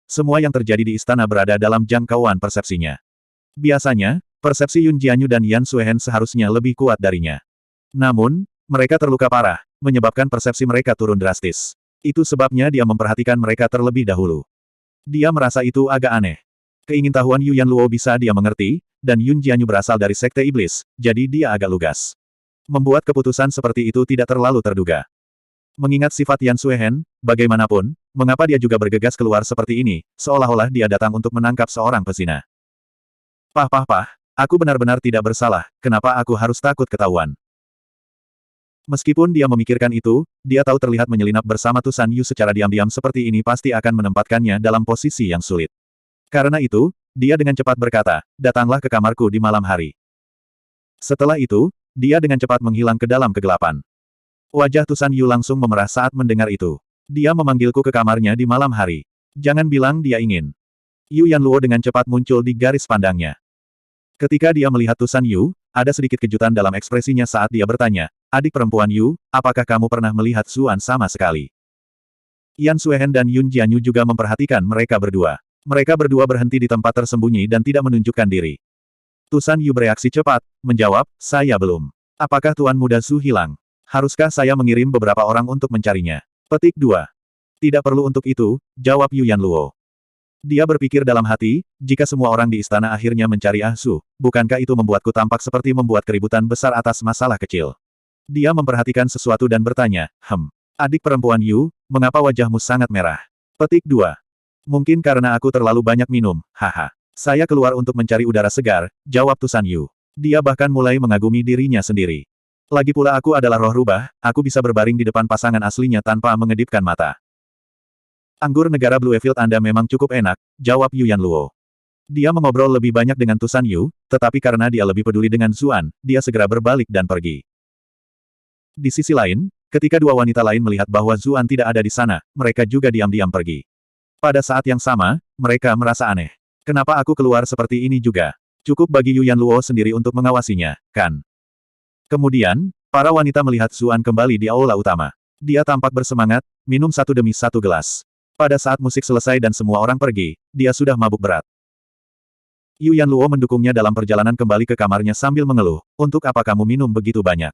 semua yang terjadi di istana berada dalam jangkauan persepsinya. Biasanya, persepsi Yun Jianyu dan Yan Suehen seharusnya lebih kuat darinya. Namun, mereka terluka parah, menyebabkan persepsi mereka turun drastis. Itu sebabnya dia memperhatikan mereka terlebih dahulu. Dia merasa itu agak aneh. Keingintahuan Yu Yanluo bisa dia mengerti, dan Yun Jianyu berasal dari Sekte Iblis, jadi dia agak lugas. Membuat keputusan seperti itu tidak terlalu terduga. Mengingat sifat Yan Suehen, bagaimanapun, mengapa dia juga bergegas keluar seperti ini, seolah-olah dia datang untuk menangkap seorang pezina. Pah, aku benar-benar tidak bersalah, kenapa aku harus takut ketahuan? Meskipun dia memikirkan itu, dia tahu terlihat menyelinap bersama Tusan Yu secara diam-diam seperti ini pasti akan menempatkannya dalam posisi yang sulit. Karena itu, dia dengan cepat berkata, datanglah ke kamarku di malam hari. Setelah itu, dia dengan cepat menghilang ke dalam kegelapan. Wajah Tusan Yu langsung memerah saat mendengar itu. Dia memanggilku ke kamarnya di malam hari. Jangan bilang dia ingin. Yu Yanluo dengan cepat muncul di garis pandangnya. Ketika dia melihat Tusan Yu, ada sedikit kejutan dalam ekspresinya saat dia bertanya, adik perempuan Yu, apakah kamu pernah melihat Zuan sama sekali? Yan Suehen dan Yun Jianyu juga memperhatikan mereka berdua. Mereka berdua berhenti di tempat tersembunyi dan tidak menunjukkan diri. Tusan Yu bereaksi cepat, menjawab, saya belum. Apakah Tuan Muda Zhu hilang? Haruskah saya mengirim beberapa orang untuk mencarinya? Petik 2. Tidak perlu untuk itu, jawab Yu Yanluo. Dia berpikir dalam hati, jika semua orang di istana akhirnya mencari Ah Su, bukankah itu membuatku tampak seperti membuat keributan besar atas masalah kecil? Dia memperhatikan sesuatu dan bertanya, adik perempuan Yu, mengapa wajahmu sangat merah? Petik 2. Mungkin karena aku terlalu banyak minum, haha. Saya keluar untuk mencari udara segar, jawab Tusan Yu. Dia bahkan mulai mengagumi dirinya sendiri. Lagi pula aku adalah roh rubah, aku bisa berbaring di depan pasangan aslinya tanpa mengedipkan mata. Anggur negara Bluefield Anda memang cukup enak, jawab Yu Yanluo. Dia mengobrol lebih banyak dengan Tusan Yu, tetapi karena dia lebih peduli dengan Zuan, dia segera berbalik dan pergi. Di sisi lain, ketika dua wanita lain melihat bahwa Zuan tidak ada di sana, mereka juga diam-diam pergi. Pada saat yang sama, mereka merasa aneh. Kenapa aku keluar seperti ini juga? Cukup bagi Yu Yanluo sendiri untuk mengawasinya, kan? Kemudian, para wanita melihat Zuan kembali di aula utama. Dia tampak bersemangat, minum satu demi satu gelas. Pada saat musik selesai dan semua orang pergi, dia sudah mabuk berat. Yu Yanluo mendukungnya dalam perjalanan kembali ke kamarnya sambil mengeluh, untuk apa kamu minum begitu banyak?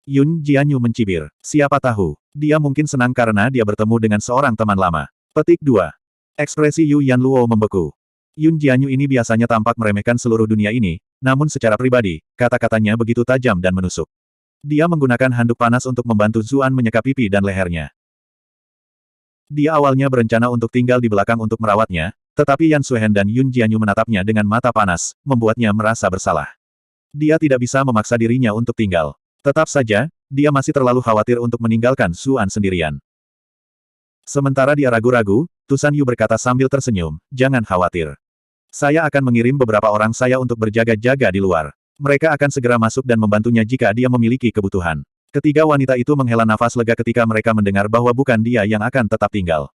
Yun Jianyu mencibir. Siapa tahu, dia mungkin senang karena dia bertemu dengan seorang teman lama. Petik 2. Ekspresi Yu Yanluo membeku. Yun Jianyu ini biasanya tampak meremehkan seluruh dunia ini, namun secara pribadi, kata-katanya begitu tajam dan menusuk. Dia menggunakan handuk panas untuk membantu Zuan menyeka pipi dan lehernya. Dia awalnya berencana untuk tinggal di belakang untuk merawatnya, tetapi Yan Suehen dan Yun Jianyu menatapnya dengan mata panas, membuatnya merasa bersalah. Dia tidak bisa memaksa dirinya untuk tinggal. Tetap saja, dia masih terlalu khawatir untuk meninggalkan Zuan sendirian. Sementara dia ragu-ragu, Tusan Yu berkata sambil tersenyum, jangan khawatir. Saya akan mengirim beberapa orang saya untuk berjaga-jaga di luar. Mereka akan segera masuk dan membantunya jika dia memiliki kebutuhan. Ketiga wanita itu menghela nafas lega ketika mereka mendengar bahwa bukan dia yang akan tetap tinggal.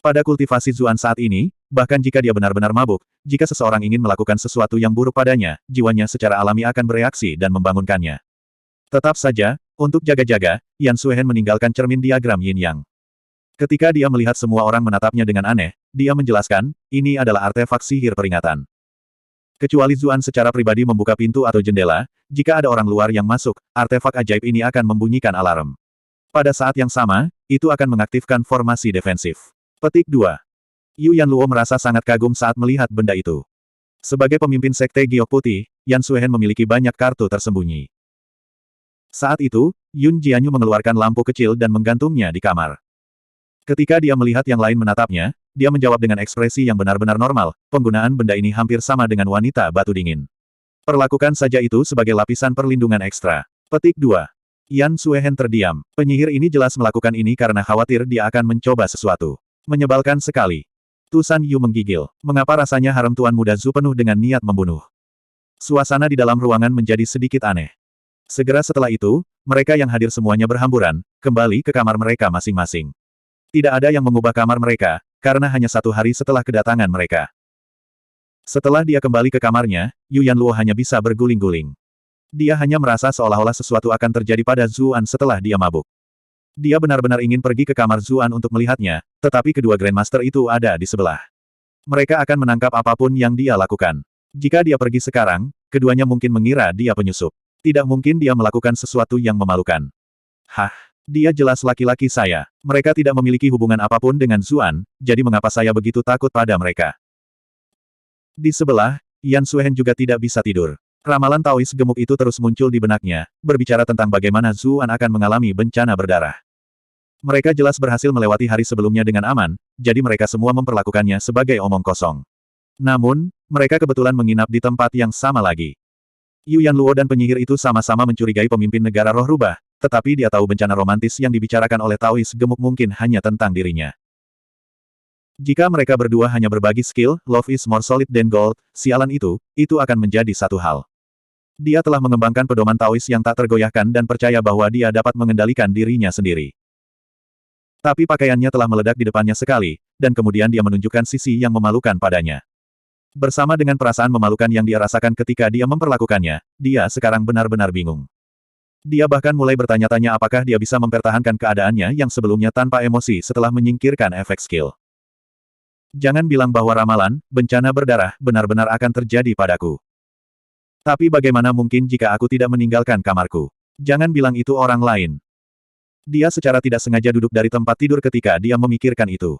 Pada kultivasi Zuan saat ini, bahkan jika dia benar-benar mabuk, jika seseorang ingin melakukan sesuatu yang buruk padanya, jiwanya secara alami akan bereaksi dan membangunkannya. Tetap saja, untuk jaga-jaga, Yan Suehen meninggalkan cermin diagram yin-yang. Ketika dia melihat semua orang menatapnya dengan aneh, dia menjelaskan, ini adalah artefak sihir peringatan. Kecuali Zuan secara pribadi membuka pintu atau jendela, jika ada orang luar yang masuk, artefak ajaib ini akan membunyikan alarm. Pada saat yang sama, itu akan mengaktifkan formasi defensif. Petik 2. Yu Yanluo merasa sangat kagum saat melihat benda itu. Sebagai pemimpin Sekte Giok Putih, Yan Suehen memiliki banyak kartu tersembunyi. Saat itu, Yun Jianyu mengeluarkan lampu kecil dan menggantungnya di kamar. Ketika dia melihat yang lain menatapnya, dia menjawab dengan ekspresi yang benar-benar normal, penggunaan benda ini hampir sama dengan wanita batu dingin. Perlakukan saja itu sebagai lapisan perlindungan ekstra. Petik 2. Yan Suehen terdiam. Penyihir ini jelas melakukan ini karena khawatir dia akan mencoba sesuatu. Menyebalkan sekali. Tusan Yu menggigil. Mengapa rasanya harem Tuan Muda Zhu penuh dengan niat membunuh? Suasana di dalam ruangan menjadi sedikit aneh. Segera setelah itu, mereka yang hadir semuanya berhamburan, kembali ke kamar mereka masing-masing. Tidak ada yang mengubah kamar mereka, karena hanya satu hari setelah kedatangan mereka. Setelah dia kembali ke kamarnya, Yu Yanluo hanya bisa berguling-guling. Dia hanya merasa seolah-olah sesuatu akan terjadi pada Zuan setelah dia mabuk. Dia benar-benar ingin pergi ke kamar Zuan untuk melihatnya, tetapi kedua Grandmaster itu ada di sebelah. Mereka akan menangkap apapun yang dia lakukan. Jika dia pergi sekarang, keduanya mungkin mengira dia penyusup. Tidak mungkin dia melakukan sesuatu yang memalukan. Hah? Dia jelas laki-laki saya. Mereka tidak memiliki hubungan apapun dengan Zuan, jadi mengapa saya begitu takut pada mereka? Di sebelah, Yan Suehen juga tidak bisa tidur. Ramalan Taois gemuk itu terus muncul di benaknya, berbicara tentang bagaimana Zuan akan mengalami bencana berdarah. Mereka jelas berhasil melewati hari sebelumnya dengan aman, jadi mereka semua memperlakukannya sebagai omong kosong. Namun, mereka kebetulan menginap di tempat yang sama lagi. Yu Yanluo dan penyihir itu sama-sama mencurigai pemimpin negara roh rubah, tetapi dia tahu bencana romantis yang dibicarakan oleh Taois gemuk mungkin hanya tentang dirinya. Jika mereka berdua hanya berbagi skill, love is more solid than gold, sialan itu akan menjadi satu hal. Dia telah mengembangkan pedoman Taois yang tak tergoyahkan dan percaya bahwa dia dapat mengendalikan dirinya sendiri. Tapi pakaiannya telah meledak di depannya sekali, dan kemudian dia menunjukkan sisi yang memalukan padanya. Bersama dengan perasaan memalukan yang dia rasakan ketika dia memperlakukannya, dia sekarang benar-benar bingung. Dia bahkan mulai bertanya-tanya apakah dia bisa mempertahankan keadaannya yang sebelumnya tanpa emosi setelah menyingkirkan efek skill. Jangan bilang bahwa ramalan, bencana berdarah, benar-benar akan terjadi padaku. Tapi bagaimana mungkin jika aku tidak meninggalkan kamarku? Jangan bilang itu orang lain. Dia secara tidak sengaja duduk dari tempat tidur ketika dia memikirkan itu.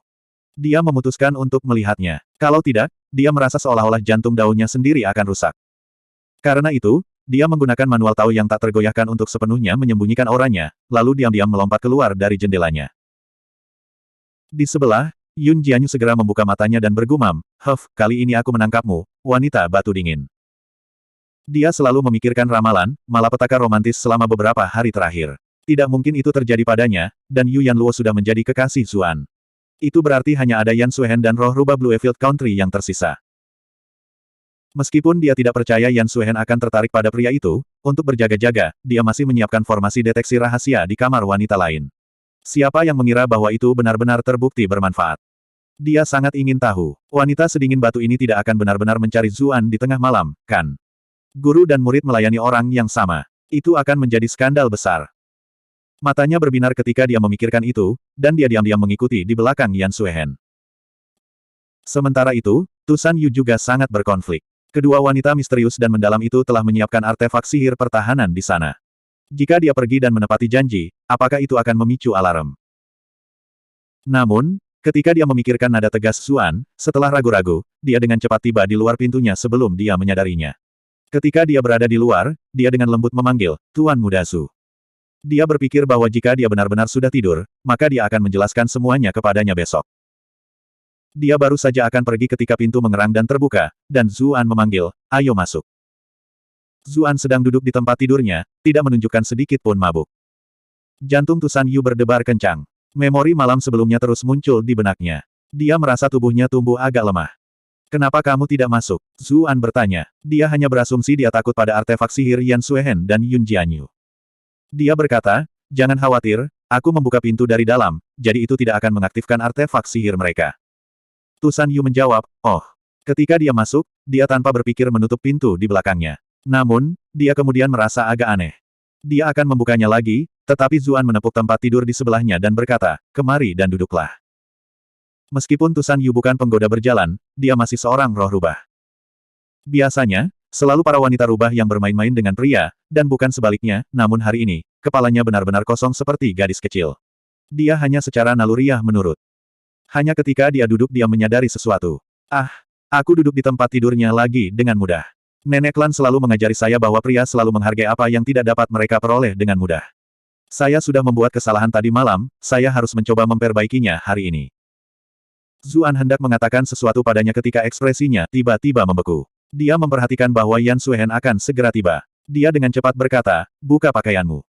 Dia memutuskan untuk melihatnya. Kalau tidak, dia merasa seolah-olah jantung daunnya sendiri akan rusak. Karena itu, dia menggunakan manual Tao yang tak tergoyahkan untuk sepenuhnya menyembunyikan auranya, lalu diam-diam melompat keluar dari jendelanya. Di sebelah, Yun Jianyu segera membuka matanya dan bergumam, kali ini aku menangkapmu, wanita batu dingin. Dia selalu memikirkan ramalan, malapetaka romantis selama beberapa hari terakhir. Tidak mungkin itu terjadi padanya, dan Yu Yanluo sudah menjadi kekasih Zuan. Itu berarti hanya ada Yan Suehen dan roh rubah Bluefield Country yang tersisa. Meskipun dia tidak percaya Yan Suehen akan tertarik pada pria itu, untuk berjaga-jaga, dia masih menyiapkan formasi deteksi rahasia di kamar wanita lain. Siapa yang mengira bahwa itu benar-benar terbukti bermanfaat? Dia sangat ingin tahu, wanita sedingin batu ini tidak akan benar-benar mencari Zuan di tengah malam, kan? Guru dan murid melayani orang yang sama. Itu akan menjadi skandal besar. Matanya berbinar ketika dia memikirkan itu, dan dia diam-diam mengikuti di belakang Yan Suehen. Sementara itu, Tusan Yu juga sangat berkonflik. Kedua wanita misterius dan mendalam itu telah menyiapkan artefak sihir pertahanan di sana. Jika dia pergi dan menepati janji, apakah itu akan memicu alarm? Namun, ketika dia memikirkan nada tegas Zuan, setelah ragu-ragu, dia dengan cepat tiba di luar pintunya sebelum dia menyadarinya. Ketika dia berada di luar, dia dengan lembut memanggil, Tuan Muda Su. Dia berpikir bahwa jika dia benar-benar sudah tidur, maka dia akan menjelaskan semuanya kepadanya besok. Dia baru saja akan pergi ketika pintu mengerang dan terbuka, dan Zuan memanggil, ayo masuk. Zuan sedang duduk di tempat tidurnya, tidak menunjukkan sedikit pun mabuk. Jantung Tusan Yu berdebar kencang. Memori malam sebelumnya terus muncul di benaknya. Dia merasa tubuhnya tumbuh agak lemah. Kenapa kamu tidak masuk? Zuan bertanya. Dia hanya berasumsi dia takut pada artefak sihir Yan Suehen dan Yun Jianyu. Dia berkata, jangan khawatir, aku membuka pintu dari dalam, jadi itu tidak akan mengaktifkan artefak sihir mereka. Tusan Yu menjawab, oh. Ketika dia masuk, dia tanpa berpikir menutup pintu di belakangnya. Namun, dia kemudian merasa agak aneh. Dia akan membukanya lagi, tetapi Zuan menepuk tempat tidur di sebelahnya dan berkata, kemari dan duduklah. Meskipun Tusan Yu bukan penggoda berjalan, dia masih seorang roh rubah. Biasanya, selalu para wanita rubah yang bermain-main dengan pria, dan bukan sebaliknya, namun hari ini, kepalanya benar-benar kosong seperti gadis kecil. Dia hanya secara naluriah menurut. Hanya ketika dia duduk dia menyadari sesuatu. Aku duduk di tempat tidurnya lagi dengan mudah. Nenek klan selalu mengajari saya bahwa pria selalu menghargai apa yang tidak dapat mereka peroleh dengan mudah. Saya sudah membuat kesalahan tadi malam, saya harus mencoba memperbaikinya hari ini. Zuan hendak mengatakan sesuatu padanya ketika ekspresinya tiba-tiba membeku. Dia memperhatikan bahwa Yan Suehen akan segera tiba. Dia dengan cepat berkata, buka pakaianmu.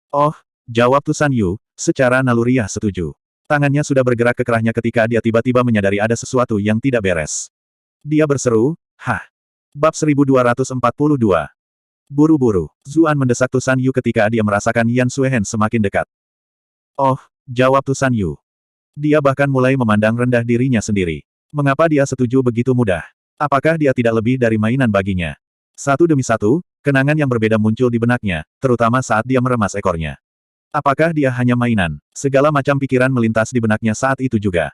Oh, jawab Tusan Yu, secara naluriah setuju. Tangannya sudah bergerak ke kerahnya ketika dia tiba-tiba menyadari ada sesuatu yang tidak beres. Dia berseru, Bab 1242. Buru-buru, Zuan mendesak Tusan Yu ketika dia merasakan Yan Suehen semakin dekat. Oh, jawab Tusan Yu. Dia bahkan mulai memandang rendah dirinya sendiri. Mengapa dia setuju begitu mudah? Apakah dia tidak lebih dari mainan baginya? Satu demi satu, kenangan yang berbeda muncul di benaknya, terutama saat dia meremas ekornya. Apakah dia hanya mainan? Segala macam pikiran melintas di benaknya saat itu juga.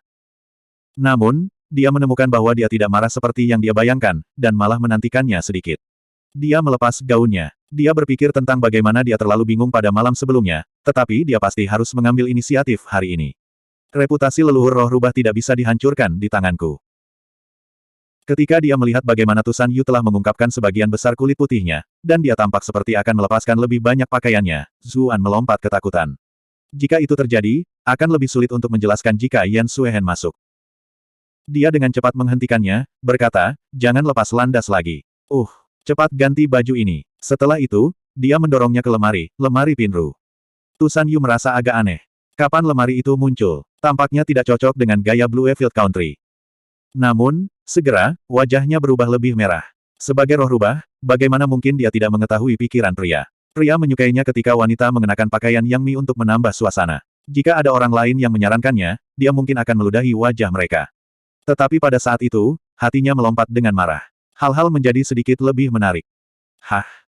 Namun, dia menemukan bahwa dia tidak marah seperti yang dia bayangkan, dan malah menantikannya sedikit. Dia melepas gaunnya. Dia berpikir tentang bagaimana dia terlalu bingung pada malam sebelumnya, tetapi dia pasti harus mengambil inisiatif hari ini. Reputasi leluhur roh rubah tidak bisa dihancurkan di tanganku. Ketika dia melihat bagaimana Tusan Yu telah mengungkapkan sebagian besar kulit putihnya, dan dia tampak seperti akan melepaskan lebih banyak pakaiannya, Zuan melompat ketakutan. Jika itu terjadi, akan lebih sulit untuk menjelaskan jika Yan Suehen masuk. Dia dengan cepat menghentikannya, berkata, jangan lepas landas lagi. Cepat ganti baju ini. Setelah itu, dia mendorongnya ke lemari pinru. Tusan Yu merasa agak aneh. Kapan lemari itu muncul? Tampaknya tidak cocok dengan gaya Bluefield Country. Namun, segera, wajahnya berubah lebih merah. Sebagai roh rubah, bagaimana mungkin dia tidak mengetahui pikiran pria? Pria menyukainya ketika wanita mengenakan pakaian yang mi untuk menambah suasana. Jika ada orang lain yang menyarankannya, dia mungkin akan meludahi wajah mereka. Tetapi pada saat itu, hatinya melompat dengan marah. Hal-hal menjadi sedikit lebih menarik.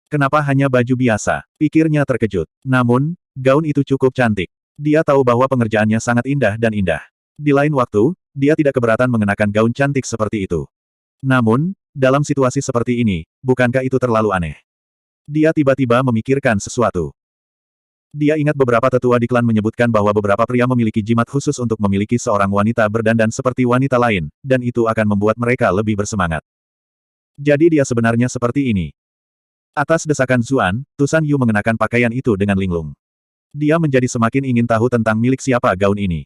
Kenapa hanya baju biasa? Pikirnya terkejut. Namun, gaun itu cukup cantik. Dia tahu bahwa pengerjaannya sangat indah dan indah. Di lain waktu, dia tidak keberatan mengenakan gaun cantik seperti itu. Namun, dalam situasi seperti ini, bukankah itu terlalu aneh? Dia tiba-tiba memikirkan sesuatu. Dia ingat beberapa tetua di klan menyebutkan bahwa beberapa pria memiliki jimat khusus untuk memiliki seorang wanita berdandan seperti wanita lain, dan itu akan membuat mereka lebih bersemangat. Jadi dia sebenarnya seperti ini. Atas desakan Zuan, Tusan Yu mengenakan pakaian itu dengan linglung. Dia menjadi semakin ingin tahu tentang milik siapa gaun ini.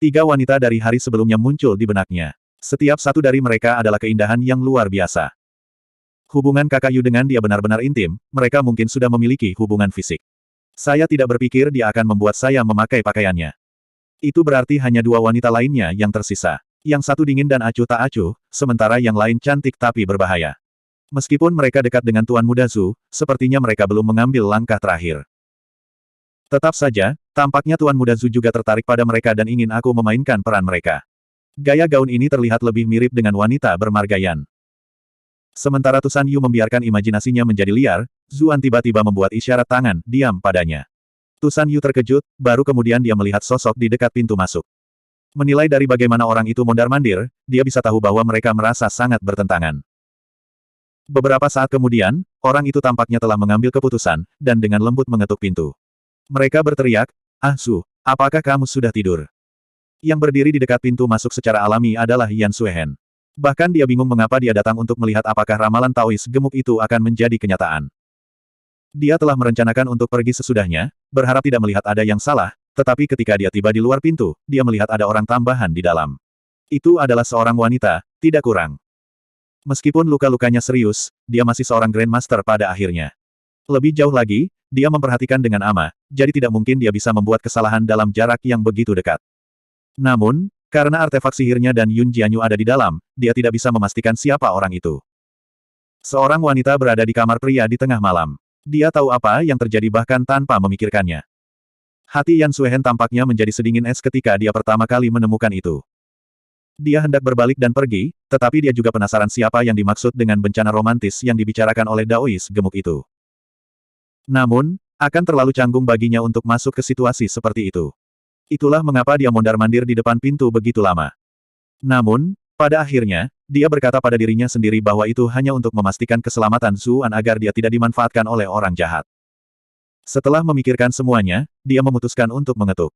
3 wanita dari hari sebelumnya muncul di benaknya. Setiap satu dari mereka adalah keindahan yang luar biasa. Hubungan kakak Yu dengan dia benar-benar intim, mereka mungkin sudah memiliki hubungan fisik. Saya tidak berpikir dia akan membuat saya memakai pakaiannya. Itu berarti hanya 2 wanita lainnya yang tersisa. Yang satu dingin dan acuh tak acuh, sementara yang lain cantik tapi berbahaya. Meskipun mereka dekat dengan Tuan Muda Zhu, sepertinya mereka belum mengambil langkah terakhir. Tetap saja, tampaknya Tuan Muda Zhu juga tertarik pada mereka dan ingin aku memainkan peran mereka. Gaya gaun ini terlihat lebih mirip dengan wanita bermargayan. Sementara Tusan Yu membiarkan imajinasinya menjadi liar, Zuan tiba-tiba membuat isyarat tangan, diam padanya. Tusan Yu terkejut, baru kemudian dia melihat sosok di dekat pintu masuk. Menilai dari bagaimana orang itu mondar-mandir, dia bisa tahu bahwa mereka merasa sangat bertentangan. Beberapa saat kemudian, orang itu tampaknya telah mengambil keputusan, dan dengan lembut mengetuk pintu. Mereka berteriak, Zhu, apakah kamu sudah tidur? Yang berdiri di dekat pintu masuk secara alami adalah Yan Suehen. Bahkan dia bingung mengapa dia datang untuk melihat apakah ramalan Taois gemuk itu akan menjadi kenyataan. Dia telah merencanakan untuk pergi sesudahnya, berharap tidak melihat ada yang salah, tetapi ketika dia tiba di luar pintu, dia melihat ada orang tambahan di dalam. Itu adalah seorang wanita, tidak kurang. Meskipun luka-lukanya serius, dia masih seorang Grandmaster pada akhirnya. Lebih jauh lagi, dia memperhatikan dengan ama, jadi tidak mungkin dia bisa membuat kesalahan dalam jarak yang begitu dekat. Namun, karena artefak sihirnya dan Yun Jianyu ada di dalam, dia tidak bisa memastikan siapa orang itu. Seorang wanita berada di kamar pria di tengah malam. Dia tahu apa yang terjadi bahkan tanpa memikirkannya. Hati Yan Suehen tampaknya menjadi sedingin es ketika dia pertama kali menemukan itu. Dia hendak berbalik dan pergi, tetapi dia juga penasaran siapa yang dimaksud dengan bencana romantis yang dibicarakan oleh Daois gemuk itu. Namun, akan terlalu canggung baginya untuk masuk ke situasi seperti itu. Itulah mengapa dia mondar-mandir di depan pintu begitu lama. Namun, pada akhirnya, dia berkata pada dirinya sendiri bahwa itu hanya untuk memastikan keselamatan Zuan agar dia tidak dimanfaatkan oleh orang jahat. Setelah memikirkan semuanya, dia memutuskan untuk mengetuk.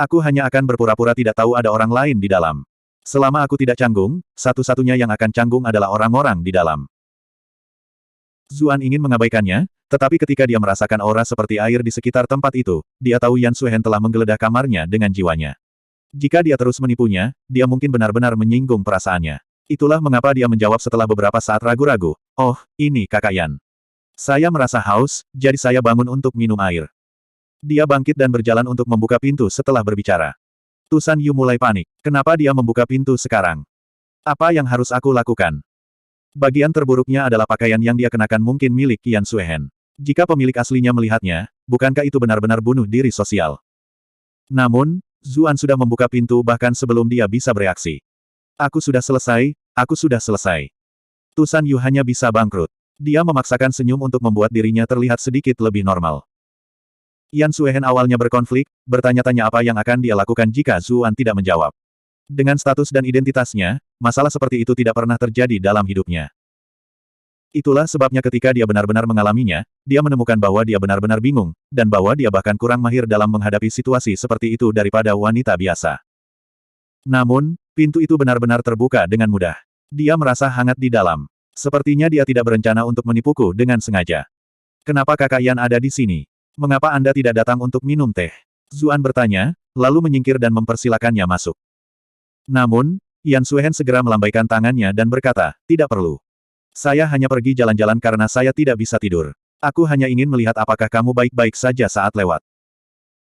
Aku hanya akan berpura-pura tidak tahu ada orang lain di dalam. Selama aku tidak canggung, satu-satunya yang akan canggung adalah orang-orang di dalam. Zuan ingin mengabaikannya, tetapi ketika dia merasakan aura seperti air di sekitar tempat itu, dia tahu Yan Suehen telah menggeledah kamarnya dengan jiwanya. Jika dia terus menipunya, dia mungkin benar-benar menyinggung perasaannya. Itulah mengapa dia menjawab setelah beberapa saat ragu-ragu, "Oh, ini Kakak Yan. Saya merasa haus, jadi saya bangun untuk minum air." Dia bangkit dan berjalan untuk membuka pintu setelah berbicara. Tusan Yu mulai panik. Kenapa dia membuka pintu sekarang? Apa yang harus aku lakukan? Bagian terburuknya adalah pakaian yang dia kenakan mungkin milik Yan Suehen. Jika pemilik aslinya melihatnya, bukankah itu benar-benar bunuh diri sosial? Namun, Zuan sudah membuka pintu bahkan sebelum dia bisa bereaksi. Aku sudah selesai, aku sudah selesai. Tusan Yu hanya bisa bangkrut. Dia memaksakan senyum untuk membuat dirinya terlihat sedikit lebih normal. Yan Suehen awalnya berkonflik, bertanya-tanya apa yang akan dia lakukan jika Zuan tidak menjawab. Dengan status dan identitasnya, masalah seperti itu tidak pernah terjadi dalam hidupnya. Itulah sebabnya ketika dia benar-benar mengalaminya, dia menemukan bahwa dia benar-benar bingung, dan bahwa dia bahkan kurang mahir dalam menghadapi situasi seperti itu daripada wanita biasa. Namun, pintu itu benar-benar terbuka dengan mudah. Dia merasa hangat di dalam. Sepertinya dia tidak berencana untuk menipuku dengan sengaja. Kenapa kakak Yan ada di sini? Mengapa Anda tidak datang untuk minum teh? Zuan bertanya, lalu menyingkir dan mempersilakannya masuk. Namun, Yan Suehen segera melambaikan tangannya dan berkata, tidak perlu. Saya hanya pergi jalan-jalan karena saya tidak bisa tidur. Aku hanya ingin melihat apakah kamu baik-baik saja saat lewat.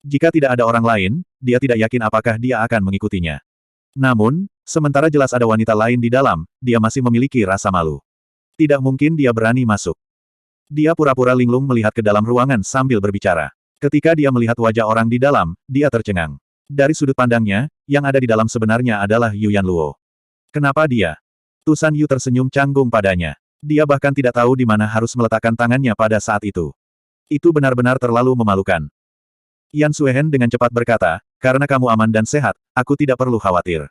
Jika tidak ada orang lain, dia tidak yakin apakah dia akan mengikutinya. Namun, sementara jelas ada wanita lain di dalam, dia masih memiliki rasa malu. Tidak mungkin dia berani masuk. Dia pura-pura linglung melihat ke dalam ruangan sambil berbicara. Ketika dia melihat wajah orang di dalam, dia tercengang. Dari sudut pandangnya, yang ada di dalam sebenarnya adalah Yu Yanluo. Kenapa dia? Tu San Yu tersenyum canggung padanya. Dia bahkan tidak tahu di mana harus meletakkan tangannya pada saat itu. Itu benar-benar terlalu memalukan. Yan Suehen dengan cepat berkata, karena kamu aman dan sehat, aku tidak perlu khawatir.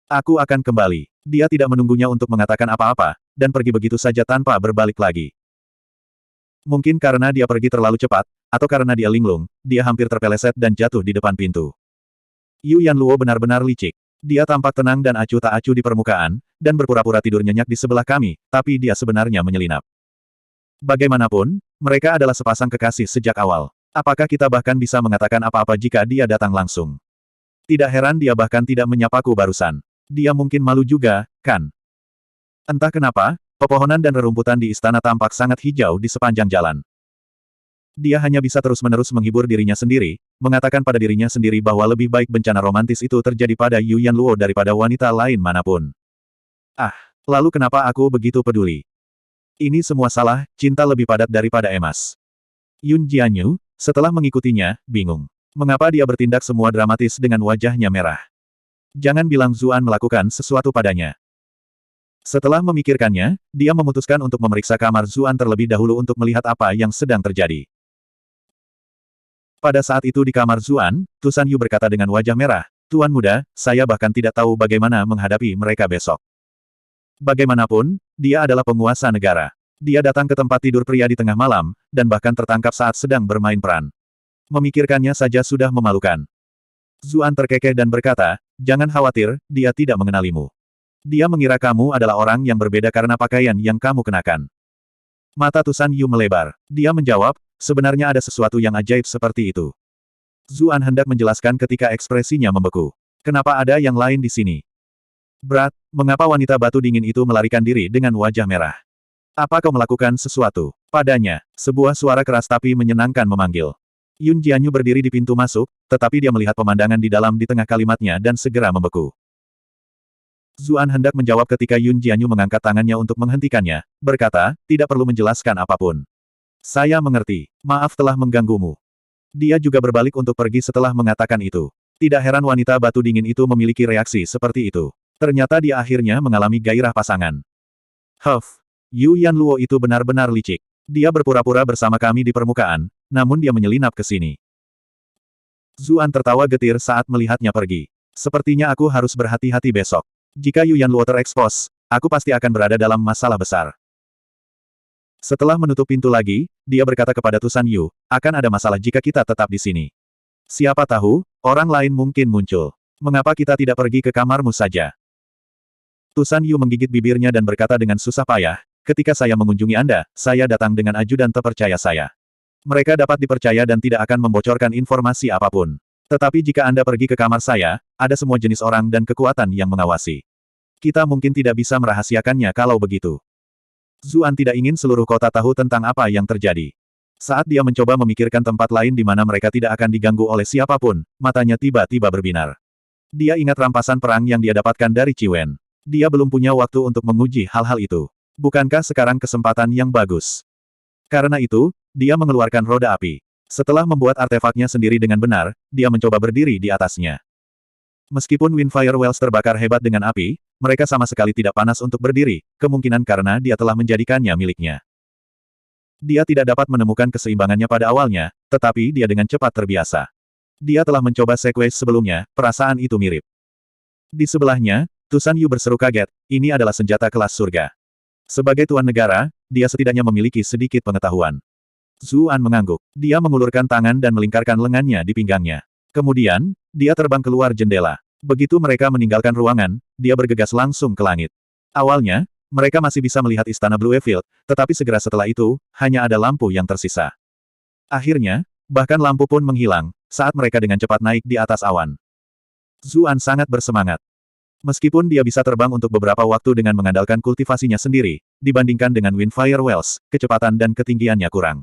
Aku akan kembali. Dia tidak menunggunya untuk mengatakan apa-apa, dan pergi begitu saja tanpa berbalik lagi. Mungkin karena dia pergi terlalu cepat, atau karena dia linglung, dia hampir terpeleset dan jatuh di depan pintu. Yu Yanluo benar-benar licik. Dia tampak tenang dan acuh tak acuh di permukaan, dan berpura-pura tidur nyenyak di sebelah kami, tapi dia sebenarnya menyelinap. Bagaimanapun, mereka adalah sepasang kekasih sejak awal. Apakah kita bahkan bisa mengatakan apa-apa jika dia datang langsung? Tidak heran dia bahkan tidak menyapaku barusan. Dia mungkin malu juga, kan? Entah kenapa, pepohonan dan rerumputan di istana tampak sangat hijau di sepanjang jalan. Dia hanya bisa terus-menerus menghibur dirinya sendiri, mengatakan pada dirinya sendiri bahwa lebih baik bencana romantis itu terjadi pada Yu Yanluo daripada wanita lain manapun. Ah, lalu kenapa aku begitu peduli? Ini semua salah, cinta lebih padat daripada emas. Yun Jianyu, setelah mengikutinya, bingung. Mengapa dia bertindak semua dramatis dengan wajahnya merah? Jangan bilang Zuan melakukan sesuatu padanya. Setelah memikirkannya, dia memutuskan untuk memeriksa kamar Zuan terlebih dahulu untuk melihat apa yang sedang terjadi. Pada saat itu di kamar Zuan, Tu San Yu berkata dengan wajah merah, Tuan muda, saya bahkan tidak tahu bagaimana menghadapi mereka besok. Bagaimanapun, dia adalah penguasa negara. Dia datang ke tempat tidur pria di tengah malam, dan bahkan tertangkap saat sedang bermain peran. Memikirkannya saja sudah memalukan. Zuan terkekeh dan berkata, jangan khawatir, dia tidak mengenalimu. Dia mengira kamu adalah orang yang berbeda karena pakaian yang kamu kenakan. Mata Tu San Yu melebar. Dia menjawab, sebenarnya ada sesuatu yang ajaib seperti itu. Zuan hendak menjelaskan ketika ekspresinya membeku. Kenapa ada yang lain di sini? Berat, mengapa wanita batu dingin itu melarikan diri dengan wajah merah? Apa kau melakukan sesuatu? Padanya, sebuah suara keras tapi menyenangkan memanggil. Yun Jianyu berdiri di pintu masuk, tetapi dia melihat pemandangan di dalam di tengah kalimatnya dan segera membeku. Zuan hendak menjawab ketika Yun Jianyu mengangkat tangannya untuk menghentikannya, berkata, tidak perlu menjelaskan apapun. Saya mengerti. Maaf telah mengganggumu. Dia juga berbalik untuk pergi setelah mengatakan itu. Tidak heran wanita batu dingin itu memiliki reaksi seperti itu. Ternyata dia akhirnya mengalami gairah pasangan. Huff. Yu Yanluo itu benar-benar licik. Dia berpura-pura bersama kami di permukaan, namun dia menyelinap ke sini. Zuan tertawa getir saat melihatnya pergi. Sepertinya aku harus berhati-hati besok. Jika Yu Yanluo terekspos, aku pasti akan berada dalam masalah besar. Setelah menutup pintu lagi, dia berkata kepada Tu San Yu, akan ada masalah jika kita tetap di sini. Siapa tahu, orang lain mungkin muncul. Mengapa kita tidak pergi ke kamarmu saja? Tu San Yu menggigit bibirnya dan berkata dengan susah payah, ketika saya mengunjungi Anda, saya datang dengan ajudan terpercaya saya. Mereka dapat dipercaya dan tidak akan membocorkan informasi apapun. Tetapi jika Anda pergi ke kamar saya, ada semua jenis orang dan kekuatan yang mengawasi. Kita mungkin tidak bisa merahasiakannya kalau begitu. Zuan tidak ingin seluruh kota tahu tentang apa yang terjadi. Saat dia mencoba memikirkan tempat lain di mana mereka tidak akan diganggu oleh siapapun, matanya tiba-tiba berbinar. Dia ingat rampasan perang yang dia dapatkan dari Ciwen. Dia belum punya waktu untuk menguji hal-hal itu. Bukankah sekarang kesempatan yang bagus? Karena itu, dia mengeluarkan roda api. Setelah membuat artefaknya sendiri dengan benar, dia mencoba berdiri di atasnya. Meskipun Windfire Wells terbakar hebat dengan api, mereka sama sekali tidak panas untuk berdiri, kemungkinan karena dia telah menjadikannya miliknya. Dia tidak dapat menemukan keseimbangannya pada awalnya, tetapi dia dengan cepat terbiasa. Dia telah mencoba Segway sebelumnya, perasaan itu mirip. Di sebelahnya, Tusan Yu berseru kaget, ini adalah senjata kelas surga. Sebagai tuan negara, dia setidaknya memiliki sedikit pengetahuan. Zuan mengangguk. Dia mengulurkan tangan dan melingkarkan lengannya di pinggangnya. Kemudian, dia terbang keluar jendela. Begitu mereka meninggalkan ruangan, dia bergegas langsung ke langit. Awalnya, mereka masih bisa melihat istana Bluefield, tetapi segera setelah itu, hanya ada lampu yang tersisa. Akhirnya, bahkan lampu pun menghilang, saat mereka dengan cepat naik di atas awan. Zuan sangat bersemangat. Meskipun dia bisa terbang untuk beberapa waktu dengan mengandalkan kultivasinya sendiri, dibandingkan dengan Windfire Wells, kecepatan dan ketinggiannya kurang.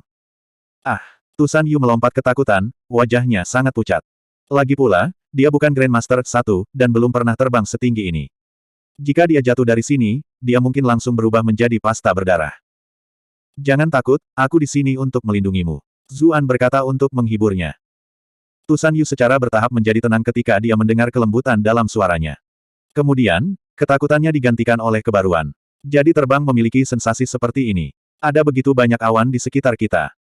Ah, Tusan Yu melompat ketakutan, wajahnya sangat pucat. Lagi pula, dia bukan Grandmaster 1, dan belum pernah terbang setinggi ini. Jika dia jatuh dari sini, dia mungkin langsung berubah menjadi pasta berdarah. Jangan takut, aku di sini untuk melindungimu. Zuan berkata untuk menghiburnya. Tusan Yu secara bertahap menjadi tenang ketika dia mendengar kelembutan dalam suaranya. Kemudian, ketakutannya digantikan oleh kebaruan. Jadi terbang memiliki sensasi seperti ini. Ada begitu banyak awan di sekitar kita.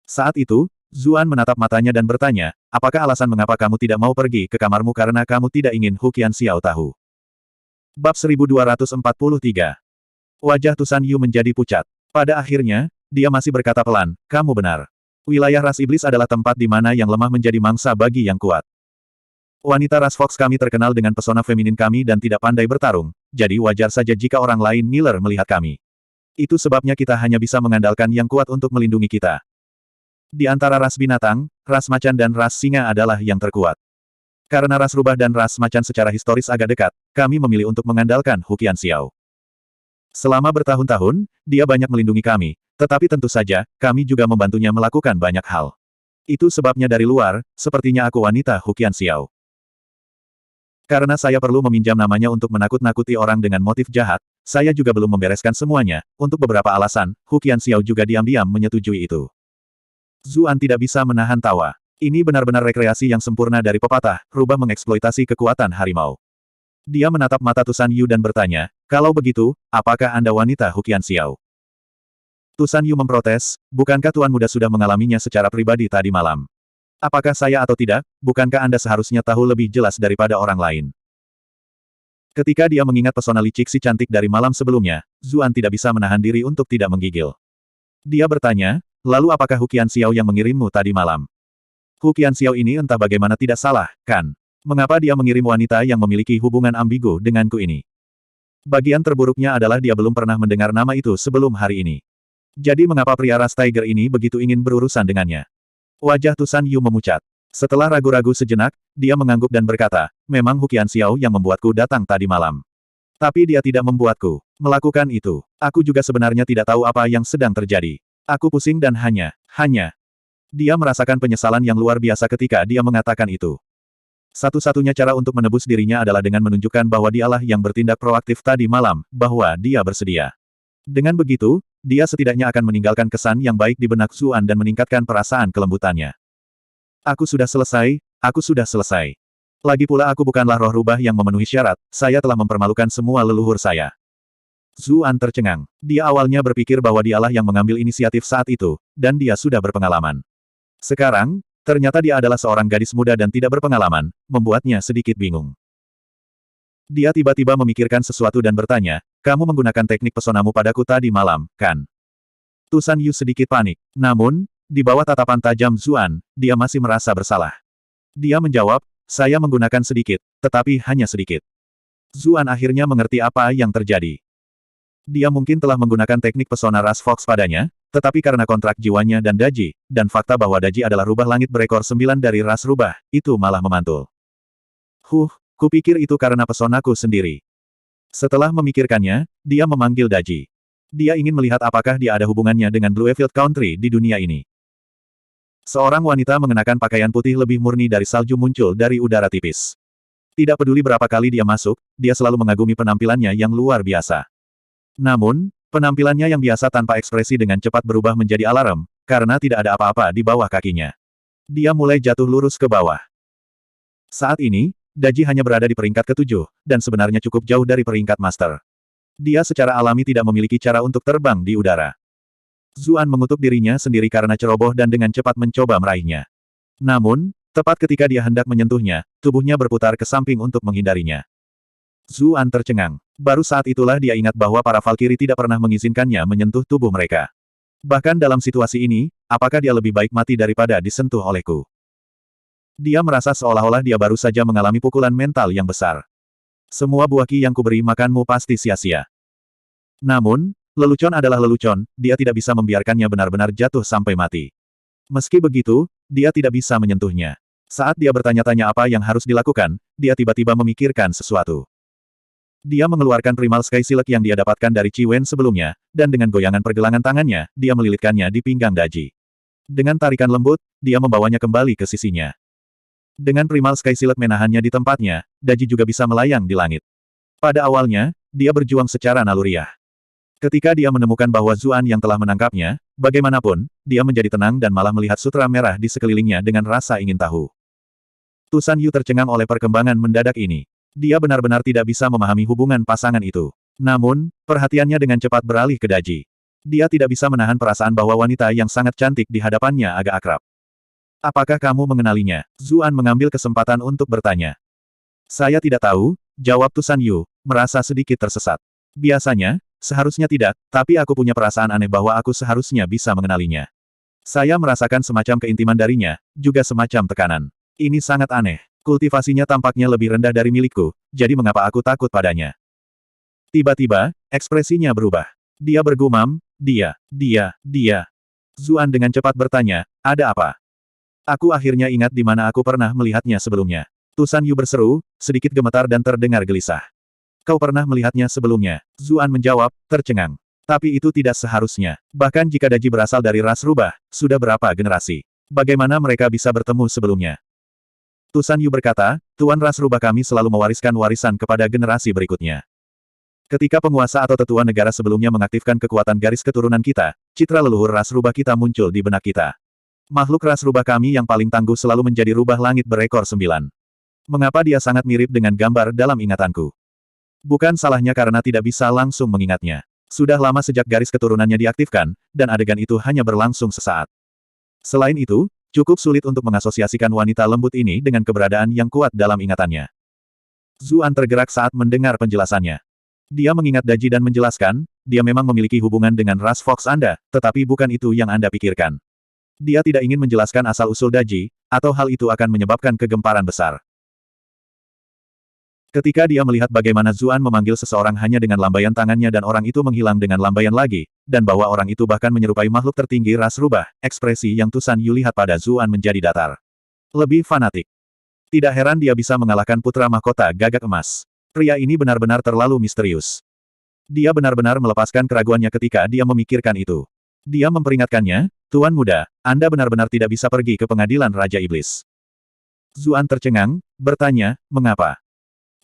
Saat itu, Zuan menatap matanya dan bertanya, apakah alasan mengapa kamu tidak mau pergi ke kamarmu karena kamu tidak ingin Hu Qianxiao tahu? Bab 1243. Wajah Tusan Yu menjadi pucat. Pada akhirnya, dia masih berkata pelan, kamu benar. Wilayah ras iblis adalah tempat di mana yang lemah menjadi mangsa bagi yang kuat. Wanita ras Fox kami terkenal dengan pesona feminin kami dan tidak pandai bertarung, jadi wajar saja jika orang lain ngiler melihat kami. Itu sebabnya kita hanya bisa mengandalkan yang kuat untuk melindungi kita. Di antara ras binatang, ras macan dan ras singa adalah yang terkuat. Karena ras rubah dan ras macan secara historis agak dekat, kami memilih untuk mengandalkan Hu Qianxiao. Selama bertahun-tahun, dia banyak melindungi kami, tetapi tentu saja, kami juga membantunya melakukan banyak hal. Itu sebabnya dari luar, sepertinya aku wanita Hu Qianxiao. Karena saya perlu meminjam namanya untuk menakut-nakuti orang dengan motif jahat, saya juga belum membereskan semuanya, untuk beberapa alasan, Hu Qianxiao juga diam-diam menyetujui itu. Zuan tidak bisa menahan tawa. Ini benar-benar rekreasi yang sempurna dari pepatah, rubah mengeksploitasi kekuatan harimau. Dia menatap mata Tusan Yu dan bertanya, kalau begitu, apakah Anda wanita Hu Qianxiao? Tusan Yu memprotes, bukankah Tuan Muda sudah mengalaminya secara pribadi tadi malam? Apakah saya atau tidak, bukankah Anda seharusnya tahu lebih jelas daripada orang lain? Ketika dia mengingat pesona Li Cixi cantik dari malam sebelumnya, Zuan tidak bisa menahan diri untuk tidak menggigil. Dia bertanya, lalu apakah Hu Qianxiao yang mengirimmu tadi malam? Hu Qianxiao ini entah bagaimana tidak salah, kan? Mengapa dia mengirim wanita yang memiliki hubungan ambigu denganku ini? Bagian terburuknya adalah dia belum pernah mendengar nama itu sebelum hari ini. Jadi mengapa pria ras Tiger ini begitu ingin berurusan dengannya? Wajah Tusan Yu memucat. Setelah ragu-ragu sejenak, dia mengangguk dan berkata, memang Hu Qianxiao yang membuatku datang tadi malam. Tapi dia tidak membuatku melakukan itu. Aku juga sebenarnya tidak tahu apa yang sedang terjadi. Aku pusing dan hanya. Dia merasakan penyesalan yang luar biasa ketika dia mengatakan itu. Satu-satunya cara untuk menebus dirinya adalah dengan menunjukkan bahwa dialah yang bertindak proaktif tadi malam, bahwa dia bersedia. Dengan begitu, dia setidaknya akan meninggalkan kesan yang baik di benak Zuan dan meningkatkan perasaan kelembutannya. Aku sudah selesai. Lagi pula aku bukanlah roh rubah yang memenuhi syarat, saya telah mempermalukan semua leluhur saya. Zuan tercengang. Dia awalnya berpikir bahwa dialah yang mengambil inisiatif saat itu, dan dia sudah berpengalaman. Sekarang, ternyata dia adalah seorang gadis muda dan tidak berpengalaman, membuatnya sedikit bingung. Dia tiba-tiba memikirkan sesuatu dan bertanya, kamu menggunakan teknik pesonamu padaku tadi malam, kan? Tusan Yu sedikit panik. Namun, di bawah tatapan tajam Zuan, dia masih merasa bersalah. Dia menjawab, saya menggunakan sedikit, tetapi hanya sedikit. Zuan akhirnya mengerti apa yang terjadi. Dia mungkin telah menggunakan teknik pesona ras Fox padanya, tetapi karena kontrak jiwanya dan Daji, dan fakta bahwa Daji adalah rubah langit berekor 9 dari ras rubah, itu malah memantul. Kupikir itu karena pesonaku sendiri. Setelah memikirkannya, dia memanggil Daji. Dia ingin melihat apakah dia ada hubungannya dengan Bluefield Country di dunia ini. Seorang wanita mengenakan pakaian putih lebih murni dari salju muncul dari udara tipis. Tidak peduli berapa kali dia masuk, dia selalu mengagumi penampilannya yang luar biasa. Namun, penampilannya yang biasa tanpa ekspresi dengan cepat berubah menjadi alarm, karena tidak ada apa-apa di bawah kakinya. Dia mulai jatuh lurus ke bawah. Saat ini, Daji hanya berada di peringkat ke-7, dan sebenarnya cukup jauh dari peringkat master. Dia secara alami tidak memiliki cara untuk terbang di udara. Zuan mengutuk dirinya sendiri karena ceroboh dan dengan cepat mencoba meraihnya. Namun, tepat ketika dia hendak menyentuhnya, tubuhnya berputar ke samping untuk menghindarinya. Zuan tercengang. Baru saat itulah dia ingat bahwa para Valkyrie tidak pernah mengizinkannya menyentuh tubuh mereka. Bahkan dalam situasi ini, apakah dia lebih baik mati daripada disentuh olehku? Dia merasa seolah-olah dia baru saja mengalami pukulan mental yang besar. Semua buah ki yang kuberi makanmu pasti sia-sia. Namun, lelucon adalah lelucon, dia tidak bisa membiarkannya benar-benar jatuh sampai mati. Meski begitu, dia tidak bisa menyentuhnya. Saat dia bertanya-tanya apa yang harus dilakukan, dia tiba-tiba memikirkan sesuatu. Dia mengeluarkan Primal Sky Silk yang dia dapatkan dari Chi Wen sebelumnya, dan dengan goyangan pergelangan tangannya, dia melilitkannya di pinggang Daji. Dengan tarikan lembut, dia membawanya kembali ke sisinya. Dengan Primal Sky Silk menahannya di tempatnya, Daji juga bisa melayang di langit. Pada awalnya, dia berjuang secara naluriah. Ketika dia menemukan bahwa Zuan yang telah menangkapnya, bagaimanapun, dia menjadi tenang dan malah melihat sutra merah di sekelilingnya dengan rasa ingin tahu. Tu San Yu tercengang oleh perkembangan mendadak ini. Dia benar-benar tidak bisa memahami hubungan pasangan itu. Namun, perhatiannya dengan cepat beralih ke Daji. Dia tidak bisa menahan perasaan bahwa wanita yang sangat cantik di hadapannya agak akrab. Apakah kamu mengenalinya? Zuan mengambil kesempatan untuk bertanya. Saya tidak tahu, jawab Tu San Yu, merasa sedikit tersesat. Biasanya, seharusnya tidak, tapi aku punya perasaan aneh bahwa aku seharusnya bisa mengenalinya. Saya merasakan semacam keintiman darinya, juga semacam tekanan. Ini sangat aneh. Kultivasinya tampaknya lebih rendah dari milikku, jadi mengapa aku takut padanya? Tiba-tiba, ekspresinya berubah. Dia bergumam, dia. Zuan dengan cepat bertanya, ada apa? Aku akhirnya ingat di mana aku pernah melihatnya sebelumnya. Tu San Yu berseru, sedikit gemetar dan terdengar gelisah. Kau pernah melihatnya sebelumnya? Zuan menjawab, tercengang. Tapi itu tidak seharusnya. Bahkan jika Daji berasal dari ras rubah, sudah berapa generasi? Bagaimana mereka bisa bertemu sebelumnya? Tu San Yu berkata, Tuan ras rubah kami selalu mewariskan warisan kepada generasi berikutnya. Ketika penguasa atau tetua negara sebelumnya mengaktifkan kekuatan garis keturunan kita, citra leluhur ras rubah kita muncul di benak kita. Makhluk ras rubah kami yang paling tangguh selalu menjadi rubah langit berekor 9. Mengapa dia sangat mirip dengan gambar dalam ingatanku? Bukan salahnya karena tidak bisa langsung mengingatnya. Sudah lama sejak garis keturunannya diaktifkan, dan adegan itu hanya berlangsung sesaat. Selain itu, cukup sulit untuk mengasosiasikan wanita lembut ini dengan keberadaan yang kuat dalam ingatannya. Zuan tergerak saat mendengar penjelasannya. Dia mengingat Daji dan menjelaskan, dia memang memiliki hubungan dengan ras Fox Anda, tetapi bukan itu yang Anda pikirkan. Dia tidak ingin menjelaskan asal-usul Daji, atau hal itu akan menyebabkan kegemparan besar. Ketika dia melihat bagaimana Zuan memanggil seseorang hanya dengan lambaian tangannya dan orang itu menghilang dengan lambaian lagi, dan bahwa orang itu bahkan menyerupai makhluk tertinggi ras rubah, ekspresi yang Tu San Yu lihat pada Zuan menjadi datar. Lebih fanatik. Tidak heran dia bisa mengalahkan putra mahkota gagak emas. Pria ini benar-benar terlalu misterius. Dia benar-benar melepaskan keraguannya ketika dia memikirkan itu. Dia memperingatkannya, Tuan Muda, Anda benar-benar tidak bisa pergi ke pengadilan Raja Iblis. Zuan tercengang, bertanya, mengapa?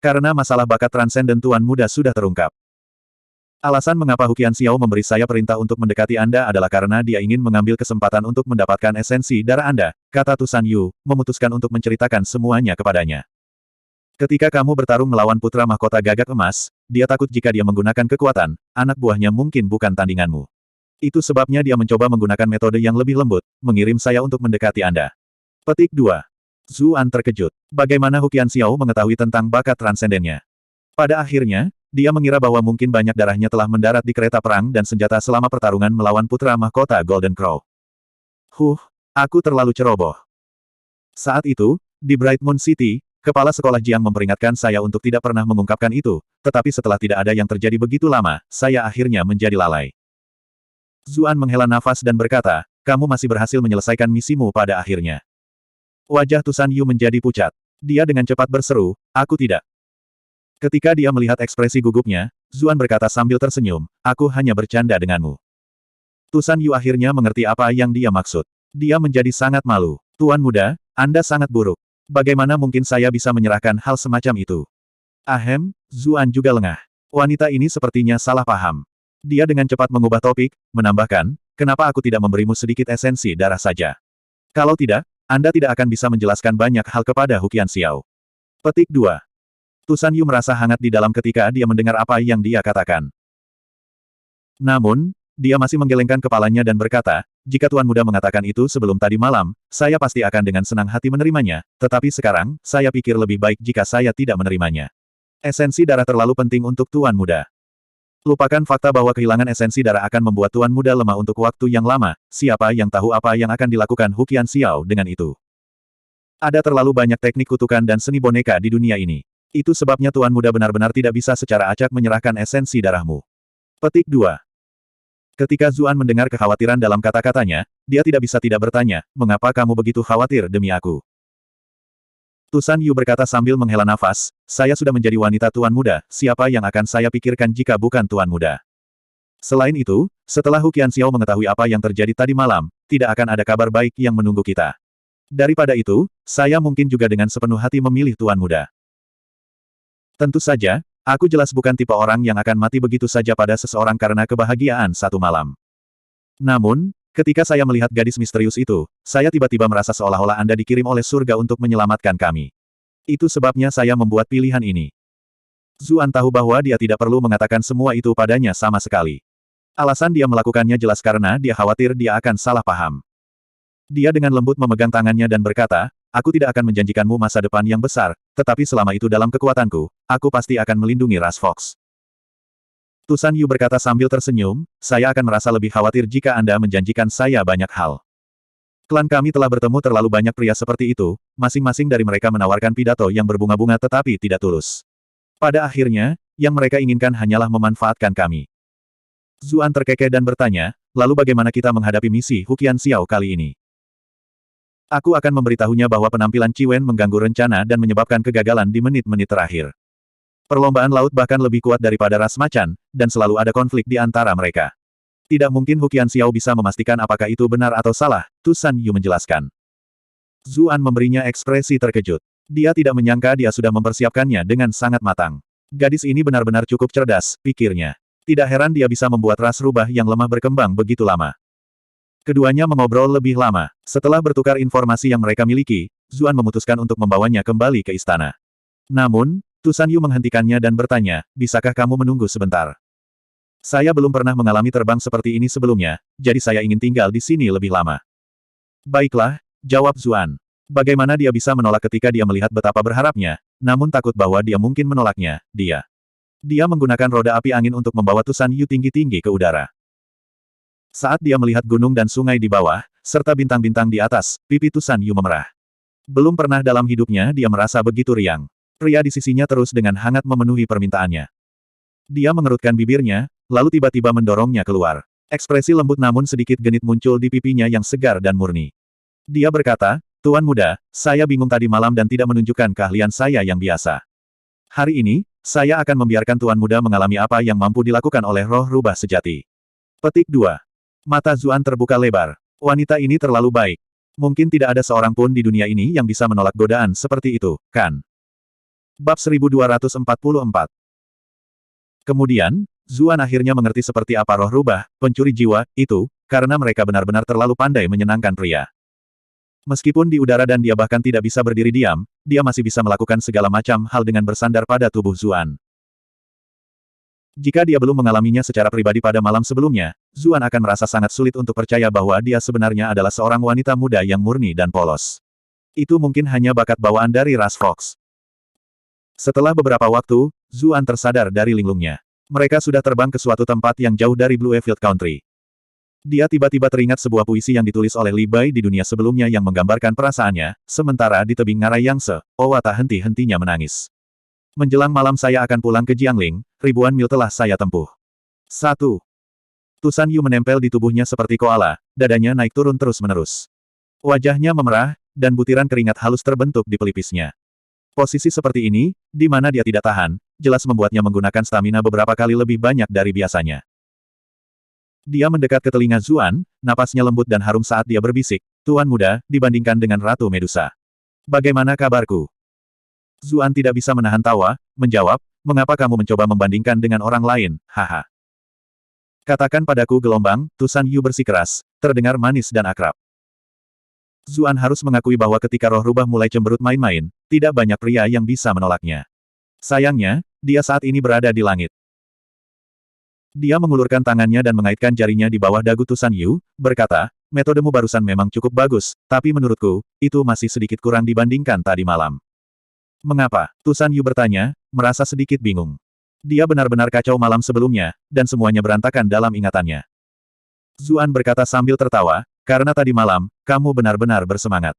Karena masalah bakat transenden Tuan Muda sudah terungkap. Alasan mengapa Huqian Xiao memberi saya perintah untuk mendekati Anda adalah karena dia ingin mengambil kesempatan untuk mendapatkan esensi darah Anda, kata Tu San Yu, memutuskan untuk menceritakan semuanya kepadanya. Ketika kamu bertarung melawan putra mahkota gagak emas, dia takut jika dia menggunakan kekuatan, anak buahnya mungkin bukan tandinganmu. Itu sebabnya dia mencoba menggunakan metode yang lebih lembut, mengirim saya untuk mendekati Anda. Petik 2. Zuan terkejut. Bagaimana Huqian Xiao mengetahui tentang bakat transendennya? Pada akhirnya, dia mengira bahwa mungkin banyak darahnya telah mendarat di kereta perang dan senjata selama pertarungan melawan putra mahkota Golden Crow. Aku terlalu ceroboh. Saat itu, di Bright Moon City, kepala sekolah Jiang memperingatkan saya untuk tidak pernah mengungkapkan itu, tetapi setelah tidak ada yang terjadi begitu lama, saya akhirnya menjadi lalai. Zuan menghela nafas dan berkata, kamu masih berhasil menyelesaikan misimu pada akhirnya. Wajah Tu San Yu menjadi pucat. Dia dengan cepat berseru, aku tidak. Ketika dia melihat ekspresi gugupnya, Zuan berkata sambil tersenyum, aku hanya bercanda denganmu. Tu San Yu akhirnya mengerti apa yang dia maksud. Dia menjadi sangat malu. Tuan Muda, Anda sangat buruk. Bagaimana mungkin saya bisa menyerahkan hal semacam itu? Ahem, Zuan juga lengah. Wanita ini sepertinya salah paham. Dia dengan cepat mengubah topik, menambahkan, kenapa aku tidak memberimu sedikit esensi darah saja? Kalau tidak, Anda tidak akan bisa menjelaskan banyak hal kepada Huqian Xiao. Petik 2. Tu San Yu merasa hangat di dalam ketika dia mendengar apa yang dia katakan. Namun, dia masih menggelengkan kepalanya dan berkata, jika Tuan Muda mengatakan itu sebelum tadi malam, saya pasti akan dengan senang hati menerimanya, tetapi sekarang, saya pikir lebih baik jika saya tidak menerimanya. Esensi darah terlalu penting untuk Tuan Muda. Lupakan fakta bahwa kehilangan esensi darah akan membuat Tuan Muda lemah untuk waktu yang lama, siapa yang tahu apa yang akan dilakukan Hu Qianxiao dengan itu. Ada terlalu banyak teknik kutukan dan seni boneka di dunia ini. Itu sebabnya Tuan Muda benar-benar tidak bisa secara acak menyerahkan esensi darahmu. Petik 2. Ketika Zuan mendengar kekhawatiran dalam kata-katanya, dia tidak bisa tidak bertanya, mengapa kamu begitu khawatir demi aku? Tusan Yu berkata sambil menghela nafas, saya sudah menjadi wanita Tuan Muda, siapa yang akan saya pikirkan jika bukan Tuan Muda? Selain itu, setelah Hu Qianxiao mengetahui apa yang terjadi tadi malam, tidak akan ada kabar baik yang menunggu kita. Daripada itu, saya mungkin juga dengan sepenuh hati memilih Tuan Muda. Tentu saja, aku jelas bukan tipe orang yang akan mati begitu saja pada seseorang karena kebahagiaan satu malam. Namun, ketika saya melihat gadis misterius itu, saya tiba-tiba merasa seolah-olah Anda dikirim oleh surga untuk menyelamatkan kami. Itu sebabnya saya membuat pilihan ini. Zuan tahu bahwa dia tidak perlu mengatakan semua itu padanya sama sekali. Alasan dia melakukannya jelas karena dia khawatir dia akan salah paham. Dia dengan lembut memegang tangannya dan berkata, aku tidak akan menjanjikanmu masa depan yang besar, tetapi selama itu dalam kekuatanku, aku pasti akan melindungi ras Fox. Tusan Yu berkata sambil tersenyum, saya akan merasa lebih khawatir jika Anda menjanjikan saya banyak hal. Klan kami telah bertemu terlalu banyak pria seperti itu, masing-masing dari mereka menawarkan pidato yang berbunga-bunga tetapi tidak tulus. Pada akhirnya, yang mereka inginkan hanyalah memanfaatkan kami. Zuan terkekeh dan bertanya, lalu bagaimana kita menghadapi misi Hu Qianxiao kali ini? Aku akan memberitahunya bahwa penampilan Chi Wen mengganggu rencana dan menyebabkan kegagalan di menit-menit terakhir. Perlombaan laut bahkan lebih kuat daripada ras macan, dan selalu ada konflik di antara mereka. Tidak mungkin Hu Qianxiao bisa memastikan apakah itu benar atau salah, Tusan Yu menjelaskan. Zuan memberinya ekspresi terkejut. Dia tidak menyangka dia sudah mempersiapkannya dengan sangat matang. Gadis ini benar-benar cukup cerdas, pikirnya. Tidak heran dia bisa membuat ras rubah yang lemah berkembang begitu lama. Keduanya mengobrol lebih lama. Setelah bertukar informasi yang mereka miliki, Zuan memutuskan untuk membawanya kembali ke istana. Namun, Tusan Yu menghentikannya dan bertanya, bisakah kamu menunggu sebentar? Saya belum pernah mengalami terbang seperti ini sebelumnya, jadi saya ingin tinggal di sini lebih lama. Baiklah, jawab Zuan. Bagaimana dia bisa menolak ketika dia melihat betapa berharapnya, namun takut bahwa dia mungkin menolaknya, dia. Dia menggunakan roda api angin untuk membawa Tusan Yu tinggi-tinggi ke udara. Saat dia melihat gunung dan sungai di bawah, serta bintang-bintang di atas, pipi Tusan Yu memerah. Belum pernah dalam hidupnya dia merasa begitu riang. Pria di sisinya terus dengan hangat memenuhi permintaannya. Dia mengerutkan bibirnya, lalu tiba-tiba mendorongnya keluar. Ekspresi lembut namun sedikit genit muncul di pipinya yang segar dan murni. Dia berkata, Tuan Muda, saya bingung tadi malam dan tidak menunjukkan keahlian saya yang biasa. Hari ini, saya akan membiarkan Tuan Muda mengalami apa yang mampu dilakukan oleh roh rubah sejati. Petik 2. Mata Zuan terbuka lebar. Wanita ini terlalu baik. Mungkin tidak ada seorang pun di dunia ini yang bisa menolak godaan seperti itu, kan? Bab 1244. Kemudian, Zuan akhirnya mengerti seperti apa roh rubah, pencuri jiwa, itu, karena mereka benar-benar terlalu pandai menyenangkan pria. Meskipun di udara dan dia bahkan tidak bisa berdiri diam, dia masih bisa melakukan segala macam hal dengan bersandar pada tubuh Zuan. Jika dia belum mengalaminya secara pribadi pada malam sebelumnya, Zuan akan merasa sangat sulit untuk percaya bahwa dia sebenarnya adalah seorang wanita muda yang murni dan polos. Itu mungkin hanya bakat bawaan dari ras Fox. Setelah beberapa waktu, Zuan tersadar dari linglungnya. Mereka sudah terbang ke suatu tempat yang jauh dari Bluefield Country. Dia tiba-tiba teringat sebuah puisi yang ditulis oleh Li Bai di dunia sebelumnya yang menggambarkan perasaannya, sementara di tebing ngarai Yangtze, Owa tak henti-hentinya menangis. Menjelang malam saya akan pulang ke Jiangling, ribuan mil telah saya tempuh. 1. Tusan Yu menempel di tubuhnya seperti koala, dadanya naik turun terus-menerus. Wajahnya memerah, dan butiran keringat halus terbentuk di pelipisnya. Posisi seperti ini, di mana dia tidak tahan, jelas membuatnya menggunakan stamina beberapa kali lebih banyak dari biasanya. Dia mendekat ke telinga Zuan, napasnya lembut dan harum saat dia berbisik, Tuan Muda, dibandingkan dengan Ratu Medusa. Bagaimana kabarku? Zuan tidak bisa menahan tawa, menjawab, mengapa kamu mencoba membandingkan dengan orang lain, haha. Katakan padaku gelombang, Tusan Yu bersikeras, terdengar manis dan akrab. Zuan harus mengakui bahwa ketika roh rubah mulai cemberut main-main, tidak banyak pria yang bisa menolaknya. Sayangnya, dia saat ini berada di langit. Dia mengulurkan tangannya dan mengaitkan jarinya di bawah dagu Tusan Yu, berkata, metodemu barusan memang cukup bagus, tapi menurutku, itu masih sedikit kurang dibandingkan tadi malam. Mengapa? Tusan Yu bertanya, merasa sedikit bingung. Dia benar-benar kacau malam sebelumnya, dan semuanya berantakan dalam ingatannya. Zuan berkata sambil tertawa, karena tadi malam, kamu benar-benar bersemangat.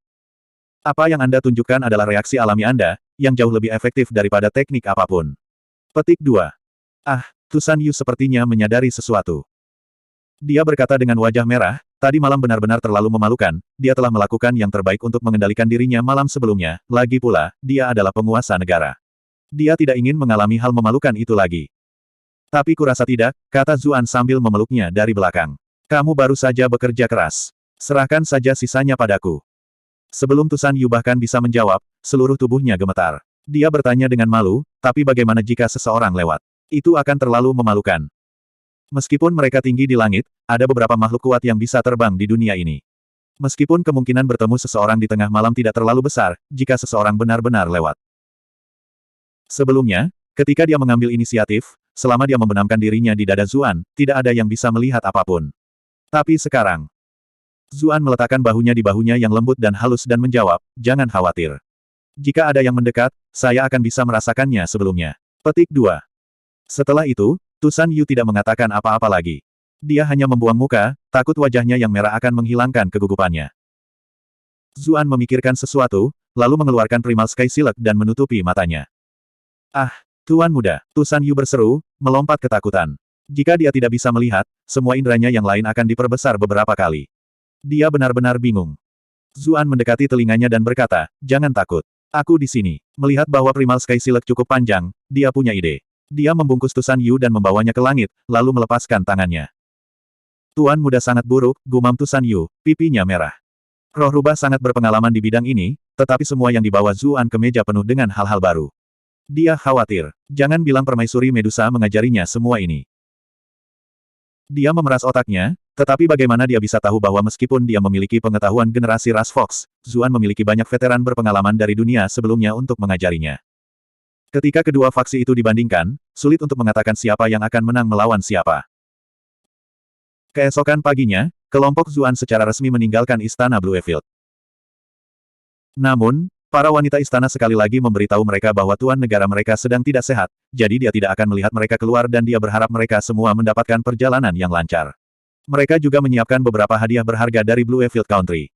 Apa yang Anda tunjukkan adalah reaksi alami Anda, yang jauh lebih efektif daripada teknik apapun. Petik 2. Ah, Tusan Yu sepertinya menyadari sesuatu. Dia berkata dengan wajah merah, tadi malam benar-benar terlalu memalukan, dia telah melakukan yang terbaik untuk mengendalikan dirinya malam sebelumnya, lagi pula, dia adalah penguasa negara. Dia tidak ingin mengalami hal memalukan itu lagi. Tapi kurasa tidak, kata Zuan sambil memeluknya dari belakang. Kamu baru saja bekerja keras. Serahkan saja sisanya padaku. Sebelum Tusan Yu bahkan bisa menjawab, seluruh tubuhnya gemetar. Dia bertanya dengan malu, tapi bagaimana jika seseorang lewat? Itu akan terlalu memalukan. Meskipun mereka tinggi di langit, ada beberapa makhluk kuat yang bisa terbang di dunia ini. Meskipun kemungkinan bertemu seseorang di tengah malam tidak terlalu besar, jika seseorang benar-benar lewat. Sebelumnya, ketika dia mengambil inisiatif, selama dia membenamkan dirinya di dada Zuan, tidak ada yang bisa melihat apapun. Tapi sekarang, Zuan meletakkan bahunya di bahunya yang lembut dan halus dan menjawab, jangan khawatir. Jika ada yang mendekat, saya akan bisa merasakannya sebelumnya. Petik 2. Setelah itu, Tusan Yu tidak mengatakan apa-apa lagi. Dia hanya membuang muka, takut wajahnya yang merah akan menghilangkan kegugupannya. Zuan memikirkan sesuatu, lalu mengeluarkan Primal Sky Silk dan menutupi matanya. Ah, Tuan Muda, Tusan Yu berseru, melompat ketakutan. Jika dia tidak bisa melihat, semua inderanya yang lain akan diperbesar beberapa kali. Dia benar-benar bingung. Zuan mendekati telinganya dan berkata, jangan takut. Aku di sini. Melihat bahwa Primal Sky Silk cukup panjang, dia punya ide. Dia membungkus Tusan Yu dan membawanya ke langit, lalu melepaskan tangannya. Tuan Muda sangat buruk, gumam Tusan Yu, pipinya merah. Roh rubah sangat berpengalaman di bidang ini, tetapi semua yang dibawa Zuan ke meja penuh dengan hal-hal baru. Dia khawatir. Jangan bilang permaisuri Medusa mengajarinya semua ini. Dia memeras otaknya, tetapi bagaimana dia bisa tahu bahwa meskipun dia memiliki pengetahuan generasi ras Fox, Zuan memiliki banyak veteran berpengalaman dari dunia sebelumnya untuk mengajarinya. Ketika kedua faksi itu dibandingkan, sulit untuk mengatakan siapa yang akan menang melawan siapa. Keesokan paginya, kelompok Zuan secara resmi meninggalkan istana Bluefield. Namun, para wanita istana sekali lagi memberitahu mereka bahwa tuan negara mereka sedang tidak sehat, jadi dia tidak akan melihat mereka keluar dan dia berharap mereka semua mendapatkan perjalanan yang lancar. Mereka juga menyiapkan beberapa hadiah berharga dari Bluefield Country.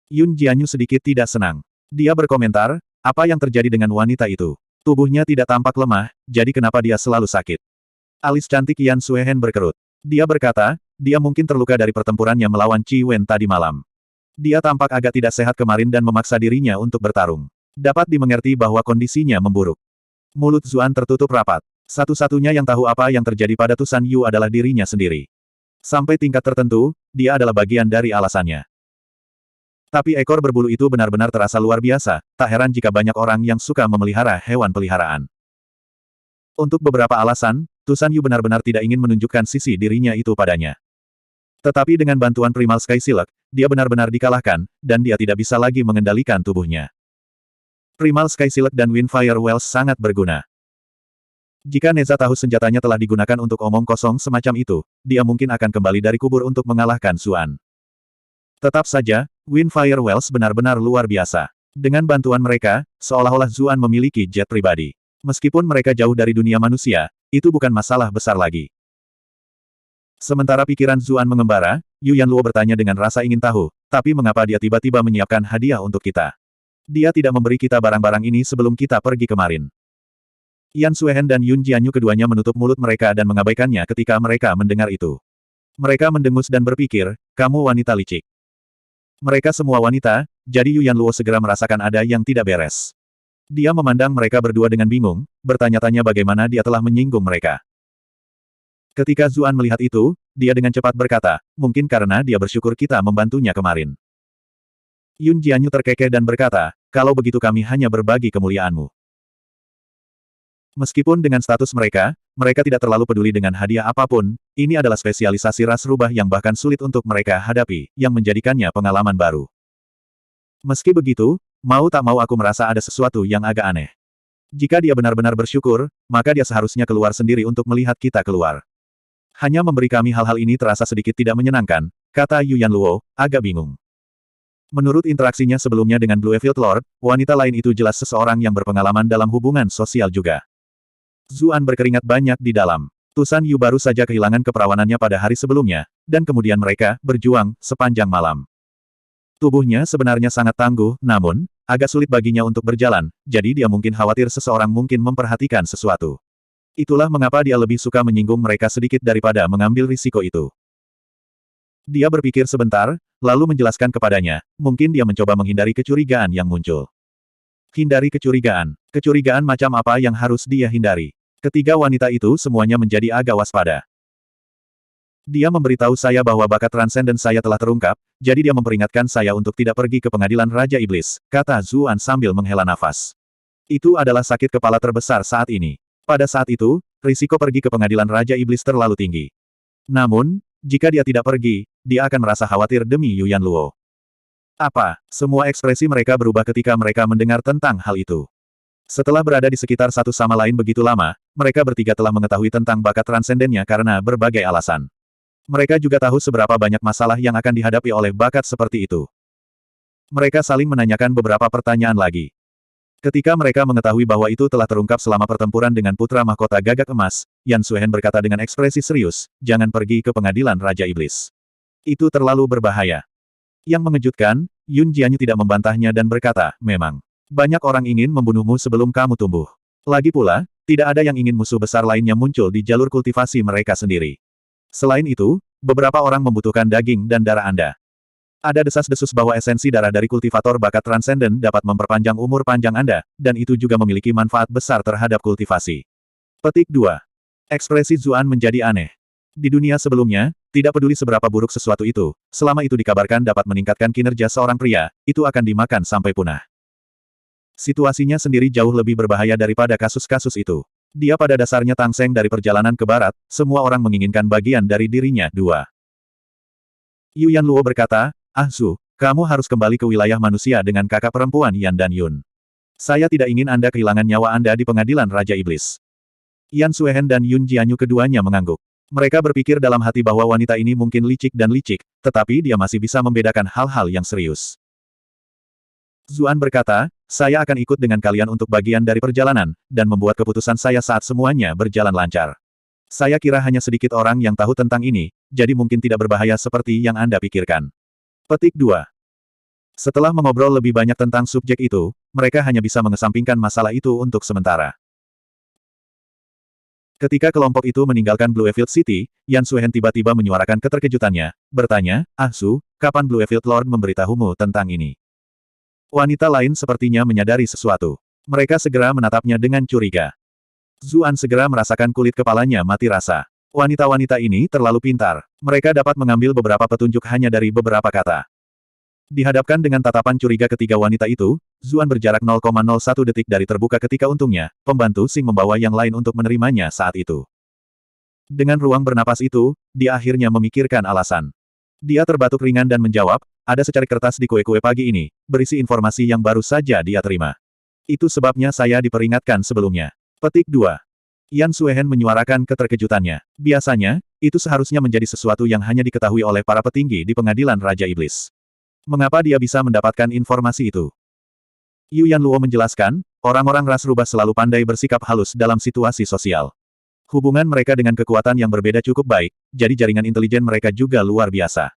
Yun Jianyu sedikit tidak senang. Dia berkomentar, apa yang terjadi dengan wanita itu? Tubuhnya tidak tampak lemah, jadi kenapa dia selalu sakit? Alis cantik Yan Suehen berkerut. Dia berkata, dia mungkin terluka dari pertempurannya melawan Qi Wen tadi malam. Dia tampak agak tidak sehat kemarin dan memaksa dirinya untuk bertarung. Dapat dimengerti bahwa kondisinya memburuk. Mulut Zuan tertutup rapat. Satu-satunya yang tahu apa yang terjadi pada Tusan Yu adalah dirinya sendiri. Sampai tingkat tertentu, dia adalah bagian dari alasannya. Tapi ekor berbulu itu benar-benar terasa luar biasa, tak heran jika banyak orang yang suka memelihara hewan peliharaan. Untuk beberapa alasan, Tusan Yu benar-benar tidak ingin menunjukkan sisi dirinya itu padanya. Tetapi dengan bantuan Primal Sky Silk, dia benar-benar dikalahkan, dan dia tidak bisa lagi mengendalikan tubuhnya. Primal Sky Silk dan Windfire Wells sangat berguna. Jika Neza tahu senjatanya telah digunakan untuk omong kosong semacam itu, dia mungkin akan kembali dari kubur untuk mengalahkan Zuan. Tetap saja, Windfire Wells benar-benar luar biasa. Dengan bantuan mereka, seolah-olah Zuan memiliki jet pribadi. Meskipun mereka jauh dari dunia manusia, itu bukan masalah besar lagi. Sementara pikiran Zuan mengembara, Yu Yanluo bertanya dengan rasa ingin tahu, tapi mengapa dia tiba-tiba menyiapkan hadiah untuk kita? Dia tidak memberi kita barang-barang ini sebelum kita pergi kemarin. Yan Suehen dan Yun Jianyu keduanya menutup mulut mereka dan mengabaikannya ketika mereka mendengar itu. Mereka mendengus dan berpikir, kamu wanita licik. Mereka semua wanita, jadi Yu Yanluo segera merasakan ada yang tidak beres. Dia memandang mereka berdua dengan bingung, bertanya-tanya bagaimana dia telah menyinggung mereka. Ketika Zuan melihat itu, dia dengan cepat berkata, mungkin karena dia bersyukur kita membantunya kemarin. Yun Jianyu terkekeh dan berkata, kalau begitu kami hanya berbagi kemuliaanmu. Meskipun dengan status mereka, mereka tidak terlalu peduli dengan hadiah apapun, ini adalah spesialisasi ras rubah yang bahkan sulit untuk mereka hadapi, yang menjadikannya pengalaman baru. Meski begitu, mau tak mau aku merasa ada sesuatu yang agak aneh. Jika dia benar-benar bersyukur, maka dia seharusnya keluar sendiri untuk melihat kita keluar. Hanya memberi kami hal-hal ini terasa sedikit tidak menyenangkan, kata Yu Yanluo, agak bingung. Menurut interaksinya sebelumnya dengan Blue Field Lord, wanita lain itu jelas seseorang yang berpengalaman dalam hubungan sosial juga. Zuan berkeringat banyak di dalam. Tusan Yu baru saja kehilangan keperawanannya pada hari sebelumnya, dan kemudian mereka berjuang sepanjang malam. Tubuhnya sebenarnya sangat tangguh, namun, agak sulit baginya untuk berjalan, jadi dia mungkin khawatir seseorang mungkin memperhatikan sesuatu. Itulah mengapa dia lebih suka menyinggung mereka sedikit daripada mengambil risiko itu. Dia berpikir sebentar, lalu menjelaskan kepadanya, mungkin dia mencoba menghindari kecurigaan yang muncul. Hindari kecurigaan. Kecurigaan macam apa yang harus dia hindari? Ketiga wanita itu semuanya menjadi agak waspada. Dia memberitahu saya bahwa bakat transenden saya telah terungkap, jadi dia memperingatkan saya untuk tidak pergi ke pengadilan Raja Iblis, kata Zuan sambil menghela nafas. Itu adalah sakit kepala terbesar saat ini. Pada saat itu, risiko pergi ke pengadilan Raja Iblis terlalu tinggi. Namun, jika dia tidak pergi, dia akan merasa khawatir demi Yu Yanluo. Apa? Semua ekspresi mereka berubah ketika mereka mendengar tentang hal itu. Setelah berada di sekitar satu sama lain begitu lama, mereka bertiga telah mengetahui tentang bakat transendennya karena berbagai alasan. Mereka juga tahu seberapa banyak masalah yang akan dihadapi oleh bakat seperti itu. Mereka saling menanyakan beberapa pertanyaan lagi. Ketika mereka mengetahui bahwa itu telah terungkap selama pertempuran dengan putra mahkota gagak emas, Yan Suehen berkata dengan ekspresi serius, jangan pergi ke pengadilan Raja Iblis. Itu terlalu berbahaya. Yang mengejutkan, Yun Jianyu tidak membantahnya dan berkata, memang. Banyak orang ingin membunuhmu sebelum kamu tumbuh. Lagi pula, tidak ada yang ingin musuh besar lainnya muncul di jalur kultivasi mereka sendiri. Selain itu, beberapa orang membutuhkan daging dan darah Anda. Ada desas-desus bahwa esensi darah dari kultivator bakat transenden dapat memperpanjang umur panjang Anda, dan itu juga memiliki manfaat besar terhadap kultivasi. Petik 2. Ekspresi Zuan menjadi aneh. Di dunia sebelumnya, tidak peduli seberapa buruk sesuatu itu, selama itu dikabarkan dapat meningkatkan kinerja seorang pria, itu akan dimakan sampai punah. Situasinya sendiri jauh lebih berbahaya daripada kasus-kasus itu. Dia pada dasarnya tangseng dari perjalanan ke barat, semua orang menginginkan bagian dari dirinya. 2. Yu Yanluo berkata, Zhu, kamu harus kembali ke wilayah manusia dengan kakak perempuan Yan dan Yun. Saya tidak ingin Anda kehilangan nyawa Anda di pengadilan Raja Iblis. Yan Suehen dan Yun Jianyu keduanya mengangguk. Mereka berpikir dalam hati bahwa wanita ini mungkin licik dan licik, tetapi dia masih bisa membedakan hal-hal yang serius. Zuan berkata, saya akan ikut dengan kalian untuk bagian dari perjalanan, dan membuat keputusan saya saat semuanya berjalan lancar. Saya kira hanya sedikit orang yang tahu tentang ini, jadi mungkin tidak berbahaya seperti yang Anda pikirkan. Petik 2. Setelah mengobrol lebih banyak tentang subjek itu, mereka hanya bisa mengesampingkan masalah itu untuk sementara. Ketika kelompok itu meninggalkan Bluefield City, Yan Suehen tiba-tiba menyuarakan keterkejutannya, bertanya, Zhu, kapan Bluefield Lord memberitahumu tentang ini? Wanita lain sepertinya menyadari sesuatu. Mereka segera menatapnya dengan curiga. Zuan segera merasakan kulit kepalanya mati rasa. Wanita-wanita ini terlalu pintar. Mereka dapat mengambil beberapa petunjuk hanya dari beberapa kata. Dihadapkan dengan tatapan curiga ketiga wanita itu, Zuan berjarak 0,01 detik dari terbuka ketika untungnya, pembantu Xing membawa yang lain untuk menerimanya saat itu. Dengan ruang bernapas itu, dia akhirnya memikirkan alasan. Dia terbatuk ringan dan menjawab, ada secarik kertas di kue-kue pagi ini, berisi informasi yang baru saja dia terima. Itu sebabnya saya diperingatkan sebelumnya. Petik 2. Yan Suehen menyuarakan keterkejutannya. Biasanya, itu seharusnya menjadi sesuatu yang hanya diketahui oleh para petinggi di pengadilan Raja Iblis. Mengapa dia bisa mendapatkan informasi itu? Yu Yanluo menjelaskan, orang-orang ras rubah selalu pandai bersikap halus dalam situasi sosial. Hubungan mereka dengan kekuatan yang berbeda cukup baik, jadi jaringan intelijen mereka juga luar biasa.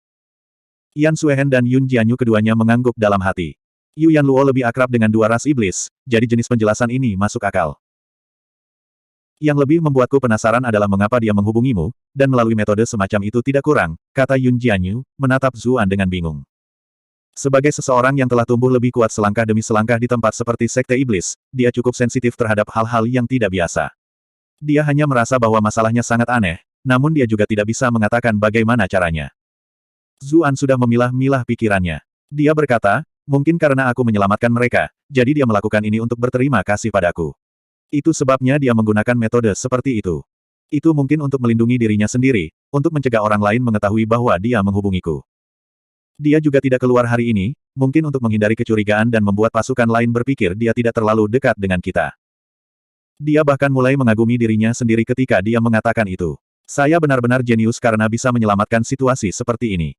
Yan Suehen dan Yun Jianyu keduanya mengangguk dalam hati. Yu Yanluo lebih akrab dengan dua ras iblis, jadi jenis penjelasan ini masuk akal. Yang lebih membuatku penasaran adalah mengapa dia menghubungimu, dan melalui metode semacam itu tidak kurang, kata Yun Jianyu, menatap Zuan dengan bingung. Sebagai seseorang yang telah tumbuh lebih kuat selangkah demi selangkah di tempat seperti Sekte Iblis, dia cukup sensitif terhadap hal-hal yang tidak biasa. Dia hanya merasa bahwa masalahnya sangat aneh, namun dia juga tidak bisa mengatakan bagaimana caranya. Zuan sudah memilah-milah pikirannya. Dia berkata, mungkin karena aku menyelamatkan mereka, jadi dia melakukan ini untuk berterima kasih padaku. Itu sebabnya dia menggunakan metode seperti itu. Itu mungkin untuk melindungi dirinya sendiri, untuk mencegah orang lain mengetahui bahwa dia menghubungiku. Dia juga tidak keluar hari ini, mungkin untuk menghindari kecurigaan dan membuat pasukan lain berpikir dia tidak terlalu dekat dengan kita. Dia bahkan mulai mengagumi dirinya sendiri ketika dia mengatakan itu. Saya benar-benar jenius karena bisa menyelamatkan situasi seperti ini.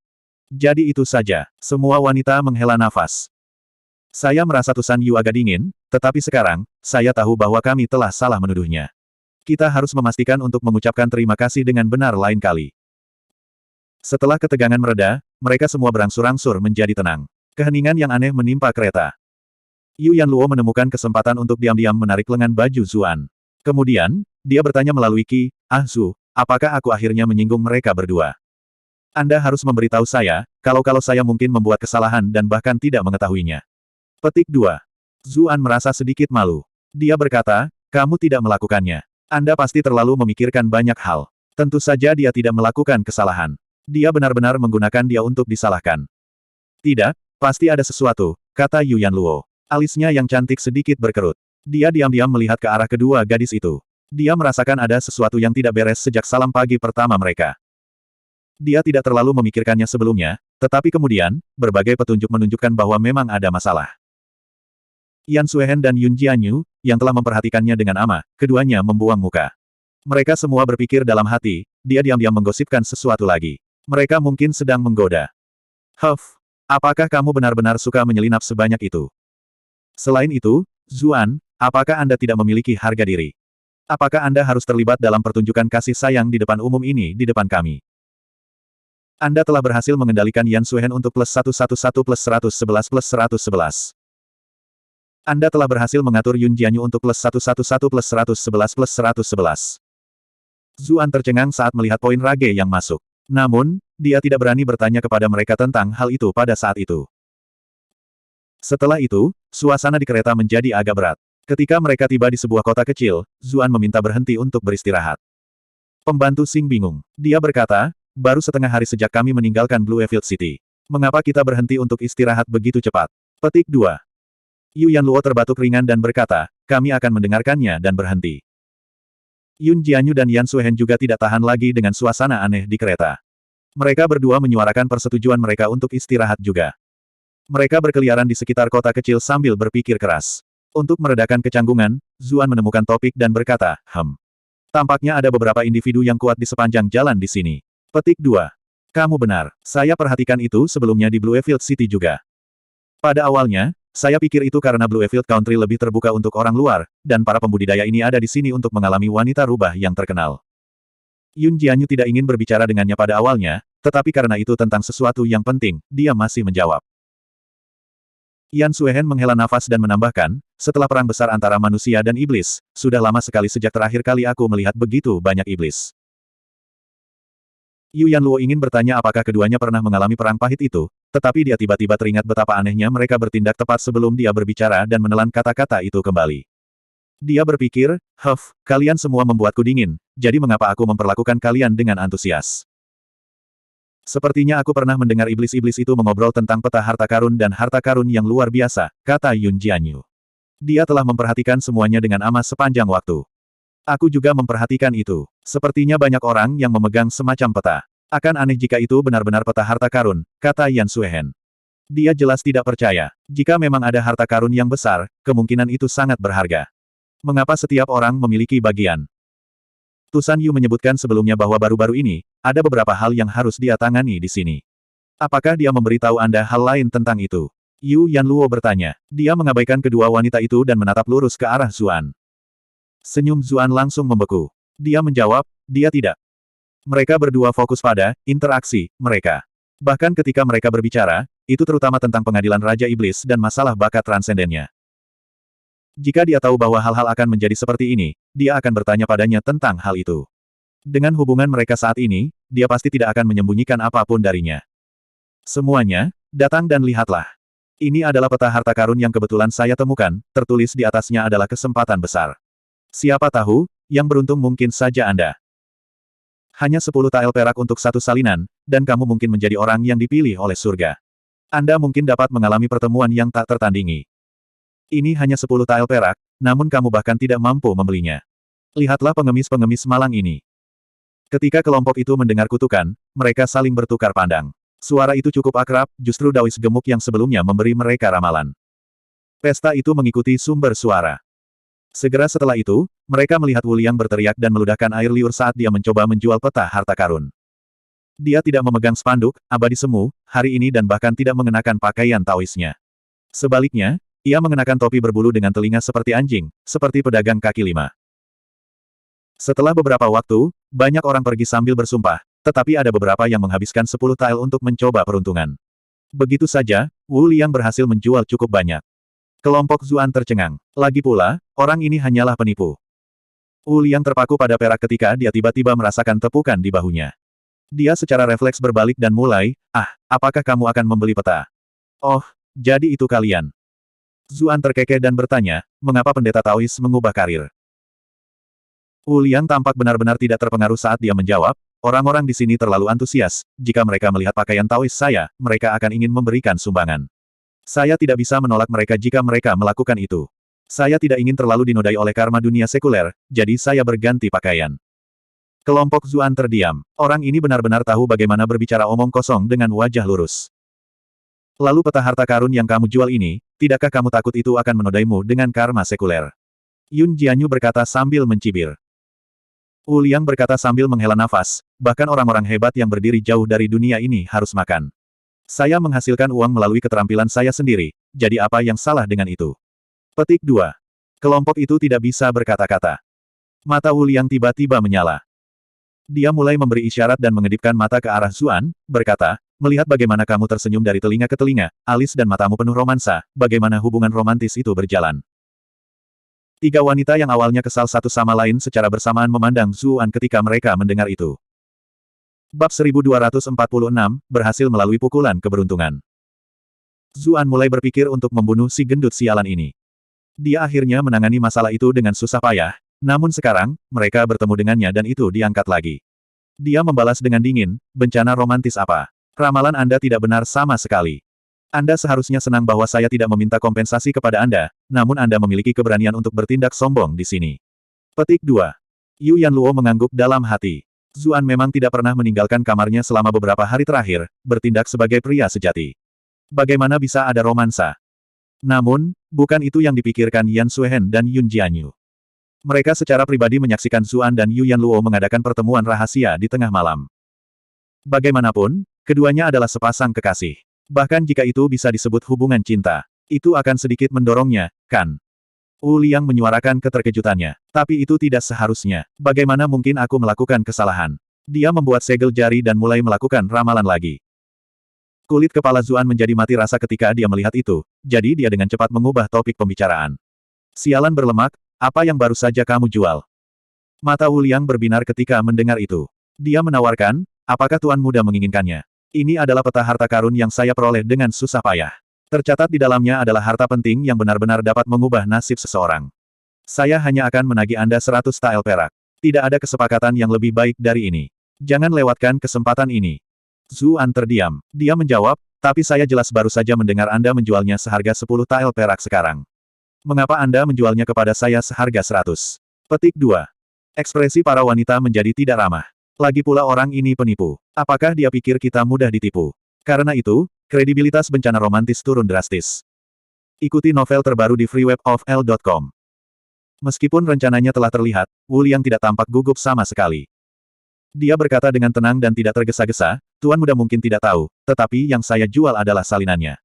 Jadi itu saja. Semua wanita menghela nafas. Saya merasa Tusan Yu agak dingin, tetapi sekarang, saya tahu bahwa kami telah salah menuduhnya. Kita harus memastikan untuk mengucapkan terima kasih dengan benar lain kali. Setelah ketegangan mereda, mereka semua berangsur-angsur menjadi tenang. Keheningan yang aneh menimpa kereta. Yu Yanluo menemukan kesempatan untuk diam-diam menarik lengan baju Zuan. Kemudian, dia bertanya melalui Qi, Zu, apakah aku akhirnya menyinggung mereka berdua? Anda harus memberitahu saya, kalau saya mungkin membuat kesalahan dan bahkan tidak mengetahuinya. Petik 2. Zuan merasa sedikit malu. Dia berkata, kamu tidak melakukannya. Anda pasti terlalu memikirkan banyak hal. Tentu saja dia tidak melakukan kesalahan. Dia benar-benar menggunakan dia untuk disalahkan. Tidak, pasti ada sesuatu, kata Yu Yanluo. Alisnya yang cantik sedikit berkerut. Dia diam-diam melihat ke arah kedua gadis itu. Dia merasakan ada sesuatu yang tidak beres sejak salam pagi pertama mereka. Dia tidak terlalu memikirkannya sebelumnya, tetapi kemudian, berbagai petunjuk menunjukkan bahwa memang ada masalah. Yan Suehen dan Yun Jianyu, yang telah memperhatikannya dengan ama, keduanya membuang muka. Mereka semua berpikir dalam hati, dia diam-diam menggosipkan sesuatu lagi. Mereka mungkin sedang menggoda. Huff, apakah kamu benar-benar suka menyelinap sebanyak itu? Selain itu, Zuan, apakah Anda tidak memiliki harga diri? Apakah Anda harus terlibat dalam pertunjukan kasih sayang di depan umum ini di depan kami? Anda telah berhasil mengendalikan Yan Suehen untuk +111 +111 +111. Anda telah berhasil mengatur Yun Jianyu untuk +111 +111 +111. Zuan tercengang saat melihat poin rage yang masuk. Namun, dia tidak berani bertanya kepada mereka tentang hal itu pada saat itu. Setelah itu, suasana di kereta menjadi agak berat. Ketika mereka tiba di sebuah kota kecil, Zuan meminta berhenti untuk beristirahat. Pembantu Xing bingung. Dia berkata, baru setengah hari sejak kami meninggalkan Bluefield City. Mengapa kita berhenti untuk istirahat begitu cepat? Petik 2. Yu Yanluo terbatuk ringan dan berkata, kami akan mendengarkannya dan berhenti. Yun Jianyu dan Yan Suehen juga tidak tahan lagi dengan suasana aneh di kereta. Mereka berdua menyuarakan persetujuan mereka untuk istirahat juga. Mereka berkeliaran di sekitar kota kecil sambil berpikir keras. Untuk meredakan kecanggungan, Zuan menemukan topik dan berkata, tampaknya ada beberapa individu yang kuat di sepanjang jalan di sini. Petik 2. Kamu benar, saya perhatikan itu sebelumnya di Bluefield City juga. Pada awalnya, saya pikir itu karena Bluefield Country lebih terbuka untuk orang luar, dan para pembudidaya ini ada di sini untuk mengalami wanita rubah yang terkenal. Yun Jianyu tidak ingin berbicara dengannya pada awalnya, tetapi karena itu tentang sesuatu yang penting, dia masih menjawab. Yan Suehen menghela nafas dan menambahkan, setelah perang besar antara manusia dan iblis, sudah lama sekali sejak terakhir kali aku melihat begitu banyak iblis. Yu Yanluo ingin bertanya apakah keduanya pernah mengalami perang pahit itu, tetapi dia tiba-tiba teringat betapa anehnya mereka bertindak tepat sebelum dia berbicara dan menelan kata-kata itu kembali. Dia berpikir, kalian semua membuatku dingin, jadi mengapa aku memperlakukan kalian dengan antusias? Sepertinya aku pernah mendengar iblis-iblis itu mengobrol tentang peta harta karun dan harta karun yang luar biasa, kata Yun Jianyu. Dia telah memperhatikan semuanya dengan ama sepanjang waktu. Aku juga memperhatikan itu. Sepertinya banyak orang yang memegang semacam peta. Akan aneh jika itu benar-benar peta harta karun, kata Yan Suehen. Dia jelas tidak percaya. Jika memang ada harta karun yang besar, kemungkinan itu sangat berharga. Mengapa setiap orang memiliki bagian? Tusan Yu menyebutkan sebelumnya bahwa baru-baru ini, ada beberapa hal yang harus dia tangani di sini. Apakah dia memberitahu Anda hal lain tentang itu? Yu Yanluo bertanya. Dia mengabaikan kedua wanita itu dan menatap lurus ke arah Zuan. Senyum Zuan langsung membeku. Dia menjawab, dia tidak. Mereka berdua fokus pada interaksi mereka. Bahkan ketika mereka berbicara, itu terutama tentang pengadilan Raja Iblis dan masalah bakat transendennya. Jika dia tahu bahwa hal-hal akan menjadi seperti ini, dia akan bertanya padanya tentang hal itu. Dengan hubungan mereka saat ini, dia pasti tidak akan menyembunyikan apapun darinya. Semuanya, datang dan lihatlah. Ini adalah peta harta karun yang kebetulan saya temukan, tertulis di atasnya adalah kesempatan besar. Siapa tahu, yang beruntung mungkin saja Anda. Hanya 10 tael perak untuk satu salinan, dan kamu mungkin menjadi orang yang dipilih oleh surga. Anda mungkin dapat mengalami pertemuan yang tak tertandingi. Ini hanya 10 tael perak, namun kamu bahkan tidak mampu membelinya. Lihatlah pengemis-pengemis malang ini. Ketika kelompok itu mendengar kutukan, mereka saling bertukar pandang. Suara itu cukup akrab, justru Dawis gemuk yang sebelumnya memberi mereka ramalan. Pesta itu mengikuti sumber suara. Segera setelah itu, mereka melihat Wu Liang berteriak dan meludahkan air liur saat dia mencoba menjual peta harta karun. Dia tidak memegang spanduk, abadi semu, hari ini dan bahkan tidak mengenakan pakaian Taoisnya. Sebaliknya, ia mengenakan topi berbulu dengan telinga seperti anjing, seperti pedagang kaki lima. Setelah beberapa waktu, banyak orang pergi sambil bersumpah, tetapi ada beberapa yang menghabiskan 10 tael untuk mencoba peruntungan. Begitu saja, Wu Liang berhasil menjual cukup banyak. Kelompok Zuan tercengang. Lagi pula, orang ini hanyalah penipu. Wu Liang terpaku pada perak ketika dia tiba-tiba merasakan tepukan di bahunya. Dia secara refleks berbalik dan mulai, apakah kamu akan membeli peta? Oh, jadi itu kalian. Zuan terkekeh dan bertanya, mengapa pendeta Taois mengubah karir? Wu Liang tampak benar-benar tidak terpengaruh saat dia menjawab, orang-orang di sini terlalu antusias, jika mereka melihat pakaian Taois saya, mereka akan ingin memberikan sumbangan. Saya tidak bisa menolak mereka jika mereka melakukan itu. Saya tidak ingin terlalu dinodai oleh karma dunia sekuler, jadi saya berganti pakaian. Kelompok Zuan terdiam. Orang ini benar-benar tahu bagaimana berbicara omong kosong dengan wajah lurus. Lalu peta harta karun yang kamu jual ini, tidakkah kamu takut itu akan menodaimu dengan karma sekuler? Yun Jianyu berkata sambil mencibir. Wu Liang berkata sambil menghela nafas, bahkan orang-orang hebat yang berdiri jauh dari dunia ini harus makan. Saya menghasilkan uang melalui keterampilan saya sendiri, jadi apa yang salah dengan itu? Petik 2. Kelompok itu tidak bisa berkata-kata. Mata Wu Liang tiba-tiba menyala. Dia mulai memberi isyarat dan mengedipkan mata ke arah Zuan, berkata, melihat bagaimana kamu tersenyum dari telinga ke telinga, alis dan matamu penuh romansa, bagaimana hubungan romantis itu berjalan. Tiga wanita yang awalnya kesal satu sama lain secara bersamaan memandang Zuan ketika mereka mendengar itu. Bab 1246, berhasil melalui pukulan keberuntungan. Zuan mulai berpikir untuk membunuh si gendut sialan ini. Dia akhirnya menangani masalah itu dengan susah payah, namun sekarang, mereka bertemu dengannya dan itu diangkat lagi. Dia membalas dengan dingin, bencana romantis apa? Ramalan Anda tidak benar sama sekali. Anda seharusnya senang bahwa saya tidak meminta kompensasi kepada Anda, namun Anda memiliki keberanian untuk bertindak sombong di sini. Petik 2. Yu Yanluo mengangguk dalam hati. Zuan memang tidak pernah meninggalkan kamarnya selama beberapa hari terakhir, bertindak sebagai pria sejati. Bagaimana bisa ada romansa? Namun, bukan itu yang dipikirkan Yan Suehen dan Yun Jianyu. Mereka secara pribadi menyaksikan Zuan dan Yu Yanluo mengadakan pertemuan rahasia di tengah malam. Bagaimanapun, keduanya adalah sepasang kekasih. Bahkan jika itu bisa disebut hubungan cinta, itu akan sedikit mendorongnya, kan? Wu Liang menyuarakan keterkejutannya. Tapi itu tidak seharusnya. Bagaimana mungkin aku melakukan kesalahan? Dia membuat segel jari dan mulai melakukan ramalan lagi. Kulit kepala Zuan menjadi mati rasa ketika dia melihat itu, jadi dia dengan cepat mengubah topik pembicaraan. Sialan berlemak, apa yang baru saja kamu jual? Mata Wu Liang berbinar ketika mendengar itu. Dia menawarkan, apakah Tuan Muda menginginkannya? Ini adalah peta harta karun yang saya peroleh dengan susah payah. Tercatat di dalamnya adalah harta penting yang benar-benar dapat mengubah nasib seseorang. Saya hanya akan menagih Anda 100 tael perak. Tidak ada kesepakatan yang lebih baik dari ini. Jangan lewatkan kesempatan ini. Zuan terdiam. Dia menjawab, tapi saya jelas baru saja mendengar Anda menjualnya seharga 10 tael perak sekarang. Mengapa Anda menjualnya kepada saya seharga 100? Petik 2. Ekspresi para wanita menjadi tidak ramah. Lagi pula orang ini penipu. Apakah dia pikir kita mudah ditipu? Karena itu, kredibilitas bencana romantis turun drastis. Ikuti novel terbaru di freewebofl.com. Meskipun rencananya telah terlihat, Wu Liang tidak tampak gugup sama sekali. Dia berkata dengan tenang dan tidak tergesa-gesa, Tuan Muda mungkin tidak tahu, tetapi yang saya jual adalah salinannya.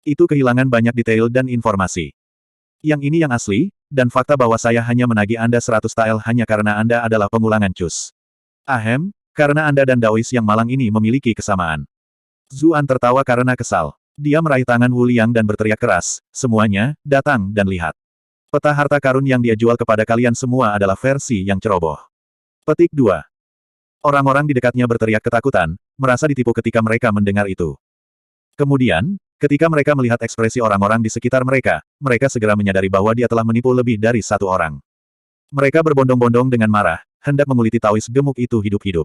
Itu kehilangan banyak detail dan informasi. Yang ini yang asli, dan fakta bahwa saya hanya menagih Anda 100 tael hanya karena Anda adalah pengulangan cus. Ahem, karena Anda dan Daois yang malang ini memiliki kesamaan. Zuan tertawa karena kesal. Dia meraih tangan Wu Liang dan berteriak keras, semuanya, datang dan lihat. Peta harta karun yang dia jual kepada kalian semua adalah versi yang ceroboh. Petik 2. Orang-orang di dekatnya berteriak ketakutan, merasa ditipu ketika mereka mendengar itu. Kemudian, ketika mereka melihat ekspresi orang-orang di sekitar mereka, mereka segera menyadari bahwa dia telah menipu lebih dari satu orang. Mereka berbondong-bondong dengan marah, hendak menguliti Taois gemuk itu hidup-hidup.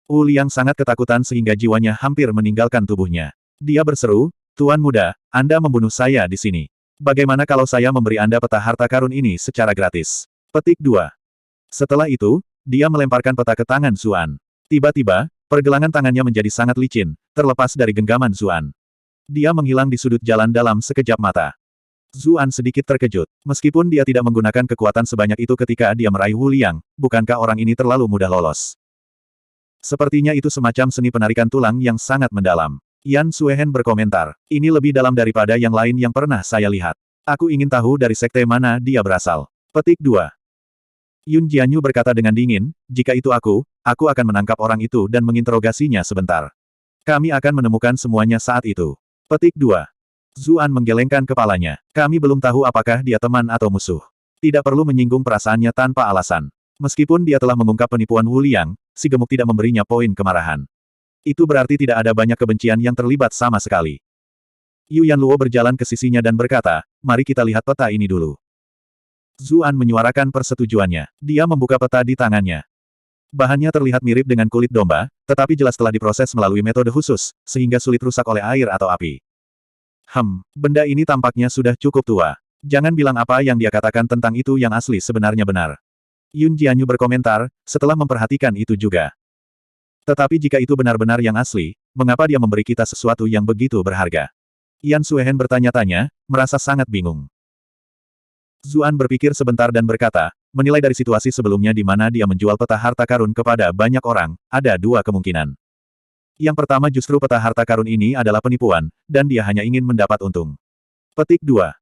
Wu Liang sangat ketakutan sehingga jiwanya hampir meninggalkan tubuhnya. Dia berseru, Tuan Muda, Anda membunuh saya di sini. Bagaimana kalau saya memberi Anda peta harta karun ini secara gratis? Petik 2. Setelah itu, dia melemparkan peta ke tangan Zuan. Tiba-tiba, pergelangan tangannya menjadi sangat licin, terlepas dari genggaman Zuan. Dia menghilang di sudut jalan dalam sekejap mata. Zuan sedikit terkejut. Meskipun dia tidak menggunakan kekuatan sebanyak itu ketika dia meraih Wu Liang, bukankah orang ini terlalu mudah lolos? Sepertinya itu semacam seni penarikan tulang yang sangat mendalam. Yan Suehen berkomentar, ini lebih dalam daripada yang lain yang pernah saya lihat. Aku ingin tahu dari sekte mana dia berasal. Petik 2. Yun Jianyu berkata dengan dingin, jika itu aku akan menangkap orang itu dan menginterogasinya sebentar. Kami akan menemukan semuanya saat itu. Petik 2. Zuan menggelengkan kepalanya. Kami belum tahu apakah dia teman atau musuh. Tidak perlu menyinggung perasaannya tanpa alasan. Meskipun dia telah mengungkap penipuan Wu Liang, si gemuk tidak memberinya poin kemarahan. Itu berarti tidak ada banyak kebencian yang terlibat sama sekali. Yu Yanluo berjalan ke sisinya dan berkata, mari kita lihat peta ini dulu. Zuan menyuarakan persetujuannya. Dia membuka peta di tangannya. Bahannya terlihat mirip dengan kulit domba, tetapi jelas telah diproses melalui metode khusus, sehingga sulit rusak oleh air atau api. Benda ini tampaknya sudah cukup tua. Jangan bilang apa yang dia katakan tentang itu yang asli sebenarnya benar. Yun Jianyu berkomentar, setelah memperhatikan itu juga. Tetapi jika itu benar-benar yang asli, mengapa dia memberi kita sesuatu yang begitu berharga? Yan Suehen bertanya-tanya, merasa sangat bingung. Zuan berpikir sebentar dan berkata, menilai dari situasi sebelumnya di mana dia menjual peta harta karun kepada banyak orang, ada dua kemungkinan. Yang pertama justru peta harta karun ini adalah penipuan, dan dia hanya ingin mendapat untung. Petik 2.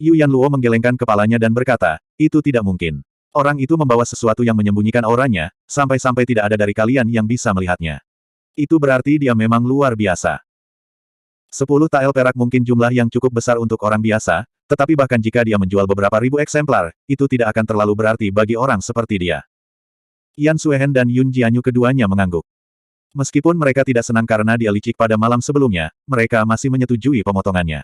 Yu Yanluo menggelengkan kepalanya dan berkata, itu tidak mungkin. Orang itu membawa sesuatu yang menyembunyikan auranya, sampai-sampai tidak ada dari kalian yang bisa melihatnya. Itu berarti dia memang luar biasa. 10 tael perak mungkin jumlah yang cukup besar untuk orang biasa, tetapi bahkan jika dia menjual beberapa ribu eksemplar, itu tidak akan terlalu berarti bagi orang seperti dia. Yan Suehen dan Yun Jianyu keduanya mengangguk. Meskipun mereka tidak senang karena dia licik pada malam sebelumnya, mereka masih menyetujui pemotongannya.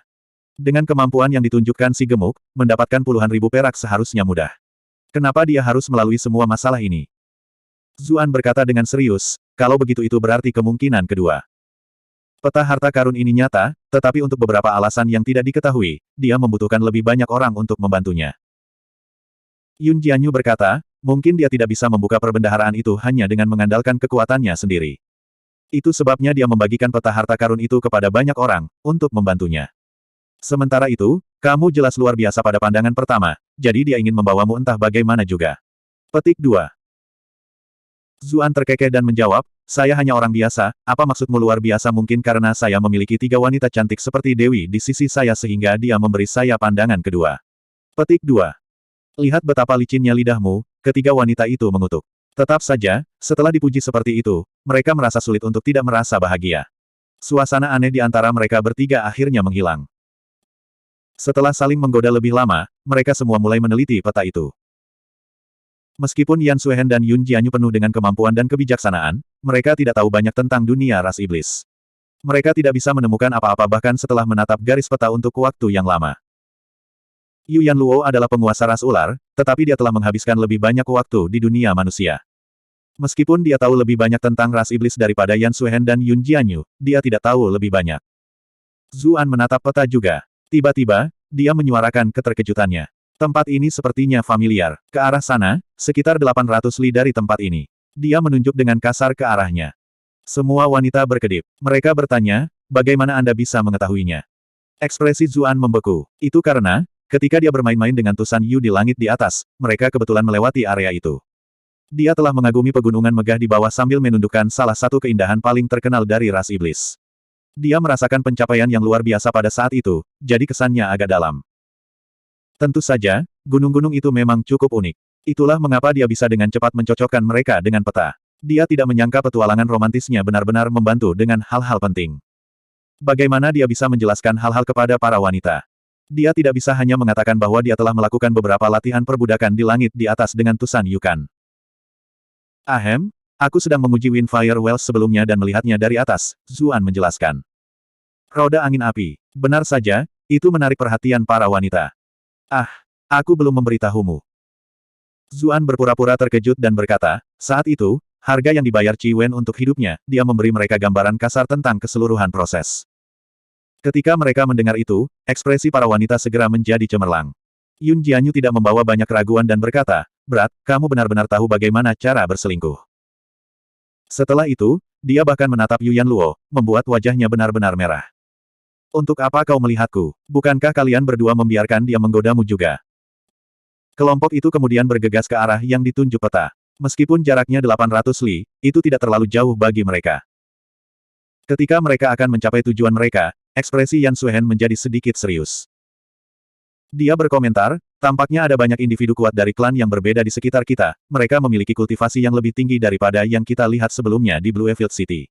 Dengan kemampuan yang ditunjukkan si gemuk, mendapatkan puluhan ribu perak seharusnya mudah. Kenapa dia harus melalui semua masalah ini? Zuan berkata dengan serius, kalau begitu itu berarti kemungkinan kedua. Peta harta karun ini nyata, tetapi untuk beberapa alasan yang tidak diketahui, dia membutuhkan lebih banyak orang untuk membantunya. Yun Jianyu berkata, mungkin dia tidak bisa membuka perbendaharaan itu hanya dengan mengandalkan kekuatannya sendiri. Itu sebabnya dia membagikan peta harta karun itu kepada banyak orang, untuk membantunya. Sementara itu, kamu jelas luar biasa pada pandangan pertama, jadi dia ingin membawamu entah bagaimana juga. Petik 2. Zuan terkekeh dan menjawab, saya hanya orang biasa, apa maksudmu luar biasa mungkin karena saya memiliki 3 wanita cantik seperti Dewi di sisi saya sehingga dia memberi saya pandangan kedua. Petik 2. Lihat betapa licinnya lidahmu, ketiga wanita itu mengutuk. Tetap saja, setelah dipuji seperti itu, mereka merasa sulit untuk tidak merasa bahagia. Suasana aneh di antara mereka bertiga akhirnya menghilang. Setelah saling menggoda lebih lama, mereka semua mulai meneliti peta itu. Meskipun Yan Suehen dan Yun Jianyu penuh dengan kemampuan dan kebijaksanaan, mereka tidak tahu banyak tentang dunia ras iblis. Mereka tidak bisa menemukan apa-apa bahkan setelah menatap garis peta untuk waktu yang lama. Yu Yanluo adalah penguasa ras ular, tetapi dia telah menghabiskan lebih banyak waktu di dunia manusia. Meskipun dia tahu lebih banyak tentang ras iblis daripada Yan Suehen dan Yun Jianyu, dia tidak tahu lebih banyak. Zuan menatap peta juga. Tiba-tiba, dia menyuarakan keterkejutannya. Tempat ini sepertinya familiar. Ke arah sana, sekitar 800 li dari tempat ini. Dia menunjuk dengan kasar ke arahnya. Semua wanita berkedip. Mereka bertanya, bagaimana Anda bisa mengetahuinya? Ekspresi Zuan membeku. Itu karena, ketika dia bermain-main dengan Tusan Yu di langit di atas, mereka kebetulan melewati area itu. Dia telah mengagumi pegunungan megah di bawah sambil menundukkan salah satu keindahan paling terkenal dari ras iblis. Dia merasakan pencapaian yang luar biasa pada saat itu, jadi kesannya agak dalam. Tentu saja, gunung-gunung itu memang cukup unik. Itulah mengapa dia bisa dengan cepat mencocokkan mereka dengan peta. Dia tidak menyangka petualangan romantisnya benar-benar membantu dengan hal-hal penting. Bagaimana dia bisa menjelaskan hal-hal kepada para wanita? Dia tidak bisa hanya mengatakan bahwa dia telah melakukan beberapa latihan perbudakan di langit di atas dengan Tusan Yukan. Ahem, aku sedang menguji Windfire Wells sebelumnya dan melihatnya dari atas, Zuan menjelaskan. Roda angin api. Benar saja, itu menarik perhatian para wanita. Ah, aku belum memberitahumu. Zuan berpura-pura terkejut dan berkata, saat itu, harga yang dibayar Qi Wen untuk hidupnya, dia memberi mereka gambaran kasar tentang keseluruhan proses. Ketika mereka mendengar itu, ekspresi para wanita segera menjadi cemerlang. Yun Jianyu tidak membawa banyak keraguan dan berkata, berat, kamu benar-benar tahu bagaimana cara berselingkuh. Setelah itu, dia bahkan menatap Yu Yanluo, membuat wajahnya benar-benar merah. Untuk apa kau melihatku? Bukankah kalian berdua membiarkan dia menggodamu juga? Kelompok itu kemudian bergegas ke arah yang ditunjuk peta. Meskipun jaraknya 800 li, itu tidak terlalu jauh bagi mereka. Ketika mereka akan mencapai tujuan mereka, ekspresi Yan Suehen menjadi sedikit serius. Dia berkomentar, tampaknya ada banyak individu kuat dari klan yang berbeda di sekitar kita, mereka memiliki kultivasi yang lebih tinggi daripada yang kita lihat sebelumnya di Bluefield City.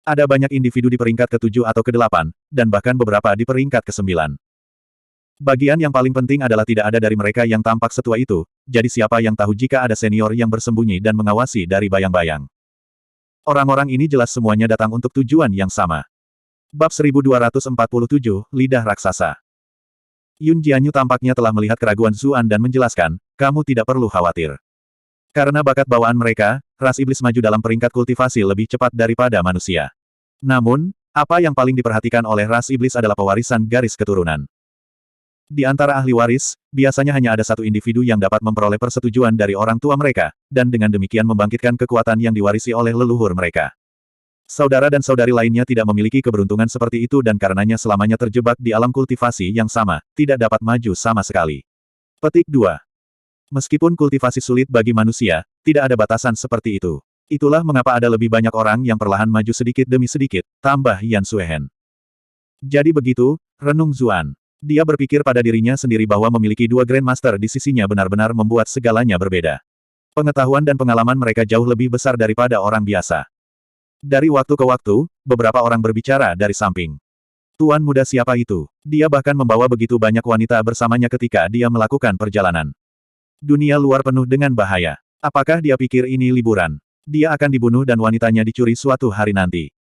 Ada banyak individu di peringkat ke-7 atau ke-8, dan bahkan beberapa di peringkat ke-9. Bagian yang paling penting adalah tidak ada dari mereka yang tampak setua itu, jadi siapa yang tahu jika ada senior yang bersembunyi dan mengawasi dari bayang-bayang. Orang-orang ini jelas semuanya datang untuk tujuan yang sama. Bab 1247, Lidah Raksasa. Yun Jianyu tampaknya telah melihat keraguan Zuan dan menjelaskan, kamu tidak perlu khawatir. Karena bakat bawaan mereka, ras iblis maju dalam peringkat kultivasi lebih cepat daripada manusia. Namun, apa yang paling diperhatikan oleh ras iblis adalah pewarisan garis keturunan. Di antara ahli waris, biasanya hanya ada satu individu yang dapat memperoleh persetujuan dari orang tua mereka, dan dengan demikian membangkitkan kekuatan yang diwarisi oleh leluhur mereka. Saudara dan saudari lainnya tidak memiliki keberuntungan seperti itu dan karenanya selamanya terjebak di alam kultivasi yang sama, tidak dapat maju sama sekali. Petik 2. Meskipun kultivasi sulit bagi manusia, tidak ada batasan seperti itu. Itulah mengapa ada lebih banyak orang yang perlahan maju sedikit demi sedikit, tambah Yan Suehen. Jadi begitu, renung Zuan. Dia berpikir pada dirinya sendiri bahwa memiliki dua Grandmaster di sisinya benar-benar membuat segalanya berbeda. Pengetahuan dan pengalaman mereka jauh lebih besar daripada orang biasa. Dari waktu ke waktu, beberapa orang berbicara dari samping. Tuan muda siapa itu? Dia bahkan membawa begitu banyak wanita bersamanya ketika dia melakukan perjalanan. Dunia luar penuh dengan bahaya. Apakah dia pikir ini liburan? Dia akan dibunuh dan wanitanya dicuri suatu hari nanti.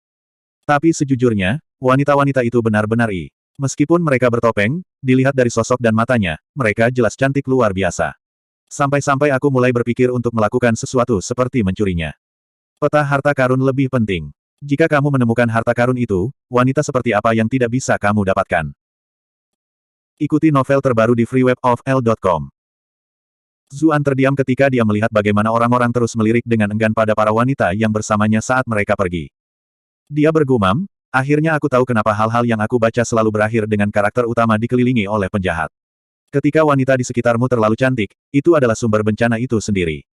Tapi sejujurnya, wanita-wanita itu benar-benar Meskipun mereka bertopeng, dilihat dari sosok dan matanya, mereka jelas cantik luar biasa. Sampai-sampai aku mulai berpikir untuk melakukan sesuatu seperti mencurinya. Peta harta karun lebih penting. Jika kamu menemukan harta karun itu, wanita seperti apa yang tidak bisa kamu dapatkan? Ikuti novel terbaru di freewebofl.com. Zuan terdiam ketika dia melihat bagaimana orang-orang terus melirik dengan enggan pada para wanita yang bersamanya saat mereka pergi. Dia bergumam, akhirnya aku tahu kenapa hal-hal yang aku baca selalu berakhir dengan karakter utama dikelilingi oleh penjahat. Ketika wanita di sekitarmu terlalu cantik, itu adalah sumber bencana itu sendiri.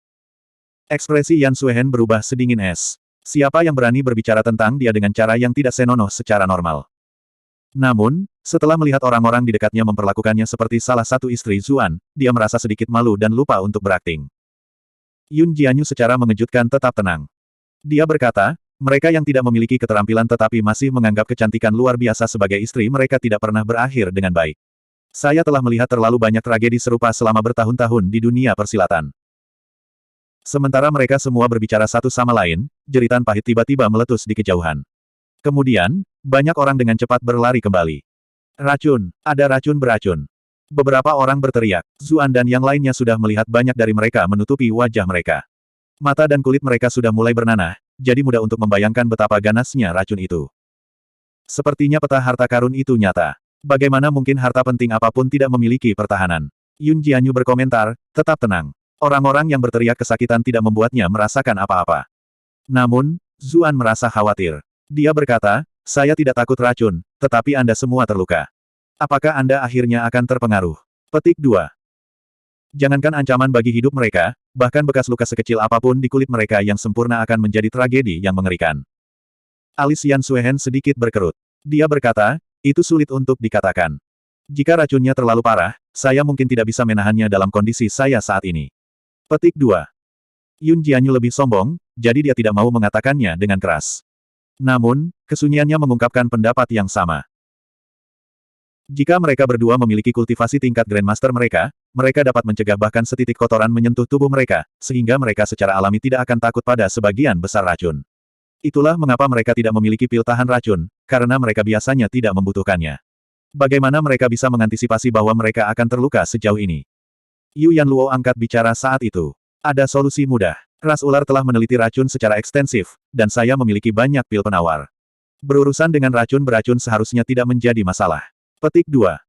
Ekspresi Yan Suehen berubah sedingin es. Siapa yang berani berbicara tentang dia dengan cara yang tidak senonoh secara normal? Namun, setelah melihat orang-orang di dekatnya memperlakukannya seperti salah satu istri Zuan, dia merasa sedikit malu dan lupa untuk berakting. Yun Jianyu secara mengejutkan tetap tenang. Dia berkata, mereka yang tidak memiliki keterampilan tetapi masih menganggap kecantikan luar biasa sebagai istri mereka tidak pernah berakhir dengan baik. Saya telah melihat terlalu banyak tragedi serupa selama bertahun-tahun di dunia persilatan. Sementara mereka semua berbicara satu sama lain, jeritan pahit tiba-tiba meletus di kejauhan. Kemudian, banyak orang dengan cepat berlari kembali. Racun, ada racun beracun. Beberapa orang berteriak, Zuan dan yang lainnya sudah melihat banyak dari mereka menutupi wajah mereka. Mata dan kulit mereka sudah mulai bernanah, jadi mudah untuk membayangkan betapa ganasnya racun itu. Sepertinya peta harta karun itu nyata. Bagaimana mungkin harta penting apapun tidak memiliki pertahanan? Yun Jianyu berkomentar, tetap tenang. Orang-orang yang berteriak kesakitan tidak membuatnya merasakan apa-apa. Namun, Zuan merasa khawatir. Dia berkata, saya tidak takut racun, tetapi Anda semua terluka. Apakah Anda akhirnya akan terpengaruh? Petik 2. Jangankan ancaman bagi hidup mereka, bahkan bekas luka sekecil apapun di kulit mereka yang sempurna akan menjadi tragedi yang mengerikan. Alis Yan Suehen sedikit berkerut. Dia berkata, itu sulit untuk dikatakan. Jika racunnya terlalu parah, saya mungkin tidak bisa menahannya dalam kondisi saya saat ini. Petik 2. Yun Jianyu lebih sombong, jadi dia tidak mau mengatakannya dengan keras. Namun, kesunyiannya mengungkapkan pendapat yang sama. Jika mereka berdua memiliki kultivasi tingkat Grandmaster mereka dapat mencegah bahkan setitik kotoran menyentuh tubuh mereka, sehingga mereka secara alami tidak akan takut pada sebagian besar racun. Itulah mengapa mereka tidak memiliki pil tahan racun, karena mereka biasanya tidak membutuhkannya. Bagaimana mereka bisa mengantisipasi bahwa mereka akan terluka sejauh ini? Yu Yanluo angkat bicara saat itu. Ada solusi mudah. Ras ular telah meneliti racun secara ekstensif, dan saya memiliki banyak pil penawar. Berurusan dengan racun beracun seharusnya tidak menjadi masalah. Petik 2.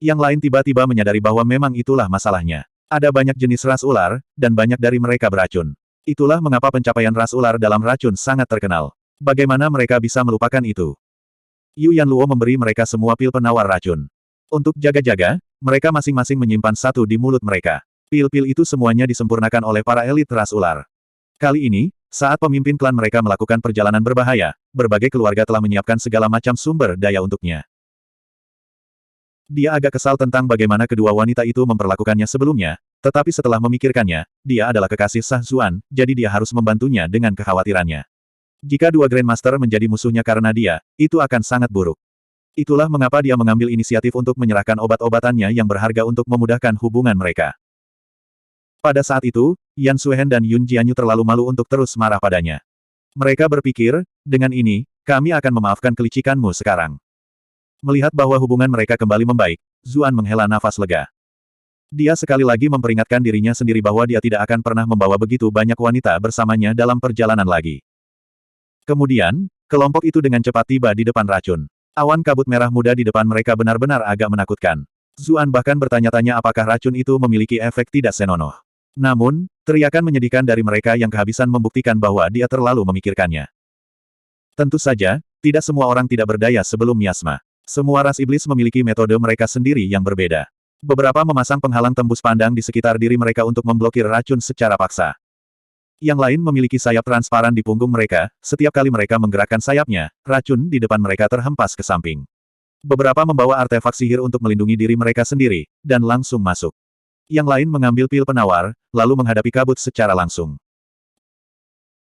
Yang lain tiba-tiba menyadari bahwa memang itulah masalahnya. Ada banyak jenis ras ular, dan banyak dari mereka beracun. Itulah mengapa pencapaian ras ular dalam racun sangat terkenal. Bagaimana mereka bisa melupakan itu? Yu Yanluo memberi mereka semua pil penawar racun. Untuk jaga-jaga, mereka masing-masing menyimpan satu di mulut mereka. Pil-pil itu semuanya disempurnakan oleh para elit ras ular. Kali ini, saat pemimpin klan mereka melakukan perjalanan berbahaya, berbagai keluarga telah menyiapkan segala macam sumber daya untuknya. Dia agak kesal tentang bagaimana kedua wanita itu memperlakukannya sebelumnya, tetapi setelah memikirkannya, dia adalah kekasih Shah Zuan, jadi dia harus membantunya dengan kekhawatirannya. Jika dua Grandmaster menjadi musuhnya karena dia, itu akan sangat buruk. Itulah mengapa dia mengambil inisiatif untuk menyerahkan obat-obatannya yang berharga untuk memudahkan hubungan mereka. Pada saat itu, Yan Suehen dan Yun Jianyu terlalu malu untuk terus marah padanya. Mereka berpikir, dengan ini, kami akan memaafkan kelicikanmu sekarang. Melihat bahwa hubungan mereka kembali membaik, Zuan menghela nafas lega. Dia sekali lagi memperingatkan dirinya sendiri bahwa dia tidak akan pernah membawa begitu banyak wanita bersamanya dalam perjalanan lagi. Kemudian, kelompok itu dengan cepat tiba di depan racun. Awan kabut merah muda di depan mereka benar-benar agak menakutkan. Zuan bahkan bertanya-tanya apakah racun itu memiliki efek tidak senonoh. Namun, teriakan menyedihkan dari mereka yang kehabisan membuktikan bahwa dia terlalu memikirkannya. Tentu saja, tidak semua orang tidak berdaya sebelum miasma. Semua ras iblis memiliki metode mereka sendiri yang berbeda. Beberapa memasang penghalang tembus pandang di sekitar diri mereka untuk memblokir racun secara paksa. Yang lain memiliki sayap transparan di punggung mereka, setiap kali mereka menggerakkan sayapnya, racun di depan mereka terhempas ke samping. Beberapa membawa artefak sihir untuk melindungi diri mereka sendiri, dan langsung masuk. Yang lain mengambil pil penawar, lalu menghadapi kabut secara langsung.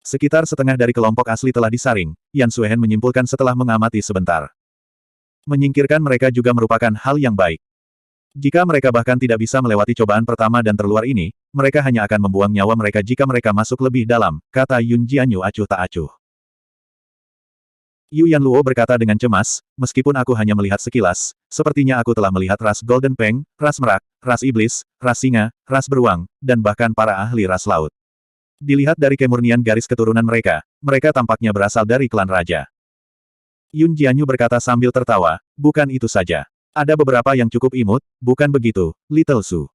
Sekitar setengah dari kelompok asli telah disaring, Yan Suehen menyimpulkan setelah mengamati sebentar. Menyingkirkan mereka juga merupakan hal yang baik. Jika mereka bahkan tidak bisa melewati cobaan pertama dan terluar ini, mereka hanya akan membuang nyawa mereka jika mereka masuk lebih dalam, kata Yun Jianyu acuh tak acuh. Yu Yanluo berkata dengan cemas, meskipun aku hanya melihat sekilas, sepertinya aku telah melihat ras Golden Peng, ras merak, ras iblis, ras singa, ras beruang, dan bahkan para ahli ras laut. Dilihat dari kemurnian garis keturunan mereka, mereka tampaknya berasal dari klan raja. Yun Jianyu berkata sambil tertawa, bukan itu saja. Ada beberapa yang cukup imut, bukan begitu, Little Su.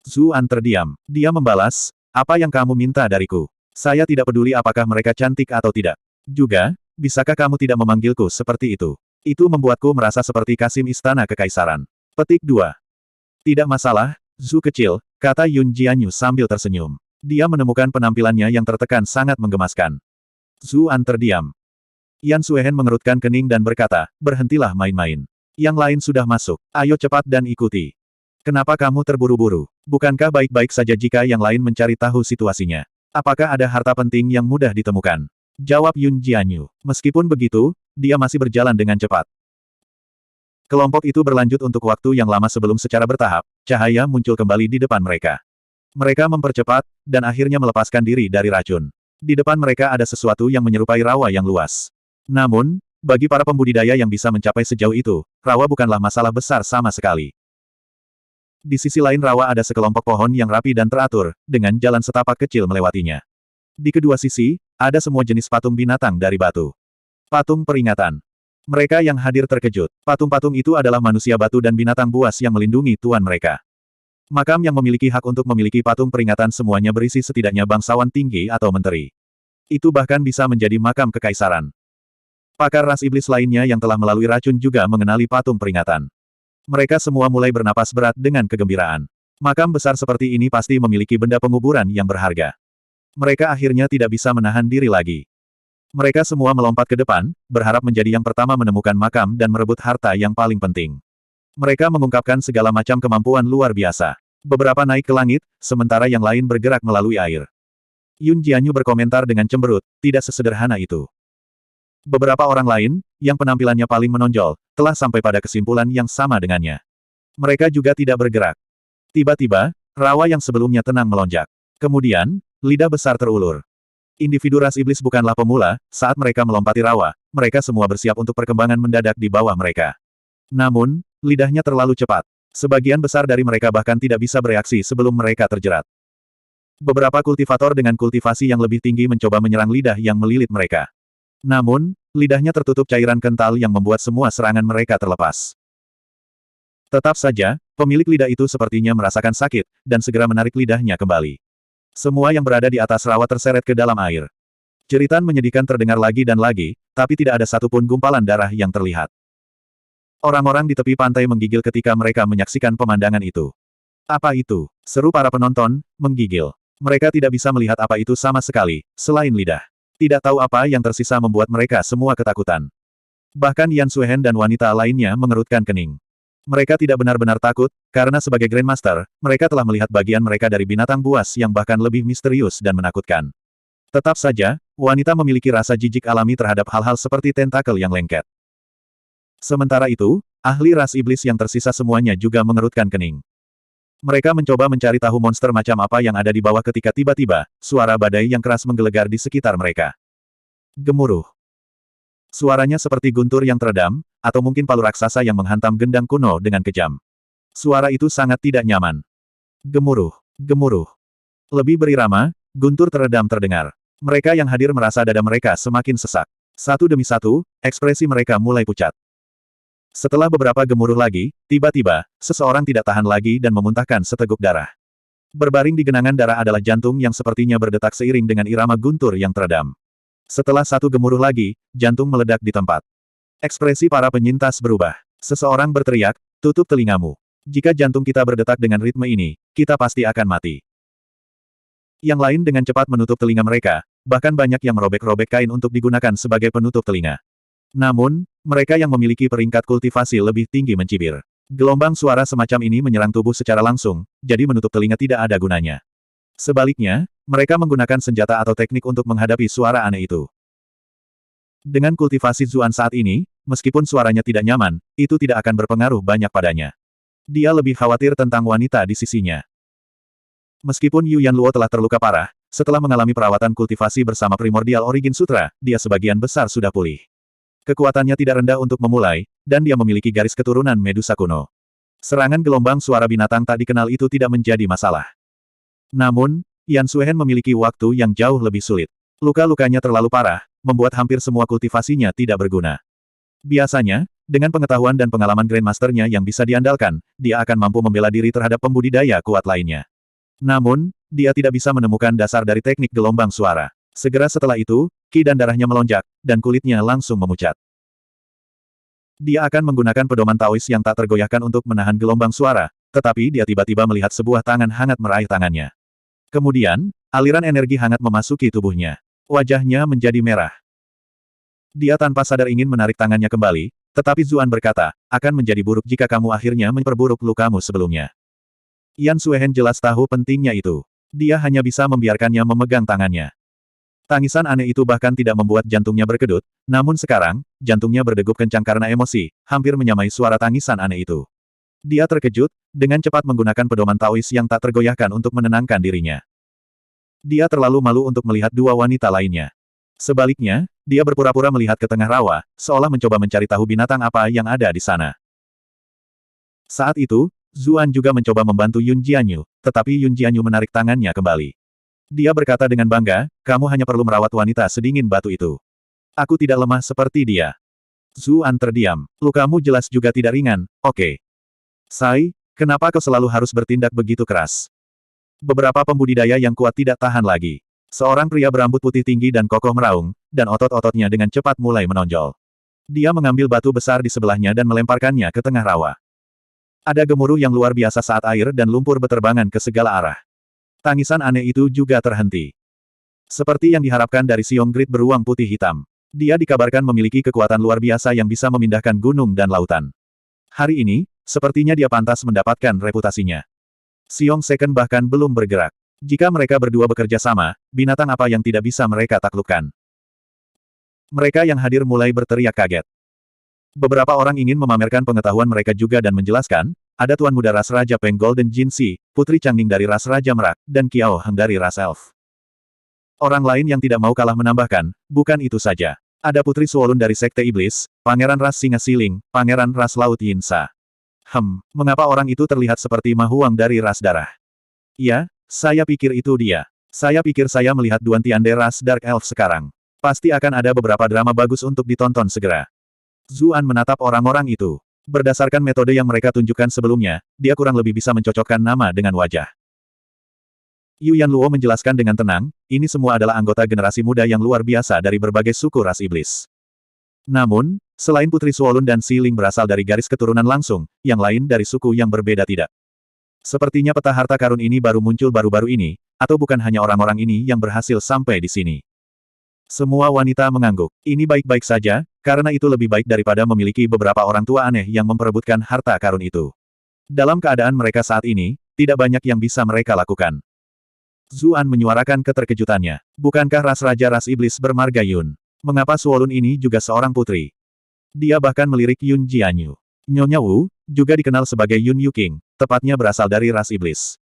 Zuan terdiam. Dia membalas, apa yang kamu minta dariku? Saya tidak peduli apakah mereka cantik atau tidak. Juga, bisakah kamu tidak memanggilku seperti itu? Itu membuatku merasa seperti Kasim Istana Kekaisaran. Petik 2. Tidak masalah, Zu kecil, kata Yun Jianyu sambil tersenyum. Dia menemukan penampilannya yang tertekan sangat menggemaskan. Zuan terdiam. Yan Suehen mengerutkan kening dan berkata, berhentilah main-main. Yang lain sudah masuk. Ayo cepat dan ikuti. Kenapa kamu terburu-buru? Bukankah baik-baik saja jika yang lain mencari tahu situasinya? Apakah ada harta penting yang mudah ditemukan? Jawab Yun Jianyu. Meskipun begitu, dia masih berjalan dengan cepat. Kelompok itu berlanjut untuk waktu yang lama sebelum secara bertahap, cahaya muncul kembali di depan mereka. Mereka mempercepat, dan akhirnya melepaskan diri dari racun. Di depan mereka ada sesuatu yang menyerupai rawa yang luas. Namun, bagi para pembudidaya yang bisa mencapai sejauh itu, rawa bukanlah masalah besar sama sekali. Di sisi lain rawa ada sekelompok pohon yang rapi dan teratur, dengan jalan setapak kecil melewatinya. Di kedua sisi, ada semua jenis patung binatang dari batu. Patung peringatan. Mereka yang hadir terkejut. Patung-patung itu adalah manusia batu dan binatang buas yang melindungi tuan mereka. Makam yang memiliki hak untuk memiliki patung peringatan semuanya berisi setidaknya bangsawan tinggi atau menteri. Itu bahkan bisa menjadi makam kekaisaran. Pakar ras iblis lainnya yang telah melalui racun juga mengenali patung peringatan. Mereka semua mulai bernapas berat dengan kegembiraan. Makam besar seperti ini pasti memiliki benda penguburan yang berharga. Mereka akhirnya tidak bisa menahan diri lagi. Mereka semua melompat ke depan, berharap menjadi yang pertama menemukan makam dan merebut harta yang paling penting. Mereka mengungkapkan segala macam kemampuan luar biasa. Beberapa naik ke langit, sementara yang lain bergerak melalui air. Yun Jianyu berkomentar dengan cemberut, tidak sesederhana itu. Beberapa orang lain, yang penampilannya paling menonjol, telah sampai pada kesimpulan yang sama dengannya. Mereka juga tidak bergerak. Tiba-tiba, rawa yang sebelumnya tenang melonjak. Kemudian, lidah besar terulur. Individu ras iblis bukanlah pemula, saat mereka melompati rawa, mereka semua bersiap untuk perkembangan mendadak di bawah mereka. Namun, lidahnya terlalu cepat. Sebagian besar dari mereka bahkan tidak bisa bereaksi sebelum mereka terjerat. Beberapa kultivator dengan kultivasi yang lebih tinggi mencoba menyerang lidah yang melilit mereka. Namun, lidahnya tertutup cairan kental yang membuat semua serangan mereka terlepas. Tetap saja, pemilik lidah itu sepertinya merasakan sakit, dan segera menarik lidahnya kembali. Semua yang berada di atas rawa terseret ke dalam air. Jeritan menyedihkan terdengar lagi dan lagi, tapi tidak ada satupun gumpalan darah yang terlihat. Orang-orang di tepi pantai menggigil ketika mereka menyaksikan pemandangan itu. Apa itu? Seru para penonton, menggigil. Mereka tidak bisa melihat apa itu sama sekali, selain lidah. Tidak tahu apa yang tersisa membuat mereka semua ketakutan. Bahkan Yan Suehen dan wanita lainnya mengerutkan kening. Mereka tidak benar-benar takut, karena sebagai Grandmaster, mereka telah melihat bagian mereka dari binatang buas yang bahkan lebih misterius dan menakutkan. Tetap saja, wanita memiliki rasa jijik alami terhadap hal-hal seperti tentakel yang lengket. Sementara itu, ahli ras iblis yang tersisa semuanya juga mengerutkan kening. Mereka mencoba mencari tahu monster macam apa yang ada di bawah ketika tiba-tiba, suara badai yang keras menggelegar di sekitar mereka. Gemuruh. Suaranya seperti guntur yang teredam, atau mungkin palu raksasa yang menghantam gendang kuno dengan kejam. Suara itu sangat tidak nyaman. Gemuruh. Gemuruh. Lebih berirama, guntur teredam terdengar. Mereka yang hadir merasa dada mereka semakin sesak. Satu demi satu, ekspresi mereka mulai pucat. Setelah beberapa gemuruh lagi, tiba-tiba, seseorang tidak tahan lagi dan memuntahkan seteguk darah. Berbaring di genangan darah adalah jantung yang sepertinya berdetak seiring dengan irama guntur yang teredam. Setelah satu gemuruh lagi, jantung meledak di tempat. Ekspresi para penyintas berubah. Seseorang berteriak, tutup telingamu. Jika jantung kita berdetak dengan ritme ini, kita pasti akan mati. Yang lain dengan cepat menutup telinga mereka, bahkan banyak yang merobek-robek kain untuk digunakan sebagai penutup telinga. Namun, mereka yang memiliki peringkat kultivasi lebih tinggi mencibir. Gelombang suara semacam ini menyerang tubuh secara langsung, jadi menutup telinga tidak ada gunanya. Sebaliknya, mereka menggunakan senjata atau teknik untuk menghadapi suara aneh itu. Dengan kultivasi Zuan saat ini, meskipun suaranya tidak nyaman, itu tidak akan berpengaruh banyak padanya. Dia lebih khawatir tentang wanita di sisinya. Meskipun Yu Yanluo telah terluka parah, setelah mengalami perawatan kultivasi bersama Primordial Origin Sutra, dia sebagian besar sudah pulih. Kekuatannya tidak rendah untuk memulai, dan dia memiliki garis keturunan Medusa kuno. Serangan gelombang suara binatang tak dikenal itu tidak menjadi masalah. Namun, Yan Suehen memiliki waktu yang jauh lebih sulit. Luka-lukanya terlalu parah, membuat hampir semua kultivasinya tidak berguna. Biasanya, dengan pengetahuan dan pengalaman Grandmasternya yang bisa diandalkan, dia akan mampu membela diri terhadap pembudidaya kuat lainnya. Namun, dia tidak bisa menemukan dasar dari teknik gelombang suara. Segera setelah itu, ki dan darahnya melonjak, dan kulitnya langsung memucat. Dia akan menggunakan pedoman Taois yang tak tergoyahkan untuk menahan gelombang suara, tetapi dia tiba-tiba melihat sebuah tangan hangat meraih tangannya. Kemudian, aliran energi hangat memasuki tubuhnya. Wajahnya menjadi merah. Dia tanpa sadar ingin menarik tangannya kembali, tetapi Zuan berkata, akan menjadi buruk jika kamu akhirnya memperburuk lukamu sebelumnya. Yan Suehen jelas tahu pentingnya itu. Dia hanya bisa membiarkannya memegang tangannya. Tangisan aneh itu bahkan tidak membuat jantungnya berkedut, namun sekarang, jantungnya berdegup kencang karena emosi, hampir menyamai suara tangisan aneh itu. Dia terkejut, dengan cepat menggunakan pedoman Taois yang tak tergoyahkan untuk menenangkan dirinya. Dia terlalu malu untuk melihat dua wanita lainnya. Sebaliknya, dia berpura-pura melihat ke tengah rawa, seolah mencoba mencari tahu binatang apa yang ada di sana. Saat itu, Zuan juga mencoba membantu Yun Jianyu, tetapi Yun Jianyu menarik tangannya kembali. Dia berkata dengan bangga, kamu hanya perlu merawat wanita sedingin batu itu. Aku tidak lemah seperti dia. Zuan terdiam. Lukamu jelas juga tidak ringan, oke. Sai, kenapa kau selalu harus bertindak begitu keras? Beberapa pembudidaya yang kuat tidak tahan lagi. Seorang pria berambut putih tinggi dan kokoh meraung, dan otot-ototnya dengan cepat mulai menonjol. Dia mengambil batu besar di sebelahnya dan melemparkannya ke tengah rawa. Ada gemuruh yang luar biasa saat air dan lumpur beterbangan ke segala arah. Tangisan aneh itu juga terhenti. Seperti yang diharapkan dari Siong Grid beruang putih hitam. Dia dikabarkan memiliki kekuatan luar biasa yang bisa memindahkan gunung dan lautan. Hari ini, sepertinya dia pantas mendapatkan reputasinya. Siong Second bahkan belum bergerak. Jika mereka berdua bekerja sama, binatang apa yang tidak bisa mereka taklukkan? Mereka yang hadir mulai berteriak kaget. Beberapa orang ingin memamerkan pengetahuan mereka juga dan menjelaskan, ada Tuan Muda Ras Raja Peng Golden Jinxi, Putri Changning dari Ras Raja Merak, dan Kiao Heng dari Ras Elf. Orang lain yang tidak mau kalah menambahkan, bukan itu saja. Ada Putri Suolun dari Sekte Iblis, Pangeran Ras Singa Siling, Pangeran Ras Laut Yinsa. Mengapa orang itu terlihat seperti Ma Huang dari Ras Darah? Ya, saya pikir itu dia. Saya pikir saya melihat Duan Tiande Ras Dark Elf sekarang. Pasti akan ada beberapa drama bagus untuk ditonton segera. Zuan menatap orang-orang itu. Berdasarkan metode yang mereka tunjukkan sebelumnya, dia kurang lebih bisa mencocokkan nama dengan wajah. Yu Yanluo menjelaskan dengan tenang, ini semua adalah anggota generasi muda yang luar biasa dari berbagai suku ras iblis. Namun, Selain Putri Suolun dan Si Ling berasal dari garis keturunan langsung, yang lain dari suku yang berbeda tidak. Sepertinya peta harta karun ini baru muncul baru-baru ini, atau bukan hanya orang-orang ini yang berhasil sampai di sini. Semua wanita mengangguk. Ini baik-baik saja, karena itu lebih baik daripada memiliki beberapa orang tua aneh yang memperebutkan harta karun itu. Dalam keadaan mereka saat ini, tidak banyak yang bisa mereka lakukan. Zuan menyuarakan keterkejutannya. Bukankah ras raja ras iblis bermarga Yun? Mengapa Suolun ini juga seorang putri? Dia bahkan melirik Yun Jianyu. Nyonya Wu, juga dikenal sebagai Yun Yuking, tepatnya berasal dari ras iblis.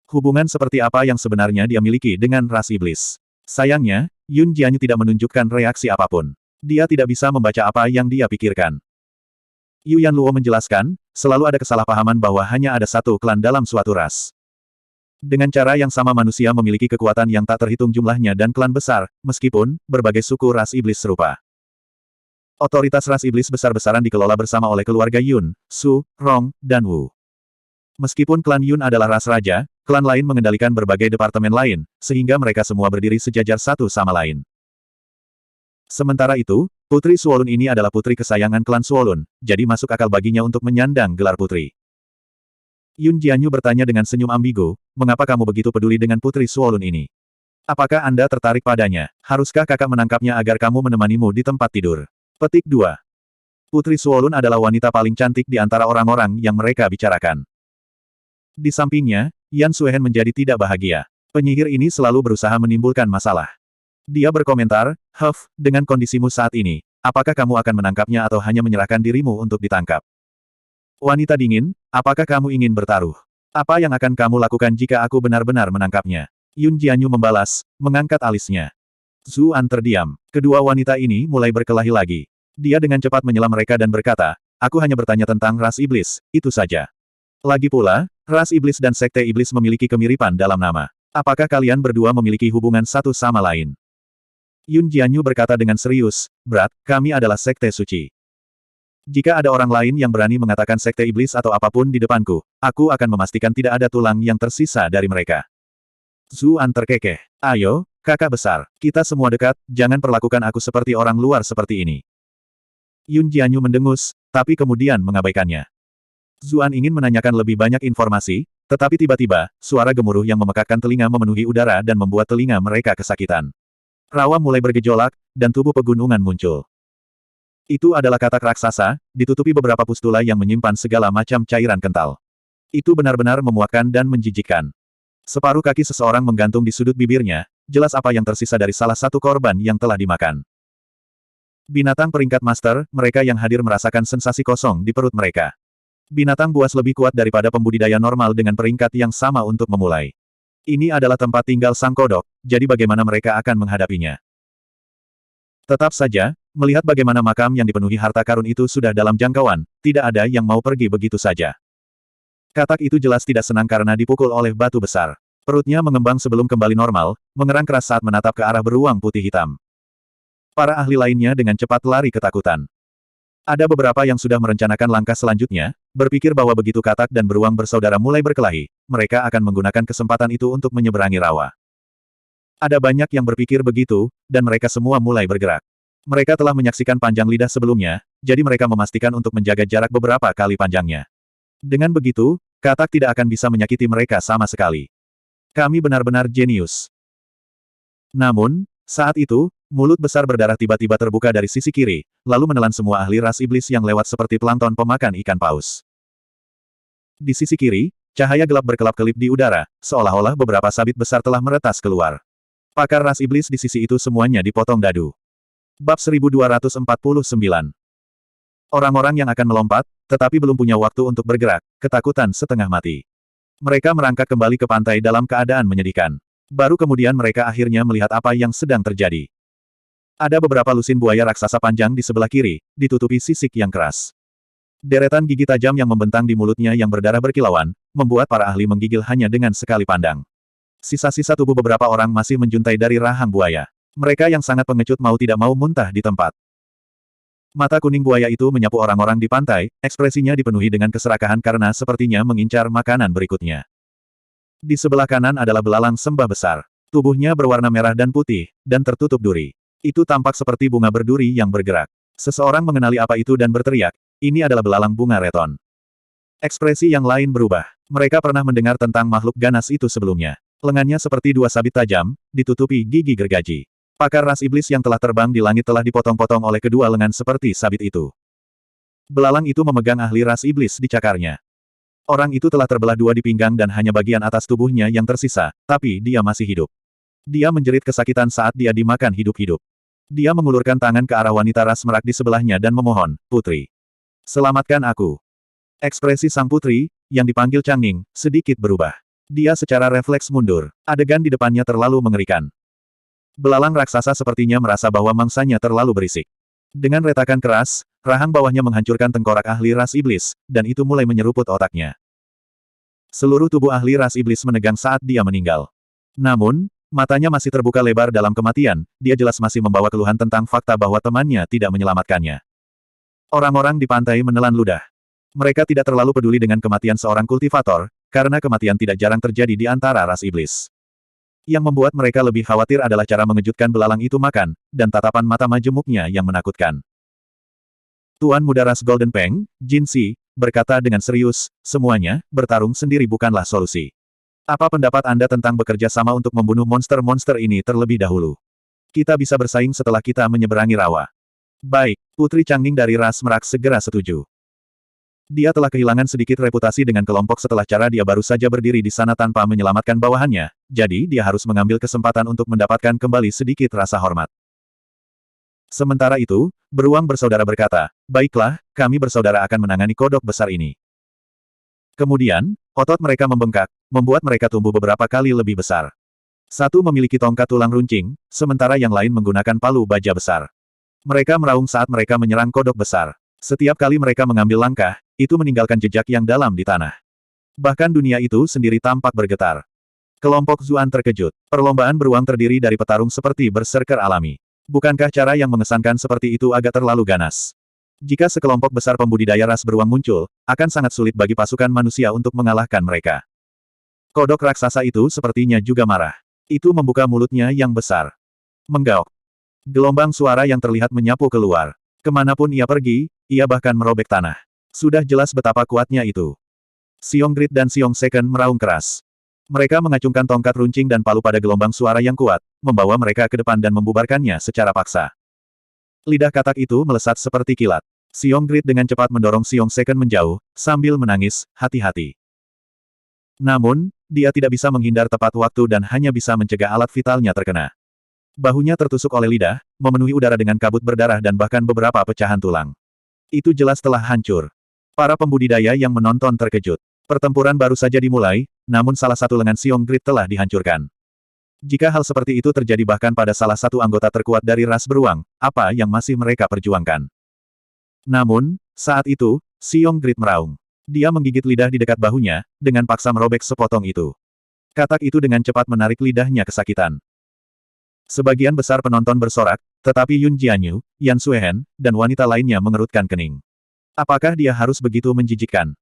Hubungan seperti apa yang sebenarnya dia miliki dengan ras iblis? Sayangnya, Yun Jianyu tidak menunjukkan reaksi apapun. Dia tidak bisa membaca apa yang dia pikirkan. Yu Yanluo menjelaskan, selalu ada kesalahpahaman bahwa hanya ada satu klan dalam suatu ras. Dengan cara yang sama manusia memiliki kekuatan yang tak terhitung jumlahnya dan klan besar, meskipun, berbagai suku ras iblis serupa. Otoritas ras iblis besar-besaran dikelola bersama oleh keluarga Yun, Su, Rong, dan Wu. Meskipun klan Yun adalah ras raja, klan lain mengendalikan berbagai departemen lain, sehingga mereka semua berdiri sejajar satu sama lain. Sementara itu, Putri Suolun ini adalah putri kesayangan klan Suolun, jadi masuk akal baginya untuk menyandang gelar putri. Yun Jianyu bertanya dengan senyum ambigu, mengapa kamu begitu peduli dengan Putri Suolun ini? Apakah Anda tertarik padanya? Haruskah kakak menangkapnya agar kamu menemanimu di tempat tidur? Petik 2. Putri Suolun adalah wanita paling cantik di antara orang-orang yang mereka bicarakan. Di sampingnya, Yan Suehen menjadi tidak bahagia. Penyihir ini selalu berusaha menimbulkan masalah. Dia berkomentar, dengan kondisimu saat ini, apakah kamu akan menangkapnya atau hanya menyerahkan dirimu untuk ditangkap? Wanita dingin, apakah kamu ingin bertaruh? Apa yang akan kamu lakukan jika aku benar-benar menangkapnya? Yun Jianyu membalas, mengangkat alisnya. Zuan terdiam. Kedua wanita ini mulai berkelahi lagi. Dia dengan cepat menyelam mereka dan berkata, aku hanya bertanya tentang ras iblis, itu saja. Lagi pula, ras iblis dan sekte iblis memiliki kemiripan dalam nama. Apakah kalian berdua memiliki hubungan satu sama lain? Yun Jianyu berkata dengan serius, Brat, kami adalah sekte suci. Jika ada orang lain yang berani mengatakan sekte iblis atau apapun di depanku, aku akan memastikan tidak ada tulang yang tersisa dari mereka. Zuan terkekeh. Ayo, kakak besar, kita semua dekat, jangan perlakukan aku seperti orang luar seperti ini. Yun Jianyu mendengus, tapi kemudian mengabaikannya. Zuan ingin menanyakan lebih banyak informasi, tetapi tiba-tiba, suara gemuruh yang memekakkan telinga memenuhi udara dan membuat telinga mereka kesakitan. Rawa mulai bergejolak, dan tubuh pegunungan muncul. Itu adalah katak raksasa, ditutupi beberapa pustula yang menyimpan segala macam cairan kental. Itu benar-benar memuakkan dan menjijikkan. Separuh kaki seseorang menggantung di sudut bibirnya, jelas apa yang tersisa dari salah satu korban yang telah dimakan. Binatang peringkat master, mereka yang hadir merasakan sensasi kosong di perut mereka. Binatang buas lebih kuat daripada pembudidaya normal dengan peringkat yang sama untuk memulai. Ini adalah tempat tinggal sang kodok, jadi bagaimana mereka akan menghadapinya? Tetap saja, melihat bagaimana makam yang dipenuhi harta karun itu sudah dalam jangkauan, tidak ada yang mau pergi begitu saja. Katak itu jelas tidak senang karena dipukul oleh batu besar. Perutnya mengembang sebelum kembali normal, mengerang keras saat menatap ke arah beruang putih hitam. Para ahli lainnya dengan cepat lari ketakutan. Ada beberapa yang sudah merencanakan langkah selanjutnya, berpikir bahwa begitu katak dan beruang bersaudara mulai berkelahi, mereka akan menggunakan kesempatan itu untuk menyeberangi rawa. Ada banyak yang berpikir begitu, dan mereka semua mulai bergerak. Mereka telah menyaksikan panjang lidah sebelumnya, jadi mereka memastikan untuk menjaga jarak beberapa kali panjangnya. Dengan begitu, katak tidak akan bisa menyakiti mereka sama sekali. Kami benar-benar jenius. Namun, saat itu, mulut besar berdarah tiba-tiba terbuka dari sisi kiri, lalu menelan semua ahli ras iblis yang lewat seperti plankton pemakan ikan paus. Di sisi kiri, cahaya gelap berkelap-kelip di udara, seolah-olah beberapa sabit besar telah meretas keluar. Pakar ras iblis di sisi itu semuanya dipotong dadu. Bab 1249. Orang-orang yang akan melompat, tetapi belum punya waktu untuk bergerak, ketakutan setengah mati. Mereka merangkak kembali ke pantai dalam keadaan menyedihkan. Baru kemudian mereka akhirnya melihat apa yang sedang terjadi. Ada beberapa lusin buaya raksasa panjang di sebelah kiri, ditutupi sisik yang keras. Deretan gigi tajam yang membentang di mulutnya yang berdarah berkilauan, membuat para ahli menggigil hanya dengan sekali pandang. Sisa-sisa tubuh beberapa orang masih menjuntai dari rahang buaya. Mereka yang sangat pengecut mau tidak mau muntah di tempat. Mata kuning buaya itu menyapu orang-orang di pantai, ekspresinya dipenuhi dengan keserakahan karena sepertinya mengincar makanan berikutnya. Di sebelah kanan adalah belalang sembah besar. Tubuhnya berwarna merah dan putih, dan tertutup duri. Itu tampak seperti bunga berduri yang bergerak. Seseorang mengenali apa itu dan berteriak, ini adalah belalang bunga reton. Ekspresi yang lain berubah. Mereka pernah mendengar tentang makhluk ganas itu sebelumnya. Lengannya seperti dua sabit tajam, ditutupi gigi gergaji. Pakar ras iblis yang telah terbang di langit telah dipotong-potong oleh kedua lengan seperti sabit itu. Belalang itu memegang ahli ras iblis di cakarnya. Orang itu telah terbelah dua di pinggang dan hanya bagian atas tubuhnya yang tersisa, tapi dia masih hidup. Dia menjerit kesakitan saat dia dimakan hidup-hidup. Dia mengulurkan tangan ke arah wanita ras merak di sebelahnya dan memohon, "Putri, selamatkan aku." Ekspresi sang putri, yang dipanggil Changning, sedikit berubah. Dia secara refleks mundur. Adegan di depannya terlalu mengerikan. Belalang raksasa sepertinya merasa bahwa mangsanya terlalu berisik. Dengan retakan keras, rahang bawahnya menghancurkan tengkorak ahli ras iblis, dan itu mulai menyeruput otaknya. Seluruh tubuh ahli ras iblis menegang saat dia meninggal. Namun, matanya masih terbuka lebar dalam kematian, dia jelas masih membawa keluhan tentang fakta bahwa temannya tidak menyelamatkannya. Orang-orang di pantai menelan ludah. Mereka tidak terlalu peduli dengan kematian seorang kultivator, karena kematian tidak jarang terjadi di antara ras iblis. Yang membuat mereka lebih khawatir adalah cara mengejutkan belalang itu makan, dan tatapan mata majemuknya yang menakutkan. Tuan Muda Ras Golden Peng, Jin Si, berkata dengan serius, semuanya, bertarung sendiri bukanlah solusi. Apa pendapat Anda tentang bekerja sama untuk membunuh monster-monster ini terlebih dahulu? Kita bisa bersaing setelah kita menyeberangi rawa. Baik, Putri Changning dari ras merak segera setuju. Dia telah kehilangan sedikit reputasi dengan kelompok setelah cara dia baru saja berdiri di sana tanpa menyelamatkan bawahannya, jadi dia harus mengambil kesempatan untuk mendapatkan kembali sedikit rasa hormat. Sementara itu, beruang bersaudara berkata, baiklah, kami bersaudara akan menangani kodok besar ini. Kemudian, otot mereka membengkak, membuat mereka tumbuh beberapa kali lebih besar. Satu memiliki tongkat tulang runcing, sementara yang lain menggunakan palu baja besar. Mereka meraung saat mereka menyerang kodok besar. Setiap kali mereka mengambil langkah, itu meninggalkan jejak yang dalam di tanah. Bahkan dunia itu sendiri tampak bergetar. Kelompok Zuan terkejut. Perlombaan beruang terdiri dari petarung seperti berserker alami. Bukankah cara yang mengesankan seperti itu agak terlalu ganas? Jika sekelompok besar pembudidaya ras beruang muncul, akan sangat sulit bagi pasukan manusia untuk mengalahkan mereka. Kodok raksasa itu sepertinya juga marah. Itu membuka mulutnya yang besar. Menggaok. Gelombang suara yang terlihat menyapu keluar. Kemanapun ia pergi, ia bahkan merobek tanah. Sudah jelas betapa kuatnya itu. Siong Grid dan Siong Second meraung keras. Mereka mengacungkan tongkat runcing dan palu pada gelombang suara yang kuat, membawa mereka ke depan dan membubarkannya secara paksa. Lidah katak itu melesat seperti kilat. Siong Grid dengan cepat mendorong Siong Second menjauh, sambil menangis, hati-hati. Namun, dia tidak bisa menghindar tepat waktu dan hanya bisa mencegah alat vitalnya terkena. Bahunya tertusuk oleh lidah, memenuhi udara dengan kabut berdarah dan bahkan beberapa pecahan tulang. Itu jelas telah hancur. Para pembudidaya yang menonton terkejut. Pertempuran baru saja dimulai, namun salah satu lengan Siong Grid telah dihancurkan. Jika hal seperti itu terjadi bahkan pada salah satu anggota terkuat dari ras beruang, apa yang masih mereka perjuangkan? Namun, saat itu, Siong Grid meraung. Dia menggigit lidah di dekat bahunya, dengan paksa merobek sepotong itu. Katak itu dengan cepat menarik lidahnya kesakitan. Sebagian besar penonton bersorak, tetapi Yun Jianyu, Yan Suehen, dan wanita lainnya mengerutkan kening. Apakah dia harus begitu menjijikkan?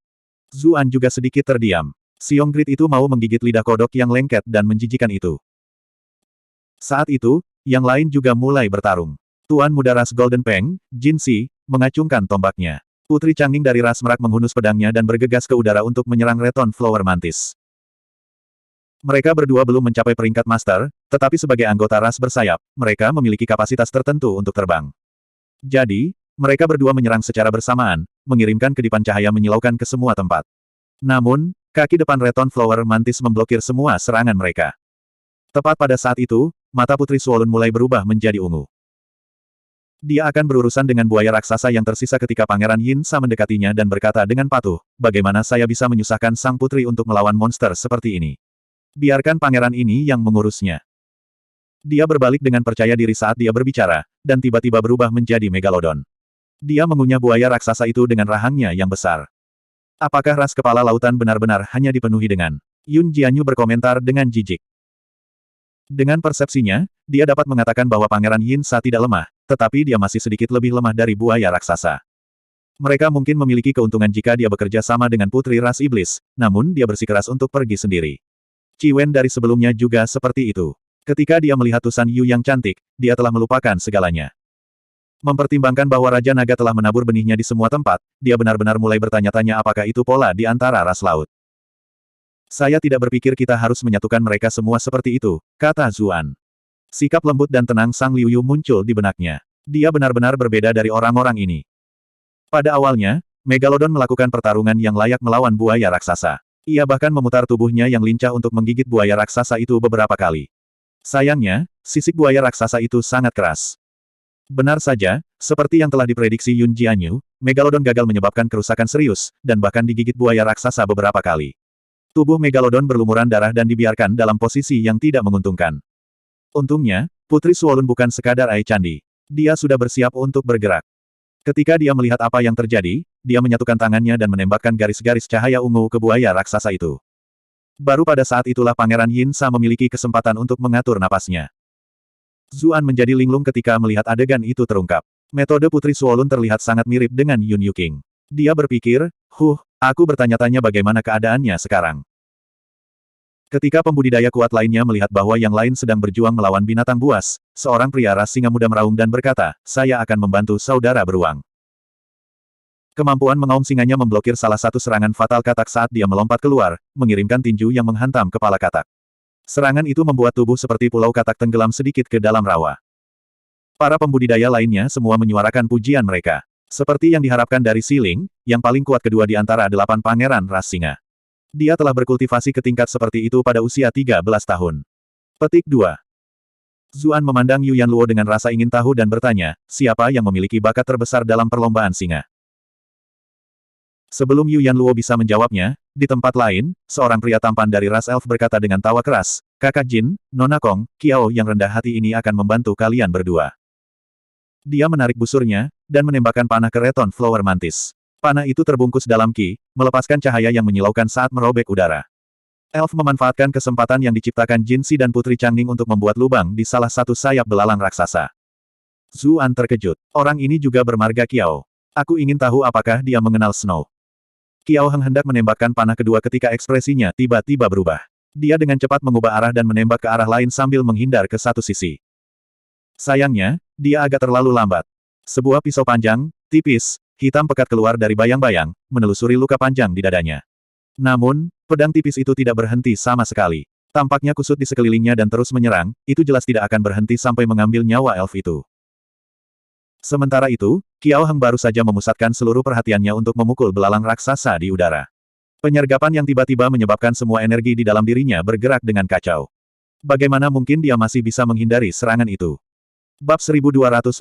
Zuan juga sedikit terdiam. Siong Grid itu mau menggigit lidah kodok yang lengket dan menjijikan itu. Saat itu, yang lain juga mulai bertarung. Tuan Muda Ras Golden Peng, Jin Si, mengacungkan tombaknya. Putri Changning dari ras merak menghunus pedangnya dan bergegas ke udara untuk menyerang Reton Flower Mantis. Mereka berdua belum mencapai peringkat master, tetapi sebagai anggota ras bersayap, mereka memiliki kapasitas tertentu untuk terbang. Jadi, mereka berdua menyerang secara bersamaan, mengirimkan kedipan cahaya menyilaukan ke semua tempat. Namun, kaki depan Reton Flower Mantis memblokir semua serangan mereka. Tepat pada saat itu, mata Putri Swollen mulai berubah menjadi ungu. Dia akan berurusan dengan buaya raksasa yang tersisa ketika Pangeran Yin Sa mendekatinya dan berkata dengan patuh, bagaimana saya bisa menyusahkan sang putri untuk melawan monster seperti ini? Biarkan pangeran ini yang mengurusnya. Dia berbalik dengan percaya diri saat dia berbicara, dan tiba-tiba berubah menjadi Megalodon. Dia mengunyah buaya raksasa itu dengan rahangnya yang besar. Apakah ras kepala lautan benar-benar hanya dipenuhi dengan? Yun Jianyu berkomentar dengan jijik. Dengan persepsinya, dia dapat mengatakan bahwa Pangeran Yin Sa tidak lemah, tetapi dia masih sedikit lebih lemah dari buaya raksasa. Mereka mungkin memiliki keuntungan jika dia bekerja sama dengan putri ras iblis, namun dia bersikeras untuk pergi sendiri. Qi Wen dari sebelumnya juga seperti itu. Ketika dia melihat Tusan Yu yang cantik, dia telah melupakan segalanya. Mempertimbangkan bahwa Raja Naga telah menabur benihnya di semua tempat, dia benar-benar mulai bertanya-tanya apakah itu pola di antara ras laut. Saya tidak berpikir kita harus menyatukan mereka semua seperti itu, kata Zuan. Sikap lembut dan tenang Sang Liuyu muncul di benaknya. Dia benar-benar berbeda dari orang-orang ini. Pada awalnya, Megalodon melakukan pertarungan yang layak melawan buaya raksasa. Ia bahkan memutar tubuhnya yang lincah untuk menggigit buaya raksasa itu beberapa kali. Sayangnya, sisik buaya raksasa itu sangat keras. Benar saja, seperti yang telah diprediksi Yun Jianyu, Megalodon gagal menyebabkan kerusakan serius, dan bahkan digigit buaya raksasa beberapa kali. Tubuh Megalodon berlumuran darah dan dibiarkan dalam posisi yang tidak menguntungkan. Untungnya, Putri Suolun bukan sekadar Ai Candi. Dia sudah bersiap untuk bergerak. Ketika dia melihat apa yang terjadi, dia menyatukan tangannya dan menembakkan garis-garis cahaya ungu ke buaya raksasa itu. Baru pada saat itulah Pangeran Yin Sa memiliki kesempatan untuk mengatur napasnya. Zuan menjadi linglung ketika melihat adegan itu terungkap. Metode Putri Suolun terlihat sangat mirip dengan Yun Yuking. Dia berpikir, aku bertanya-tanya bagaimana keadaannya sekarang. Ketika pembudidaya kuat lainnya melihat bahwa yang lain sedang berjuang melawan binatang buas, seorang pria ras singa muda meraung dan berkata, saya akan membantu saudara beruang. Kemampuan mengaum singanya memblokir salah satu serangan fatal katak saat dia melompat keluar, mengirimkan tinju yang menghantam kepala katak. Serangan itu membuat tubuh seperti pulau katak tenggelam sedikit ke dalam rawa. Para pembudidaya lainnya semua menyuarakan pujian mereka. Seperti yang diharapkan dari Siling, yang paling kuat kedua di antara 8 pangeran ras singa. Dia telah berkultivasi ke tingkat seperti itu pada usia 13 tahun. Petik 2. Zuan memandang Yu Yanluo dengan rasa ingin tahu dan bertanya, siapa yang memiliki bakat terbesar dalam perlombaan singa? Sebelum Yu Yanluo bisa menjawabnya, di tempat lain, seorang pria tampan dari ras elf berkata dengan tawa keras, Kakak Jin, Nona Kong, Kiao yang rendah hati ini akan membantu kalian berdua. Dia menarik busurnya, dan menembakkan panah ke Reton Flower Mantis. Panah itu terbungkus dalam ki, melepaskan cahaya yang menyilaukan saat merobek udara. Elf memanfaatkan kesempatan yang diciptakan Jin Si dan Putri Changning untuk membuat lubang di salah satu sayap belalang raksasa. Zuan terkejut. Orang ini juga bermarga Kiao. Aku ingin tahu apakah dia mengenal Snow. Kiao Heng hendak menembakkan panah kedua ketika ekspresinya tiba-tiba berubah. Dia dengan cepat mengubah arah dan menembak ke arah lain sambil menghindar ke satu sisi. Sayangnya, dia agak terlalu lambat. Sebuah pisau panjang, tipis, hitam pekat keluar dari bayang-bayang, menelusuri luka panjang di dadanya. Namun, pedang tipis itu tidak berhenti sama sekali. Tampaknya kusut di sekelilingnya dan terus menyerang, itu jelas tidak akan berhenti sampai mengambil nyawa elf itu. Sementara itu, Kiao Heng baru saja memusatkan seluruh perhatiannya untuk memukul belalang raksasa di udara. Penyergapan yang tiba-tiba menyebabkan semua energi di dalam dirinya bergerak dengan kacau. Bagaimana mungkin dia masih bisa menghindari serangan itu? Bab 1250.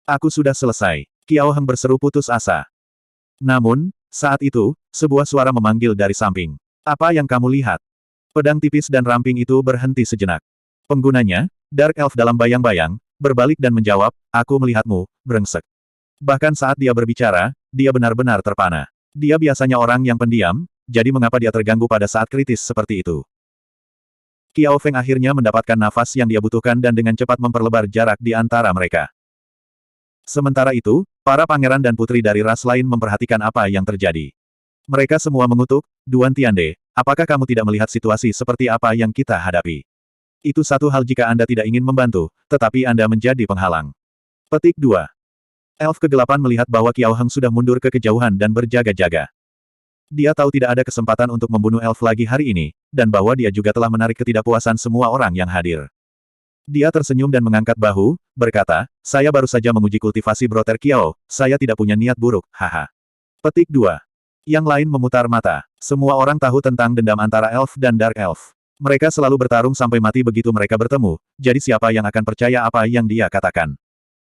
Aku sudah selesai. Kiao Heng berseru putus asa. Namun, saat itu, sebuah suara memanggil dari samping. Apa yang kamu lihat? Pedang tipis dan ramping itu berhenti sejenak. Penggunanya, Dark Elf dalam bayang-bayang, berbalik dan menjawab, aku melihatmu, brengsek. Bahkan saat dia berbicara, dia benar-benar terpana. Dia biasanya orang yang pendiam, jadi mengapa dia terganggu pada saat kritis seperti itu? Kiao Feng akhirnya mendapatkan nafas yang dia butuhkan dan dengan cepat memperlebar jarak di antara mereka. Sementara itu, para pangeran dan putri dari ras lain memperhatikan apa yang terjadi. Mereka semua mengutuk, Duan Tiande, apakah kamu tidak melihat situasi seperti apa yang kita hadapi? Itu satu hal jika Anda tidak ingin membantu, tetapi Anda menjadi penghalang. Petik 2. Elf kegelapan melihat bahwa Kiao Heng sudah mundur ke kejauhan dan berjaga-jaga. Dia tahu tidak ada kesempatan untuk membunuh elf lagi hari ini, dan bahwa dia juga telah menarik ketidakpuasan semua orang yang hadir. Dia tersenyum dan mengangkat bahu, berkata, saya baru saja menguji kultivasi Brother Kiao, saya tidak punya niat buruk, haha. Petik 2. Yang lain memutar mata. Semua orang tahu tentang dendam antara elf dan Dark Elf. Mereka selalu bertarung sampai mati begitu mereka bertemu, jadi siapa yang akan percaya apa yang dia katakan?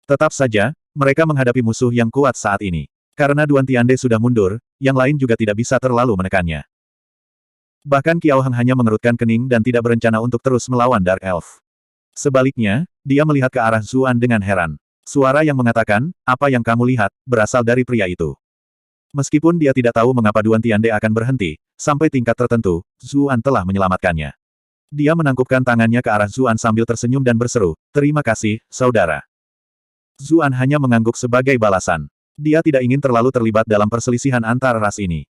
Tetap saja, mereka menghadapi musuh yang kuat saat ini. Karena Duan Tiande sudah mundur, yang lain juga tidak bisa terlalu menekannya. Bahkan Kiao Heng hanya mengerutkan kening dan tidak berencana untuk terus melawan Dark Elf. Sebaliknya, dia melihat ke arah Zuan dengan heran. Suara yang mengatakan, apa yang kamu lihat, berasal dari pria itu. Meskipun dia tidak tahu mengapa Duan Tiande akan berhenti, sampai tingkat tertentu, Zuan telah menyelamatkannya. Dia menangkupkan tangannya ke arah Zuan sambil tersenyum dan berseru, terima kasih, saudara. Zuan hanya mengangguk sebagai balasan. Dia tidak ingin terlalu terlibat dalam perselisihan antar ras ini.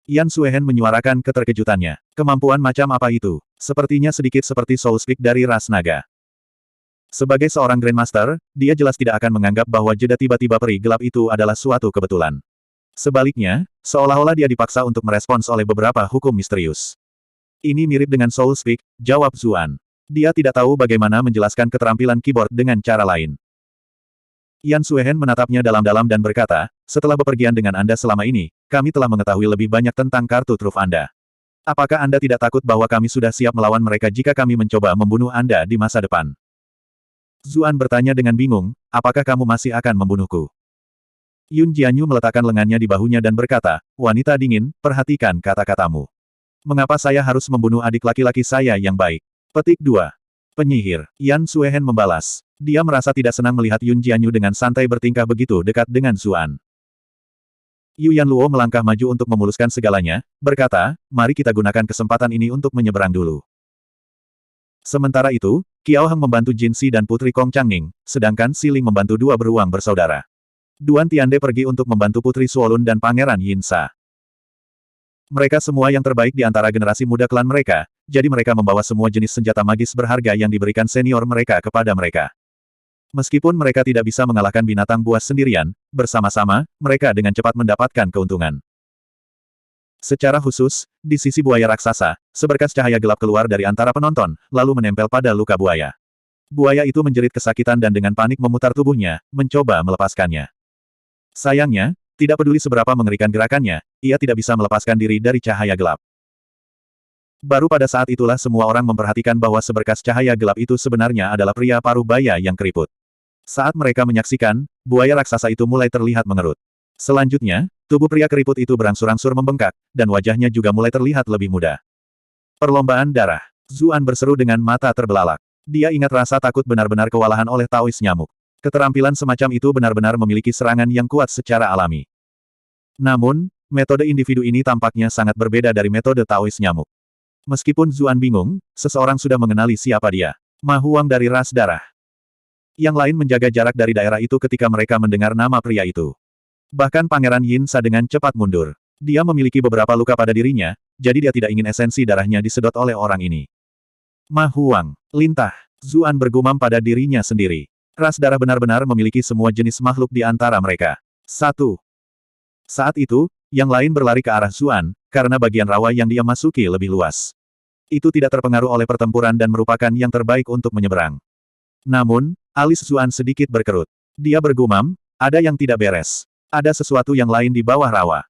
Yan Suehen menyuarakan keterkejutannya. Kemampuan macam apa itu? Sepertinya sedikit seperti Soul Speak dari ras naga. Sebagai seorang Grandmaster, dia jelas tidak akan menganggap bahwa jeda tiba-tiba peri gelap itu adalah suatu kebetulan. Sebaliknya, seolah-olah dia dipaksa untuk merespons oleh beberapa hukum misterius. Ini mirip dengan Soul Speak, jawab Zuan. Dia tidak tahu bagaimana menjelaskan keterampilan keyboard dengan cara lain. Yan Suehen menatapnya dalam-dalam dan berkata, setelah bepergian dengan Anda selama ini, kami telah mengetahui lebih banyak tentang kartu truf Anda. Apakah Anda tidak takut bahwa kami sudah siap melawan mereka jika kami mencoba membunuh Anda di masa depan? Zuan bertanya dengan bingung, apakah kamu masih akan membunuhku? Yun Jianyu meletakkan lengannya di bahunya dan berkata, wanita dingin, perhatikan kata-katamu. Mengapa saya harus membunuh adik laki-laki saya yang baik? Petik 2. Penyihir. Yan Suehen membalas. Dia merasa tidak senang melihat Yun Jianyu dengan santai bertingkah begitu dekat dengan Zuan. Yu Yanluo melangkah maju untuk memuluskan segalanya, berkata, mari kita gunakan kesempatan ini untuk menyeberang dulu. Sementara itu, Kiao Heng membantu Jin Si dan Putri Kong Changning, sedangkan Si Ling membantu dua beruang bersaudara. Duan Tiande pergi untuk membantu Putri Suolun dan Pangeran Yin Sa. Mereka semua yang terbaik di antara generasi muda klan mereka, jadi mereka membawa semua jenis senjata magis berharga yang diberikan senior mereka kepada mereka. Meskipun mereka tidak bisa mengalahkan binatang buas sendirian, bersama-sama, mereka dengan cepat mendapatkan keuntungan. Secara khusus, di sisi buaya raksasa, seberkas cahaya gelap keluar dari antara penonton, lalu menempel pada luka buaya. Buaya itu menjerit kesakitan dan dengan panik memutar tubuhnya, mencoba melepaskannya. Sayangnya, tidak peduli seberapa mengerikan gerakannya, ia tidak bisa melepaskan diri dari cahaya gelap. Baru pada saat itulah semua orang memperhatikan bahwa seberkas cahaya gelap itu sebenarnya adalah pria paruh baya yang keriput. Saat mereka menyaksikan, buaya raksasa itu mulai terlihat mengerut. Selanjutnya, tubuh pria keriput itu berangsur-angsur membengkak, dan wajahnya juga mulai terlihat lebih muda. Perlombaan darah. Zuan berseru dengan mata terbelalak. Dia ingat rasa takut benar-benar kewalahan oleh Taois nyamuk. Keterampilan semacam itu benar-benar memiliki serangan yang kuat secara alami. Namun, metode individu ini tampaknya sangat berbeda dari metode Taois nyamuk. Meskipun Zuan bingung, seseorang sudah mengenali siapa dia. Ma Huang dari ras darah. Yang lain menjaga jarak dari daerah itu ketika mereka mendengar nama pria itu. Bahkan Pangeran Yin Sa dengan cepat mundur. Dia memiliki beberapa luka pada dirinya, jadi dia tidak ingin esensi darahnya disedot oleh orang ini. Ma Huang, lintah. Zuan bergumam pada dirinya sendiri. Ras darah benar-benar memiliki semua jenis makhluk di antara mereka. 1. Saat itu, yang lain berlari ke arah Zuan, karena bagian rawa yang dia masuki lebih luas. Itu tidak terpengaruh oleh pertempuran dan merupakan yang terbaik untuk menyeberang. Namun, alis Zuan sedikit berkerut. Dia bergumam, ada yang tidak beres. Ada sesuatu yang lain di bawah rawa.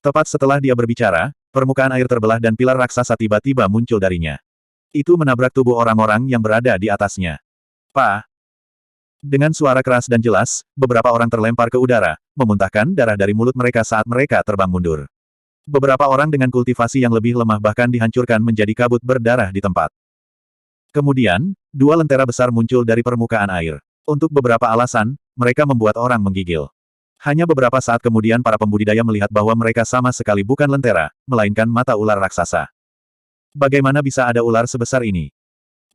Tepat setelah dia berbicara, permukaan air terbelah dan pilar raksasa tiba-tiba muncul darinya. Itu menabrak tubuh orang-orang yang berada di atasnya. Pa! Dengan suara keras dan jelas, beberapa orang terlempar ke udara, memuntahkan darah dari mulut mereka saat mereka terbang mundur. Beberapa orang dengan kultivasi yang lebih lemah bahkan dihancurkan menjadi kabut berdarah di tempat. Kemudian, dua lentera besar muncul dari permukaan air. Untuk beberapa alasan, mereka membuat orang menggigil. Hanya beberapa saat kemudian para pembudidaya melihat bahwa mereka sama sekali bukan lentera, melainkan mata ular raksasa. Bagaimana bisa ada ular sebesar ini?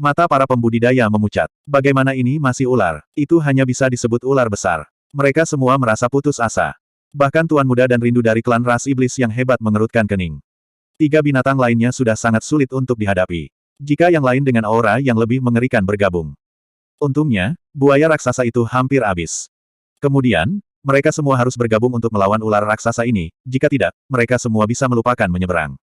Mata para pembudidaya memucat. Bagaimana ini masih ular? Itu hanya bisa disebut ular besar. Mereka semua merasa putus asa. Bahkan Tuan Muda dan Rindu dari klan ras iblis yang hebat mengerutkan kening. 3 binatang lainnya sudah sangat sulit untuk dihadapi. Jika yang lain dengan aura yang lebih mengerikan bergabung. Untungnya, buaya raksasa itu hampir habis. Kemudian, mereka semua harus bergabung untuk melawan ular raksasa ini, jika tidak, mereka semua bisa melupakan menyeberang.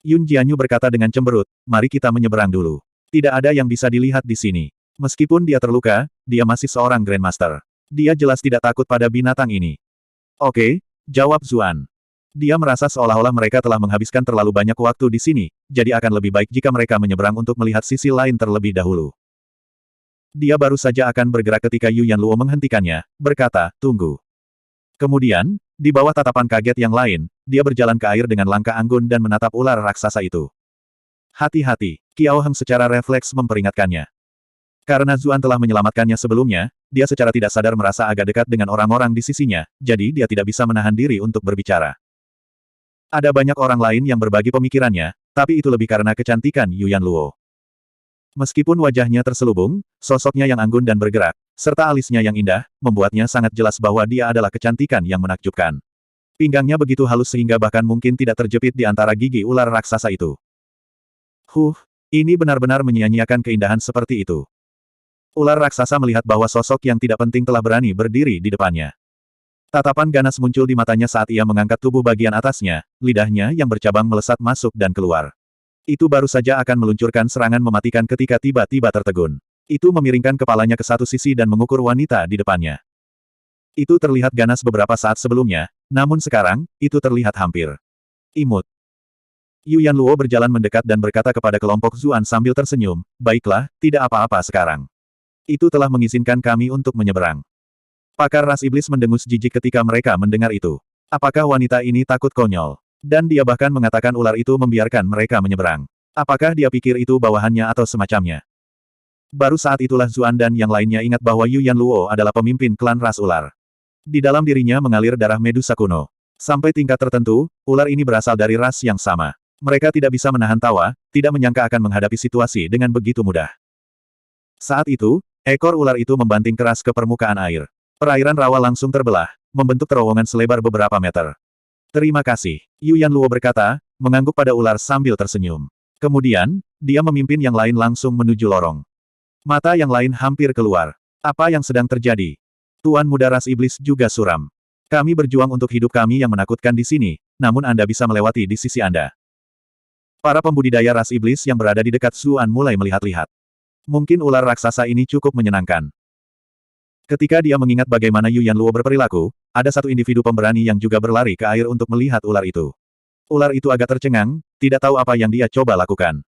Yun Jianyu berkata dengan cemberut, mari kita menyeberang dulu. Tidak ada yang bisa dilihat di sini. Meskipun dia terluka, dia masih seorang Grandmaster. Dia jelas tidak takut pada binatang ini. Oke, jawab Zuan. Dia merasa seolah-olah mereka telah menghabiskan terlalu banyak waktu di sini, jadi akan lebih baik jika mereka menyeberang untuk melihat sisi lain terlebih dahulu. Dia baru saja akan bergerak ketika Yu Yanluo menghentikannya, berkata, tunggu. Kemudian, di bawah tatapan kaget yang lain, dia berjalan ke air dengan langkah anggun dan menatap ular raksasa itu. Hati-hati, Kiao Heng secara refleks memperingatkannya. Karena Zuan telah menyelamatkannya sebelumnya, dia secara tidak sadar merasa agak dekat dengan orang-orang di sisinya, jadi dia tidak bisa menahan diri untuk berbicara. Ada banyak orang lain yang berbagi pemikirannya, tapi itu lebih karena kecantikan Yu Yanluo. Meskipun wajahnya terselubung, sosoknya yang anggun dan bergerak, serta alisnya yang indah, membuatnya sangat jelas bahwa dia adalah kecantikan yang menakjubkan. Pinggangnya begitu halus sehingga bahkan mungkin tidak terjepit di antara gigi ular raksasa itu. Ini benar-benar menyia-nyiakan keindahan seperti itu. Ular raksasa melihat bahwa sosok yang tidak penting telah berani berdiri di depannya. Tatapan ganas muncul di matanya saat ia mengangkat tubuh bagian atasnya, lidahnya yang bercabang melesat masuk dan keluar. Itu baru saja akan meluncurkan serangan mematikan ketika tiba-tiba tertegun. Itu memiringkan kepalanya ke satu sisi dan mengukur wanita di depannya. Itu terlihat ganas beberapa saat sebelumnya, namun sekarang, itu terlihat hampir imut. Yu Yanluo berjalan mendekat dan berkata kepada kelompok Zuan sambil tersenyum, "Baiklah, tidak apa-apa sekarang. Itu telah mengizinkan kami untuk menyeberang." Pakar ras iblis mendengus jijik ketika mereka mendengar itu. Apakah wanita ini takut konyol? Dan dia bahkan mengatakan ular itu membiarkan mereka menyeberang. Apakah dia pikir itu bawahannya atau semacamnya? Baru saat itulah Zuan dan yang lainnya ingat bahwa Yu Yanluo adalah pemimpin klan ras ular. Di dalam dirinya mengalir darah Medusa kuno. Sampai tingkat tertentu, ular ini berasal dari ras yang sama. Mereka tidak bisa menahan tawa, tidak menyangka akan menghadapi situasi dengan begitu mudah. Saat itu, ekor ular itu membanting keras ke permukaan air. Perairan rawa langsung terbelah, membentuk terowongan selebar beberapa meter. "Terima kasih," Yu Yanluo berkata, mengangguk pada ular sambil tersenyum. Kemudian, dia memimpin yang lain langsung menuju lorong. Mata yang lain hampir keluar. Apa yang sedang terjadi? Tuan Muda Ras Iblis juga suram. Kami berjuang untuk hidup kami yang menakutkan di sini, namun Anda bisa melewati di sisi Anda. Para pembudidaya ras iblis yang berada di dekat Zuan mulai melihat-lihat. Mungkin ular raksasa ini cukup menyenangkan. Ketika dia mengingat bagaimana Yu Yanluo berperilaku, ada satu individu pemberani yang juga berlari ke air untuk melihat ular itu. Ular itu agak tercengang, tidak tahu apa yang dia coba lakukan.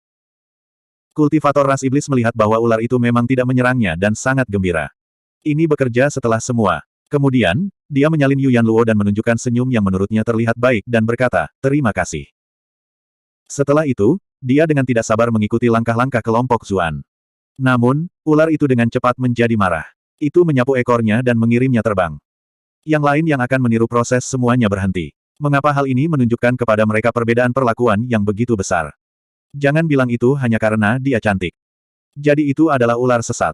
Kultivator ras iblis melihat bahwa ular itu memang tidak menyerangnya dan sangat gembira. Ini bekerja setelah semua. Kemudian, dia menyalin Yu Yanluo dan menunjukkan senyum yang menurutnya terlihat baik dan berkata, "Terima kasih." Setelah itu, dia dengan tidak sabar mengikuti langkah-langkah kelompok Zuan. Namun, ular itu dengan cepat menjadi marah. Itu menyapu ekornya dan mengirimnya terbang. Yang lain yang akan meniru proses semuanya berhenti. Mengapa hal ini menunjukkan kepada mereka perbedaan perlakuan yang begitu besar? Jangan bilang itu hanya karena dia cantik. Jadi itu adalah ular sesat.